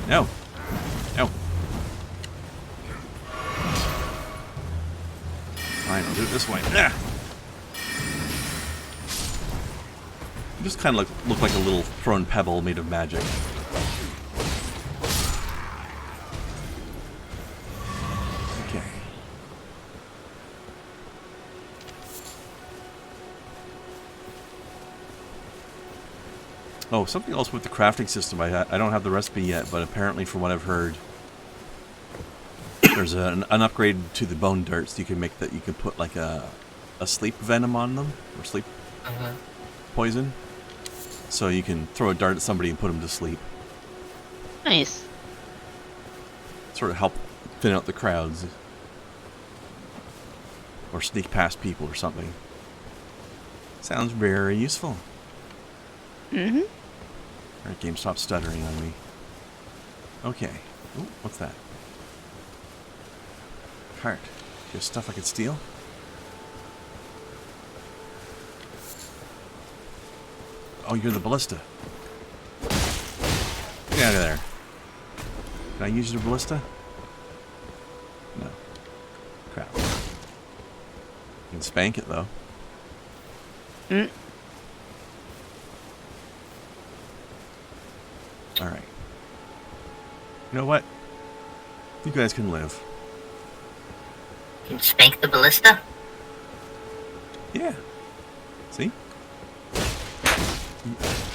No! No! Fine, I'll do it this way. Ah! You just kind of look like a little thrown pebble made of magic. Okay. Oh, something else with the crafting system. I don't have the recipe yet, but apparently from what I've heard, there's an upgrade to the bone darts you can make that you can put like a sleep venom on them, or sleep poison. So you can throw a dart at somebody and put them to sleep. Nice. Sort of help thin out the crowds. Or sneak past people or something. Sounds very useful. Mm-hmm. Alright, game, stop stuttering on me. Okay. Ooh, what's that? Cart. Just stuff I could steal? Oh, you're the ballista. Get out of there. Can I use your ballista? No. Crap. You can spank it, though. Alright. You know what? You guys can live. can spank the ballista? Yeah. See?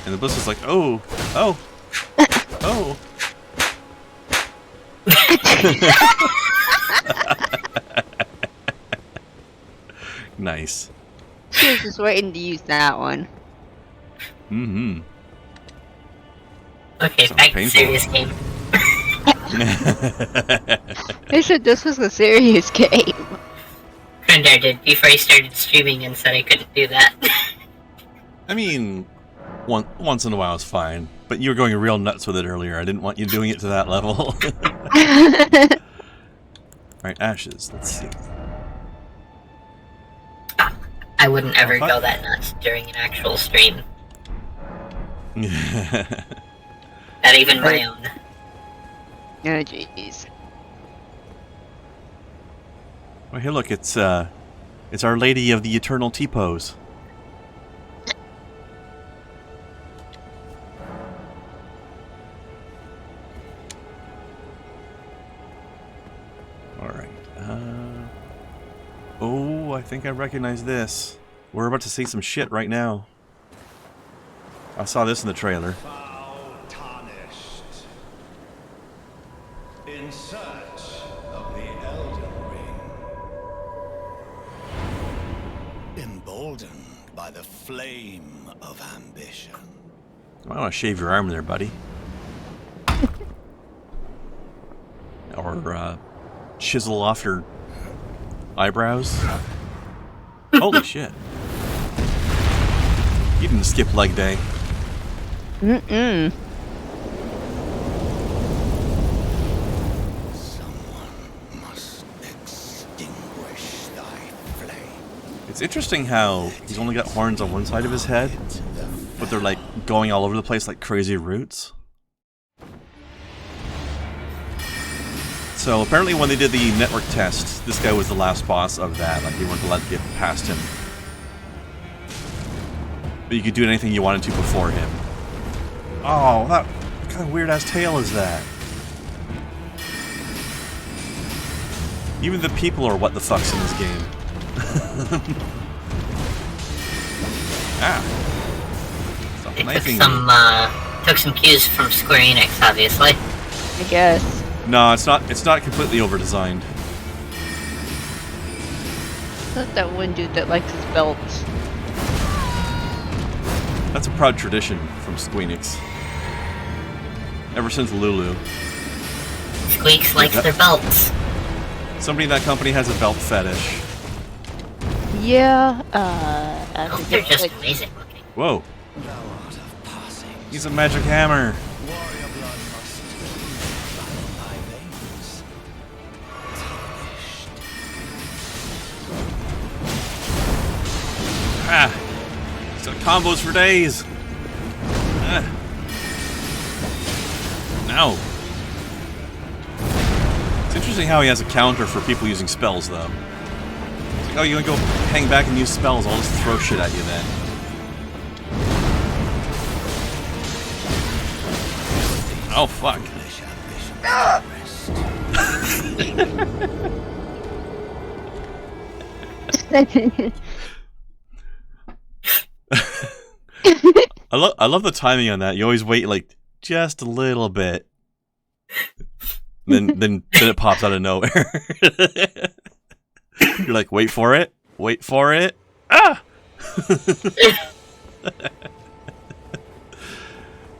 And the ballista's like, oh, oh, oh. Nice. She was just waiting to use that one. Mm-hmm. Okay, Sounds back to painful. serious game. They said this was a serious game. Krendar did before he started streaming and said I couldn't do that. I mean, once in a while is fine, but you were going real nuts with it earlier. I didn't want you doing it to that level. Alright, ashes. Let's see. I wouldn't ever What? go that nuts during an actual stream. Not even my own. Oh, jeez. Well, here, look, it's Our Lady of the Eternal T-Pose. Alright, oh, I think I recognize this. We're about to see some shit right now. I saw this in the trailer. Foul tarnished. In search of the Elden Ring. Emboldened by the flame of ambition. I want to shave your arm there, buddy. Or, chisel off your eyebrows. Holy shit. You didn't skip leg day. Mm-mm. Someone must extinguish thy flame. It's interesting how he's only got horns on one side of his head, but they're like going all over the place like crazy roots. So apparently when they did the network test, this guy was the last boss of that. Like they weren't allowed to get past him. But you could do anything you wanted to before him. Oh, what kind of weird ass tail is that? Even the people are what the fucks in this game. Stop They knifing took some cues from Square Enix, obviously. I guess. No, it's not completely over-designed. Not that one dude that likes his belts. That's a proud tradition from Squeenix. Ever since Lulu. Squeaks likes their belts. Somebody in that company has a belt fetish. Yeah, I Oh, think they're it's just like, amazing looking. Whoa. He's a magic hammer. Warrior blood must run in thy veins. Tarnished. Ah. He's got combos for days. Ah. No. It's interesting how he has a counter for people using spells, though. It's like, oh, you want to go hang back and use spells? I'll just throw shit at you then. Oh, fuck. I love the timing on that. You always wait like just a little bit, then it pops out of nowhere. You're like, wait for it, ah!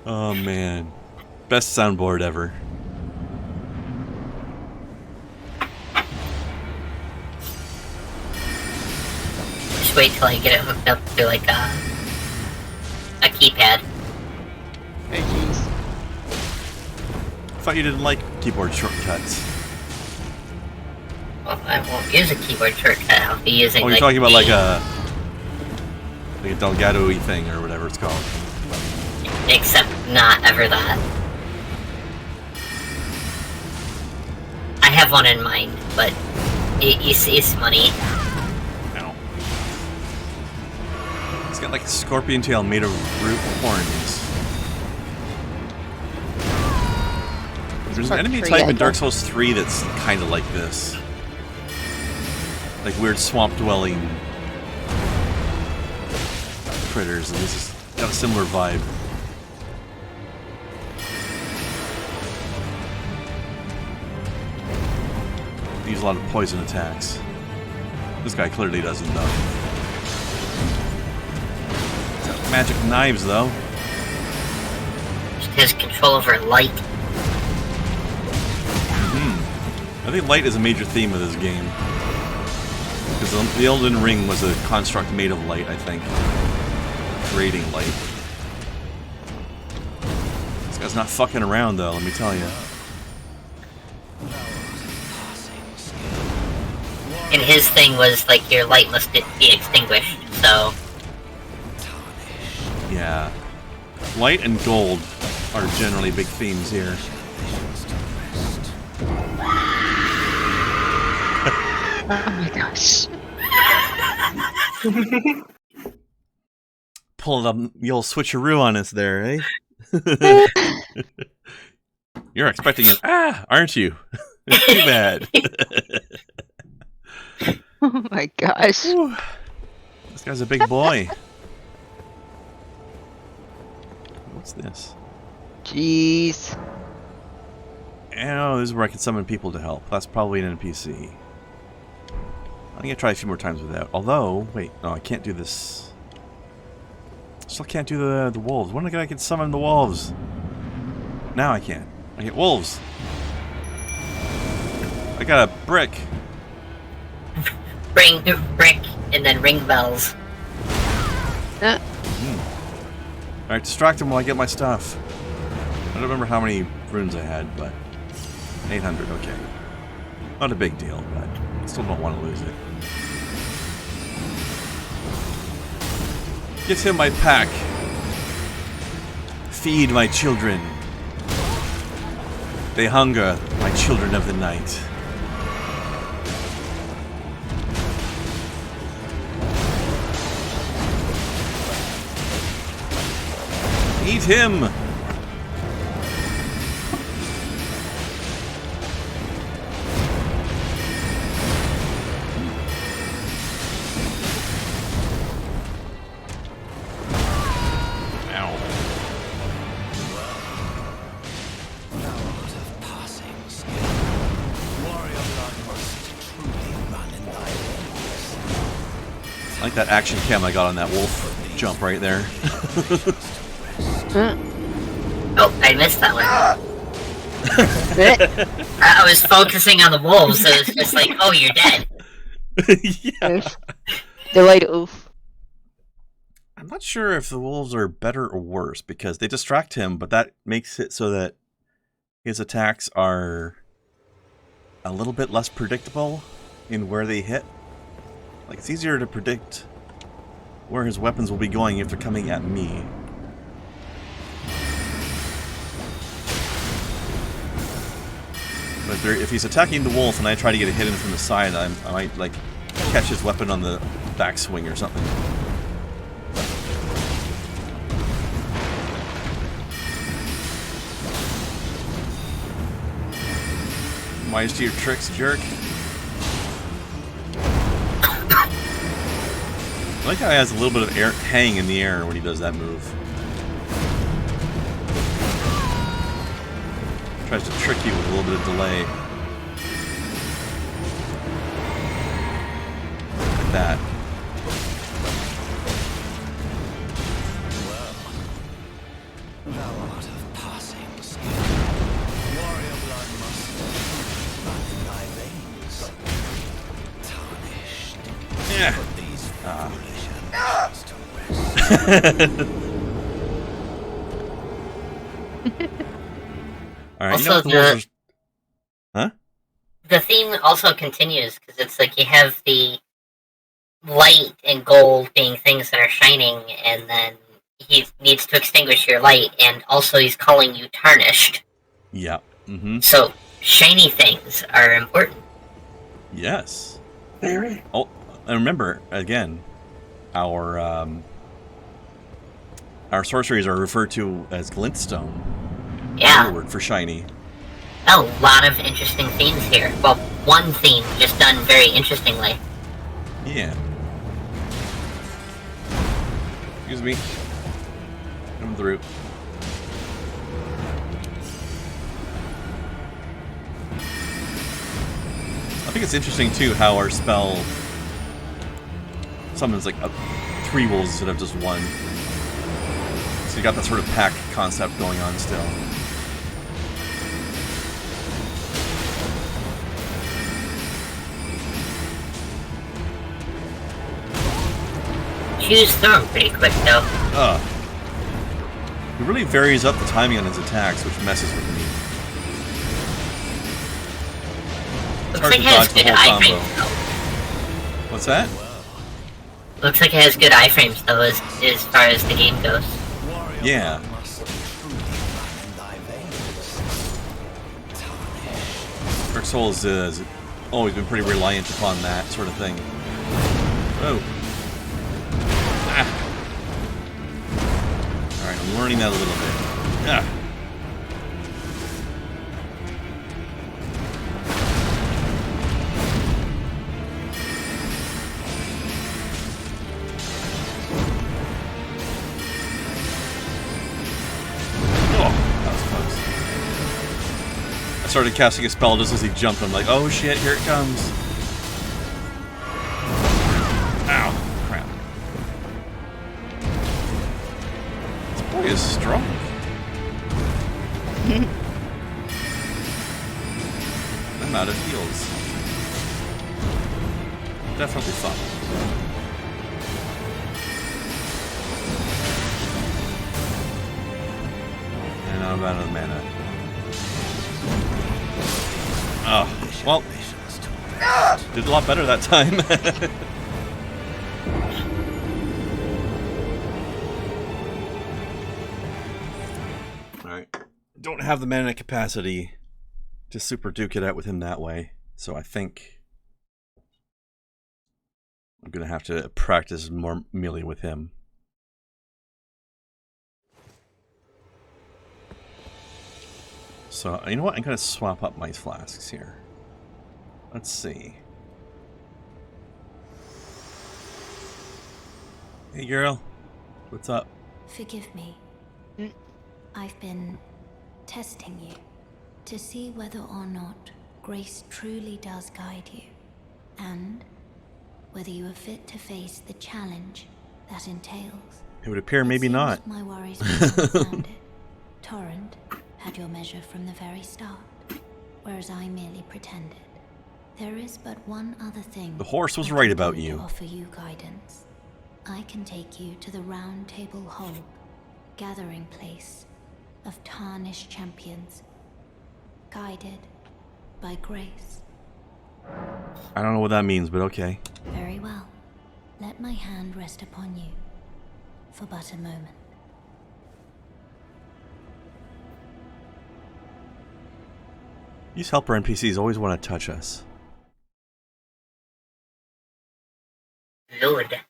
Oh man, best soundboard ever. Just wait till I get it hooked up to like a keypad. oh jeez. I thought you didn't like keyboard shortcuts. Well, I won't use a keyboard shortcut. I'll be using. Oh, you're like, talking about the- like a Delgado-y thing or whatever it's called. Except not ever that. I have one in mind, but it's money. Ow. It's got like a scorpion tail made of root horns. There's an Part enemy three, type I in Dark thought. Souls 3 that's kind of like this. like weird swamp dwelling critters, and this has got a similar vibe. They use a lot of poison attacks. This guy clearly doesn't, though. He's got magic knives, though. Just has control over light. I think light is a major theme of this game. Because the Elden Ring was a construct made of light, I think. Creating light. This guy's not fucking around, though, let me tell you. And his thing was, like, your light must be extinguished, so... Yeah. Light and gold are generally big themes here. Oh my gosh. Pulling up the old switcheroo on us there, eh? You're expecting an aren't you? Too bad. Oh my gosh. Whew. This guy's a big boy. What's this? Jeez. Oh, this is where I can summon people to help. That's probably an NPC. I'm gonna try a few more times with that. Although, wait, no, I can't do this. Still can't do the wolves. When I can summon the wolves? Now I can. I get wolves. I got a brick. Bring brick and then ring bells. Alright, distract him while I get my stuff. I don't remember how many runes I had, but 800, okay. Not a big deal, but I still don't want to lose it. Get him my pack. Feed my children. They hunger, my children of the night. Eat him! I like that action cam I got on that wolf jump right there. Oh, I missed that one. I was focusing on the wolves, so it's just like, oh, you're dead. Yeah. They're like, oof. I'm not sure if the wolves are better or worse, because they distract him, but that makes it so that his attacks are a little bit less predictable in where they hit. Like, it's easier to predict where his weapons will be going if they're coming at me. But if he's attacking the wolf and I try to get a hit in from the side, I might, like, catch his weapon on the backswing or something. Wise to your tricks, jerk. I like how he has a little bit of air hang in the air when he does that move. Tries to trick you with a little bit of delay. Like that. Thou art of passing skill. Warrior blood must run in thy veins. Tarnished. Yeah. Put these foolish ambitions to rest. Alright, you know Also, what the wolves are... Huh? The theme also continues, because it's like you have the light and gold being things that are shining, and then he needs to extinguish your light, and also he's calling you tarnished. Yeah. Mm-hmm. So, shiny things are important. Yes. Very. Oh, and remember, again, our sorceries are referred to as glintstone. Yeah. Another word for shiny. A lot of interesting themes here. Well, one theme just done very interestingly. Yeah. Excuse me. Come through. I think it's interesting too how our spell summons like 3 wolves instead of just 1. So you got that sort of pack concept going on still. She was thrown pretty quick though. It really varies up the timing on his attacks, which messes with me. It's hard to dodge the whole combo. What's that? Looks like it has good iframes though, as far as the game goes. Yeah. Dark Souls has always been pretty reliant upon that sort of thing. Oh. Ah. Alright, I'm learning that a little bit. Ah. Started casting a spell just as he jumped. I'm like, oh shit, here it comes. Ow, crap. This boy is strong. I'm out of heals. Definitely fun. And I'm out of mana. Oh, well, did a lot better that time. Alright, don't have the mana capacity to super duke it out with him that way, so I think I'm gonna have to practice more melee with him. So, you know what? I'm going to swap up my flasks here. Let's see. Hey, girl. What's up? Forgive me. I've been testing you to see whether or not grace truly does guide you, and whether you are fit to face the challenge that entails. It would appear maybe not. My worries were founded. Torrent had your measure from the very start, whereas I merely pretended. There is but one other thing. The horse was right about you. To offer you guidance. I can take you to the Round Table Hall, gathering place of tarnished champions, guided by grace. I don't know what that means, but okay. Very well. Let my hand rest upon you for but a moment. These helper NPCs always want to touch us. Lord.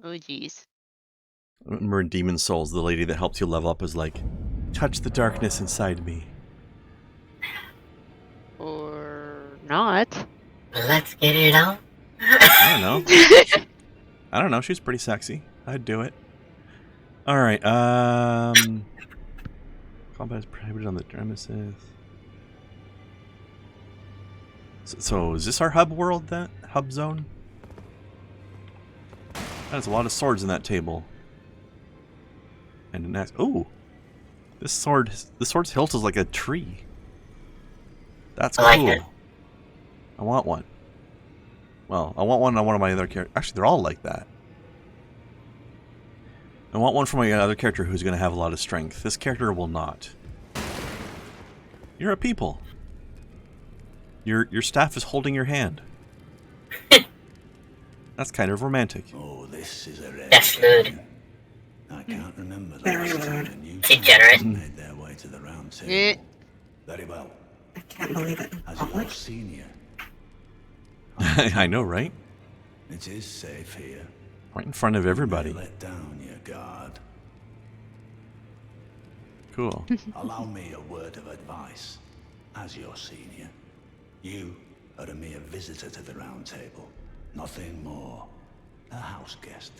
Oh jeez. I remember in Demon Souls, the lady that helps you level up is like, touch the darkness inside me. Or not. Let's get it on. I don't know. I don't know, she's pretty sexy. I'd do it. Alright, combat is prohibited on the premises. So is this our hub world, that hub zone? That's a lot of swords in that table. And an axe. Ooh! This sword's hilt is like a tree. That's cool. I like it. I want one. Well, I want one on one of my other characters. Actually, they're all like that. I want one for my other character who's going to have a lot of strength. This character will not. You're a people. Your staff is holding your hand. That's kind of romantic. Oh, this is a red. That's good. I can't remember the Very last time rude. a new Degenerate. made their way to the round table. Very well. I can't believe it. As Public? your senior, I know, right? it is safe here. Right in front of everybody. Let down your guard. Cool. Allow me a word of advice. As your senior, you are a mere visitor to the Round Table. Nothing more. A house guest.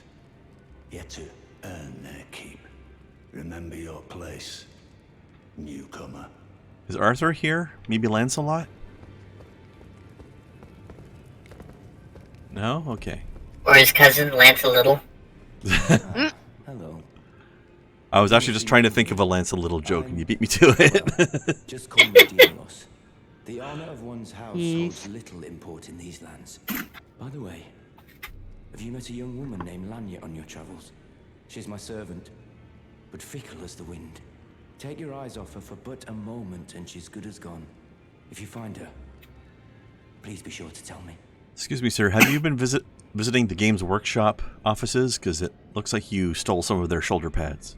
Yet to earn their keep. Remember your place, newcomer. Is Arthur here? Maybe Lancelot? No? Okay. Or his cousin, Lance a Little. Hello. I was actually just trying to think of a Lancelot joke and you beat me to it. Just call me Diamos. The honor of one's house holds little import in these lands. By the way, have you met a young woman named Lanya on your travels? She's my servant, but fickle as the wind. Take your eyes off her for but a moment and she's good as gone. If you find her, please be sure to tell me. Excuse me, sir. Have you been visiting the Games Workshop offices? Because it looks like you stole some of their shoulder pads.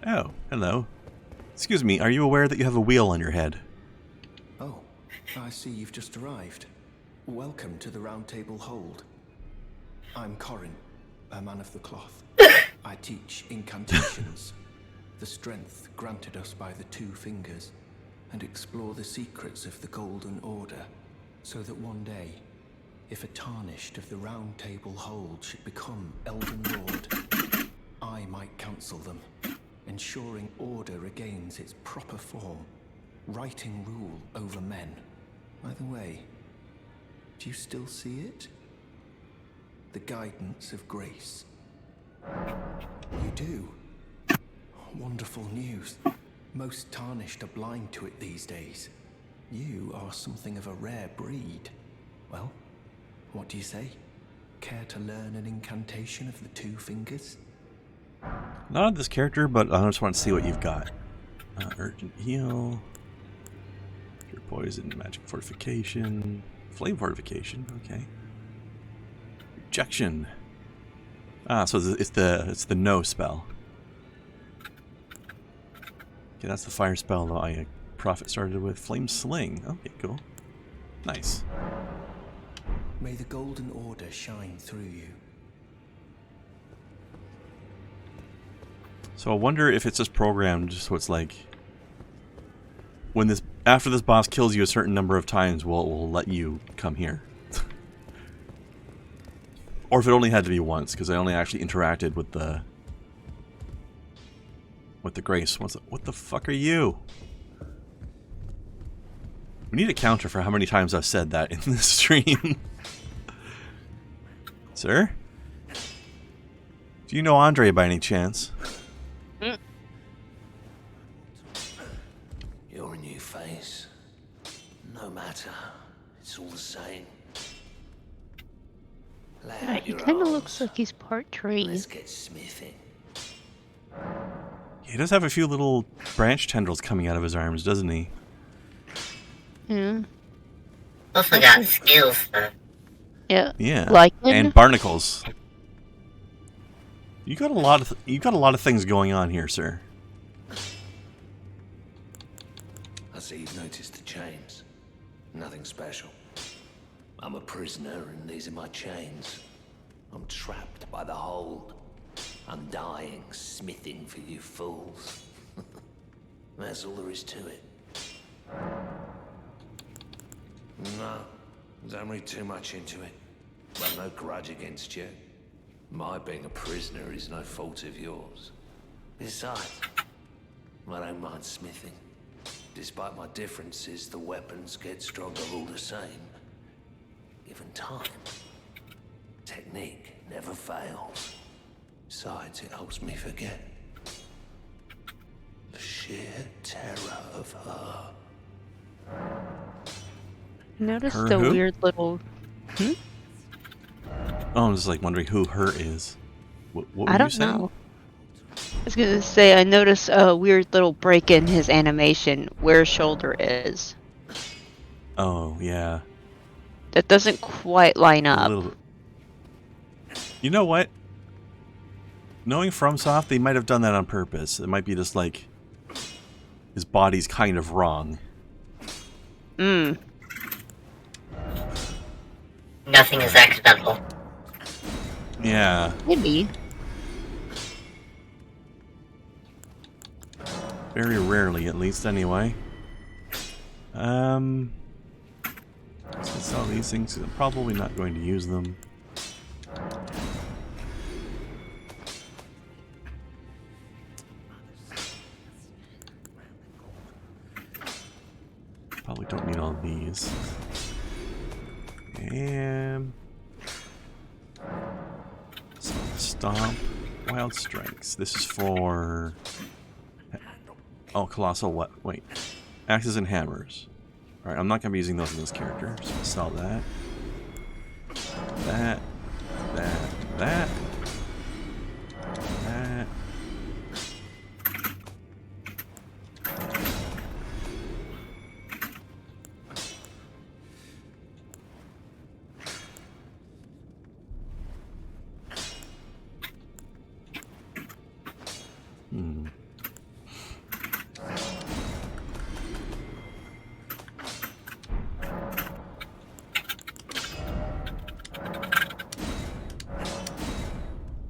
Oh, hello. Excuse me, are you aware that you have a wheel on your head? Oh, I see you've just arrived. Welcome to the Round Table Hold. I'm Corin, a man of the cloth. I teach incantations, the strength granted us by the Two Fingers, and explore the secrets of the Golden Order, so that one day, if a tarnished of the Round Table Hold should become Elden Lord, I might counsel them, ensuring order regains its proper form, righting rule over men. By the way, do you still see it? The guidance of grace. You do? Wonderful news. Most tarnished are blind to it these days. You are something of a rare breed. Well, what do you say? Care to learn an incantation of the Two Fingers? Not on this character, but I just want to see what you've got. Urgent heal. Cure poison, magic fortification. Flame fortification, okay. Rejection. Ah, so it's the no spell. Okay, that's the fire spell that I Prophet started with. Flame sling. Okay, cool. Nice. May the Golden Order shine through you. So I wonder if it's just programmed so it's like when after this boss kills you a certain number of times, we'll let you come here. Or if it only had to be once, because I only actually interacted with the Grace. What the fuck are you? We need a counter for how many times I've said that in this stream. Sir? Do you know Andre by any chance? You're a new face. No matter. It's all the same. He kind of looks like he's part tree. Let's get smithing. He does have a few little branch tendrils coming out of his arms, doesn't he? Yeah. Also got skills, though. Yeah. Yeah. Lichen? And barnacles. You got a lot of things going on here, sir. I see you've noticed the chains. Nothing special. I'm a prisoner and these are my chains. I'm trapped by the hold. I'm dying, smithing for you fools. That's all there is to it. No, don't read too much into it. I've no grudge against you. My being a prisoner is no fault of yours. Besides, I don't mind smithing. Despite my differences, the weapons get stronger all the same. Given time, technique never fails. Besides, it helps me forget the sheer terror of her. Notice Her the who? weird little. Oh, I'm just like wondering who her is. What were I don't you saying? know. I was gonna say I noticed a weird little break in his animation where his shoulder is. Oh, yeah. That doesn't quite line A up. little bit. You know what? Knowing FromSoft, they might have done that on purpose. It might be just like his body's kind of wrong. Nothing is accidental. Yeah. Maybe. Very rarely, at least, anyway. Let's sell these things. I'm probably not going to use them. Probably don't need all these. And stomp, wild strikes. This is for colossal what? Wait, axes and hammers. All right, I'm not gonna be using those in this character, so I'll sell that. That. That.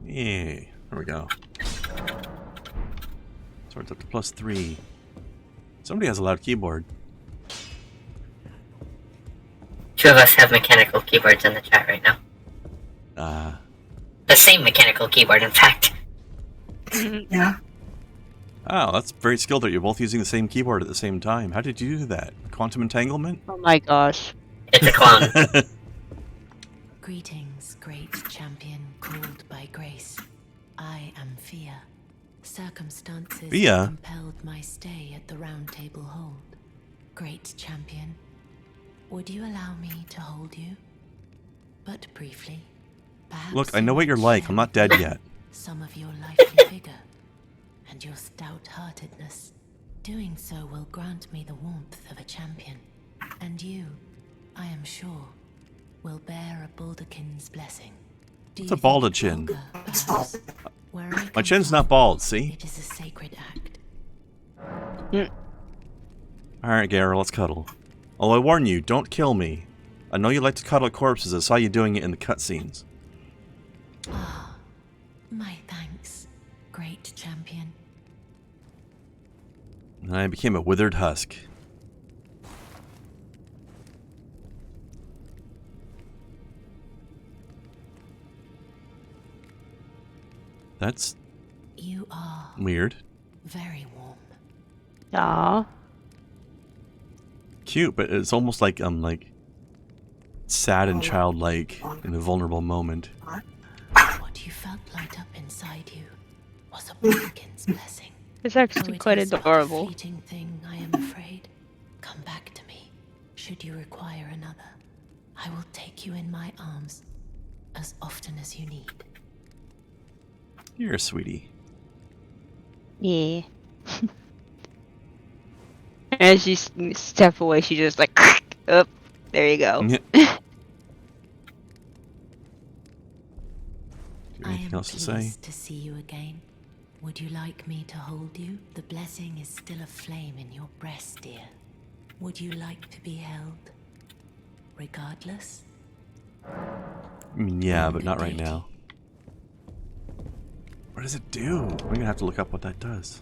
Yeah, there we go. So it's up to +3. Somebody has a loud keyboard. 2 of us have mechanical keyboards in the chat right now. The same mechanical keyboard, in fact. Yeah. Oh, that's very skilled that you're both using the same keyboard at the same time. How did you do that? Quantum entanglement? Oh my gosh. It's a clone. Greetings, great champion called by grace. I am Fia. Circumstances Fia? compelled my stay at the Round Table Hold. Great champion, would you allow me to hold you? But briefly, perhaps. Look, I know what you're like. I'm not dead yet. Some of your lively vigor and your stout-heartedness. Doing so will grant me the warmth of a champion, and you, I am sure, will bear a Baldakin's blessing. What's a baldachin? My My chin's not bald, see? It is a sacred act. Alright, Gary, let's cuddle. Although I warn you, don't kill me. I know you like to cuddle corpses. I saw you doing it in the cutscenes. Ah, my thanks, great champion. And I became a withered husk. That's You are weird. very warm. Aww. Cute, but it's almost like sad and childlike in a vulnerable moment. What you felt light up inside you was a Baldakin's blessing. It's actually quite is but a adorable. fleeting thing, I am afraid. Come back to me, should you require another. I will take you in my arms as often as you need. You're a sweetie. Yeah. As you step away, she just like, oh, there you go. Do you have I anything am else to say? pleased to see you again. Would you like me to hold you? The blessing is still aflame in your breast, dear. Would you like to be held? Regardless? I mean, yeah, but not right now. What does it do? We're gonna have to look up what that does.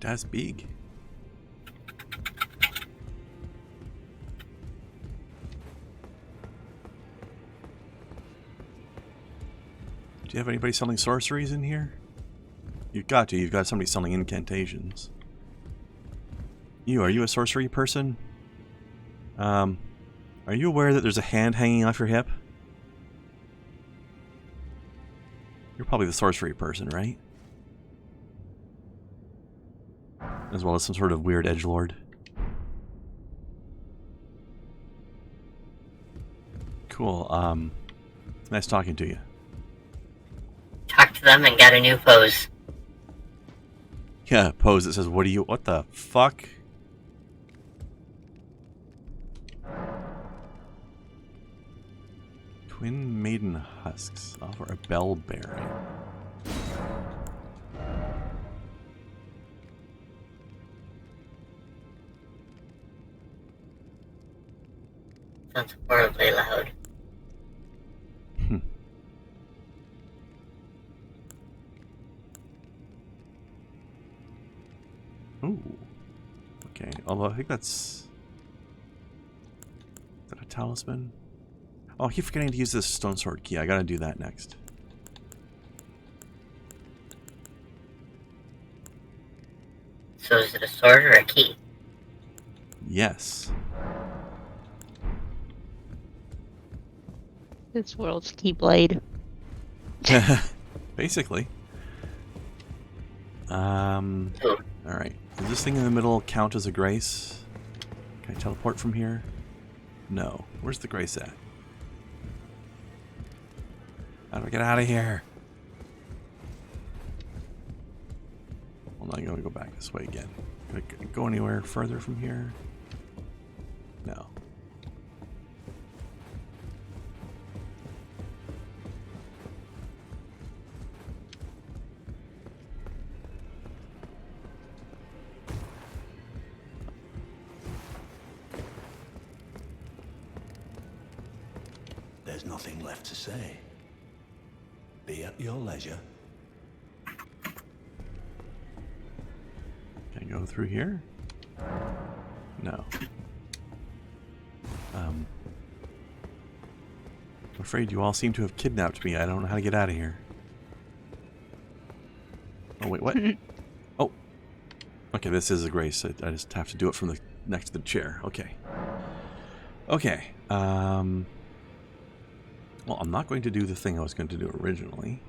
That's big. Do you have anybody selling sorceries in here? You've got to. You've got somebody selling incantations. Are you a sorcery person? Are you aware that there's a hand hanging off your hip? You're probably the sorcery person, right? As well as some sort of weird edgelord. Cool, nice talking to you. Talk to them and get a new pose. Yeah, pose that says, what the fuck? Twin maiden husks offer a bell bearing. Sounds horribly loud. Ooh. Okay, although I think that's... Is that a talisman? Oh, I keep forgetting to use this stone sword key. I gotta do that next. So is it a sword or a key? Yes. This world's keyblade. Basically. Alright. Does this thing in the middle count as a grace? Can I teleport from here? No. Where's the grace at? How do I get out of here? Well, I'm gonna go back this way again. Can I go anywhere further from here? No. There's nothing left to say. Be at your leisure. Can I go through here? No. I'm afraid you all seem to have kidnapped me. I don't know how to get out of here. Oh, wait, what? Oh. Okay, this is a grace. I just have to do it from the next to the chair. Okay. Okay. Well, I'm not going to do the thing I was going to do originally.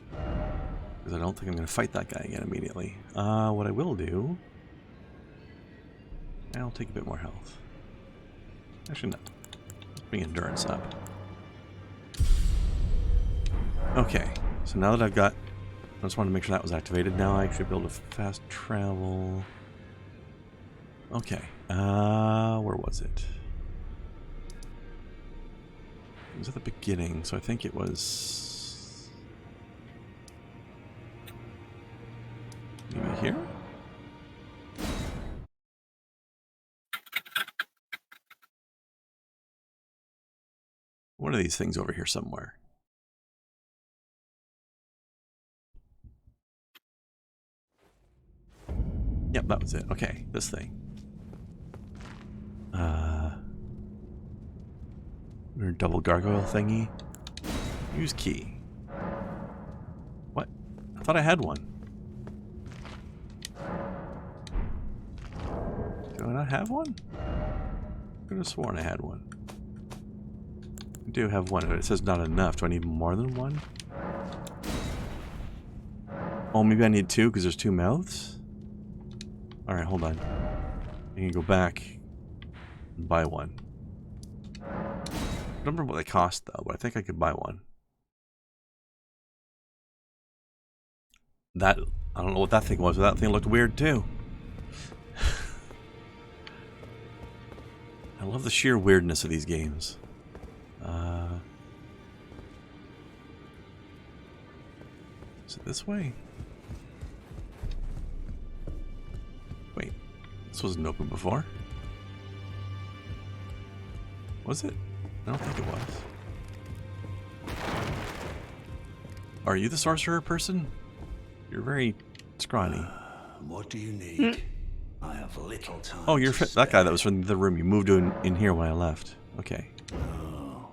Because I don't think I'm going to fight that guy again immediately. What I will do... I'll take a bit more health. Actually, no. Let's bring endurance up. Okay. So now that I've got... I just wanted to make sure that was activated. Now I should be able to fast travel... Okay. Where was it? It was at the beginning, so I think it was... maybe here? One of these things over here somewhere. Yep, that was it. Okay, this thing. Double gargoyle thingy. Use key. What? I thought I had one. Do I not have one? I could have sworn I had one. I do have one, but it says not enough. Do I need more than one? Oh, maybe I need two because there's two mouths? Alright, hold on. I can go back and buy one. I don't remember what they cost though, but I think I could buy one. That, I don't know what that thing was, but that thing looked weird too. I love the sheer weirdness of these games. Is it this way? Wait, this wasn't open before. Was it? I don't think it was. Are you the sorcerer person? You're very scrawny. What do you need? I have little time. Oh, you're that guy that was from the room. You moved in here when I left. Okay. Oh,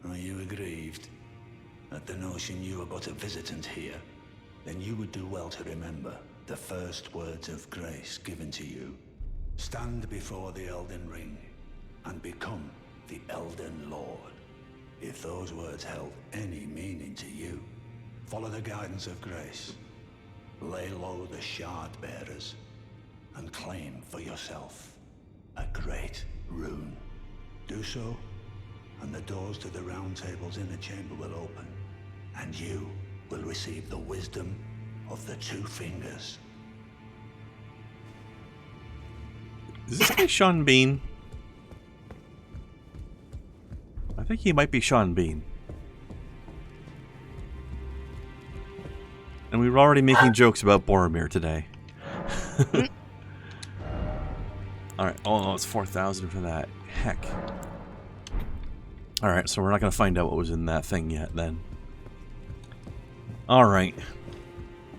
are you aggrieved at the notion you are but a visitant here? Then you would do well to remember the first words of grace given to you. Stand before the Elden Ring and become the Elden Lord. If those words held any meaning to you, follow the guidance of grace. Lay low the shard bearers and claim for yourself a great rune. Do so, and the doors to the round tables in the chamber will open, and you will receive the wisdom of the Two Fingers. Is this guy Sean Bean? I think he might be Sean Bean. And we were already making jokes about Boromir today. Alright, oh, it's 4,000 for that. Heck. Alright, so we're not going to find out what was in that thing yet, then. Alright.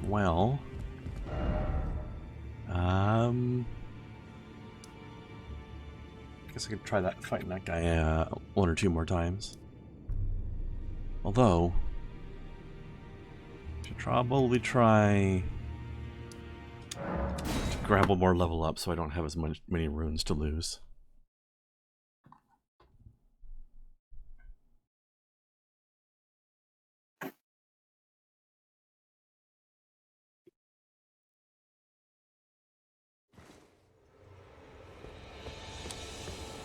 Well. I guess I could try that, fighting that guy one or two more times. Although, I should probably try to grab one more level up so I don't have as many runes to lose.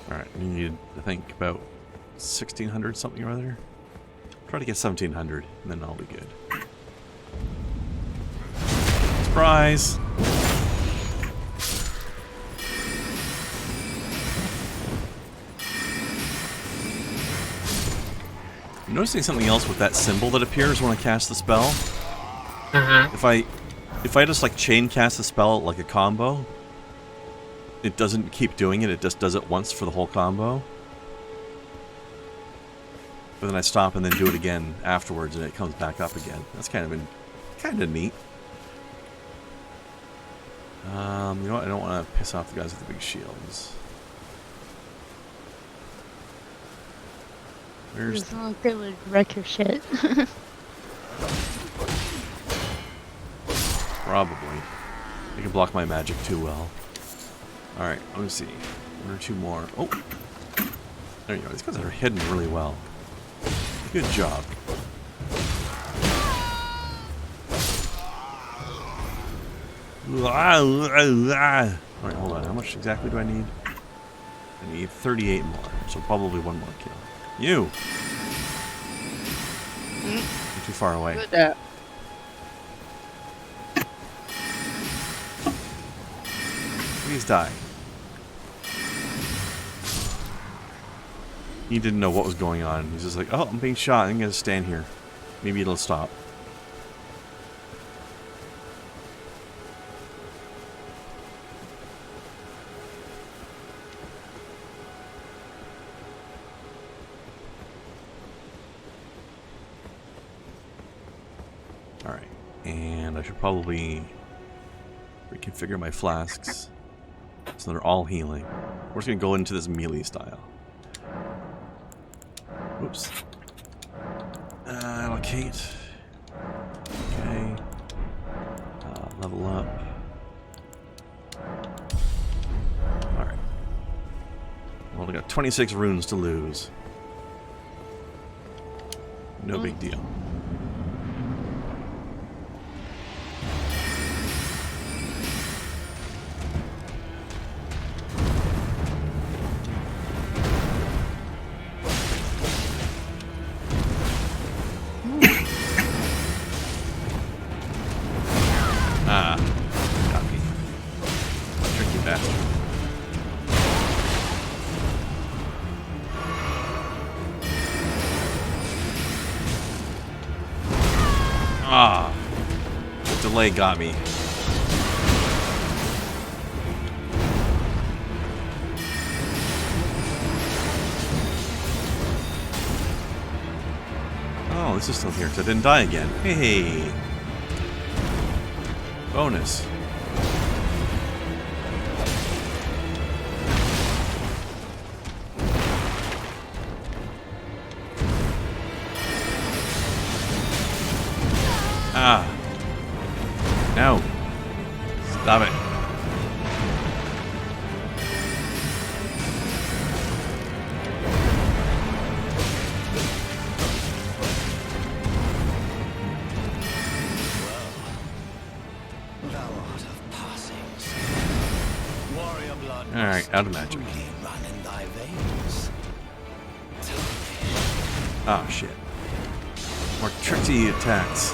Alright, we need to think about 1,600 something or other. Try to get 1,700, and then I'll be good. Surprise! I'm noticing something else with that symbol that appears when I cast the spell. If I just like chain cast the spell like a combo, it doesn't keep doing it, it just does it once for the whole combo. But then I stop and then do it again afterwards and it comes back up again. That's kind of neat. You know what, I don't want to piss off the guys with the big shields. Where's Doesn't look like they would wreck your shit. Probably. They can block my magic too well. Alright, let me see. One or two more. Oh! There you go. These guys are hidden really well. Good job. Alright, hold on. How much exactly do I need? I need 38 more. So probably one more kill. You! You're too far away. Please die. He didn't know what was going on. He's just like, oh, I'm being shot. I'm going to stand here. Maybe it'll stop. Alright. And I should probably reconfigure my flasks so they're all healing. We're just going to go into this melee style. Oops. Allocate. Okay. Level up. Alright. Well, I got 26 runes to lose. No big deal. Delay got me. Oh, this is still here, so I didn't die again. Hey! Bonus. Ah. No. Stop it. Alright, out of magic. Oh shit. More tricky attacks.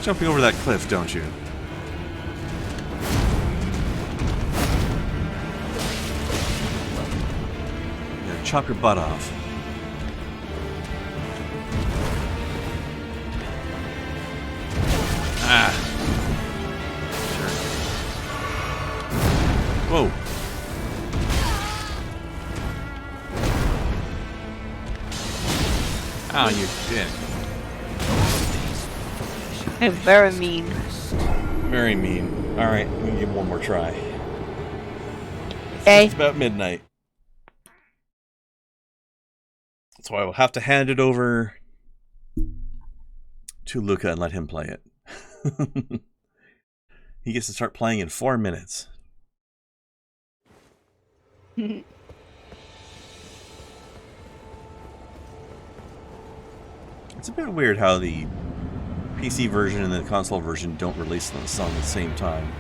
like jumping over that cliff, don't you? Yeah, chop your butt off. Ah. Sure. Whoa. Oh, you dick. Hey, very mean. Very mean. Alright, we can give him one more try. Okay. It's about midnight. So I will have to hand it over to Luca and let him play it. He gets to start playing in 4 minutes. It's a bit weird how the PC version and the console version don't release on the same time.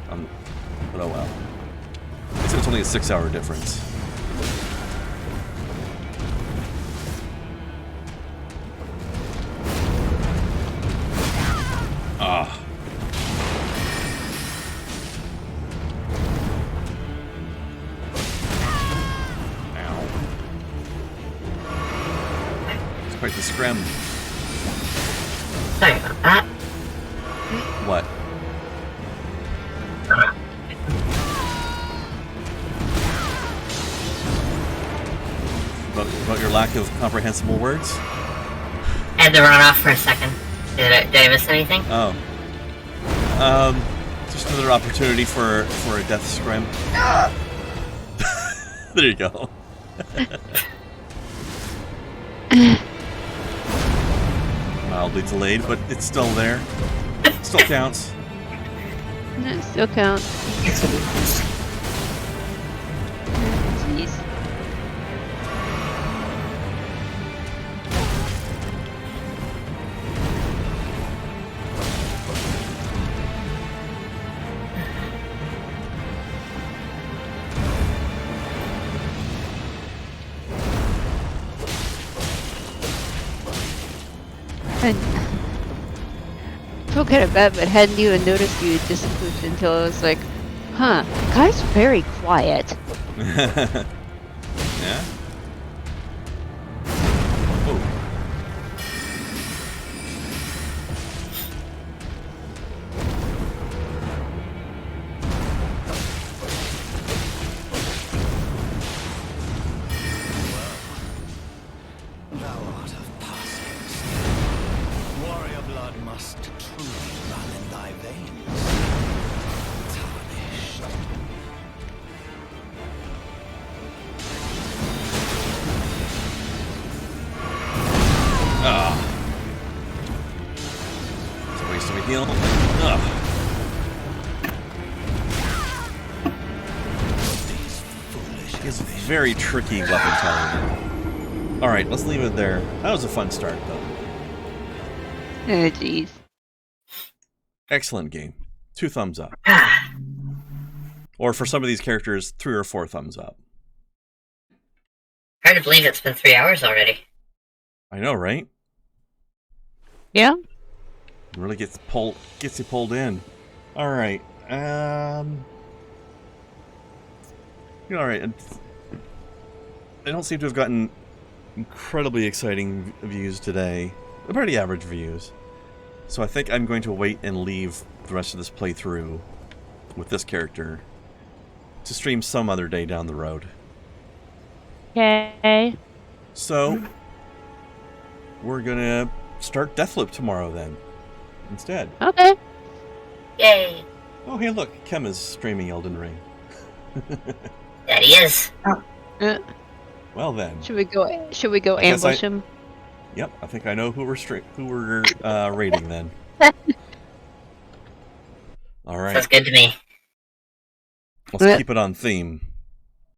But oh well. It's only a 6-hour difference. Ah. Ow. It's quite the scrim. Sorry about that. What? About your lack of comprehensible words? I had to run off for a second. Did I miss anything? Oh. Just another opportunity for a death scrim. There you go. Mildly delayed, but it's still there. Still counts. It still counts. Jeez. Felt kind of bad, but hadn't even noticed you had disapproved until I was like, huh, guy's very quiet. Yeah? Oh. Thou art of passing. Warrior blood must truly run in thy veins. Tarnished. Ah. It's a waste of a heal. Ugh. It's very tricky weapon telling. Alright, let's leave it there. That was a fun start, though. Oh, jeez. Excellent game. 2 thumbs up. Or for some of these characters, 3 or 4 thumbs up. Hard to believe it's been 3 hours already. I know, right? Yeah? It really gets you pulled in. Alright. Alright. I don't seem to have gotten incredibly exciting views today. They're pretty average views. So I think I'm going to wait and leave the rest of this playthrough with this character to stream some other day down the road. Okay. So we're gonna start Deathloop tomorrow then, instead. Okay. Yay! Oh hey look, Kem is streaming Elden Ring. That he is. Well then. Should we go ambush him? Yep, I think I know who we're raiding then. All right. Sounds good to me. Let's keep it on theme.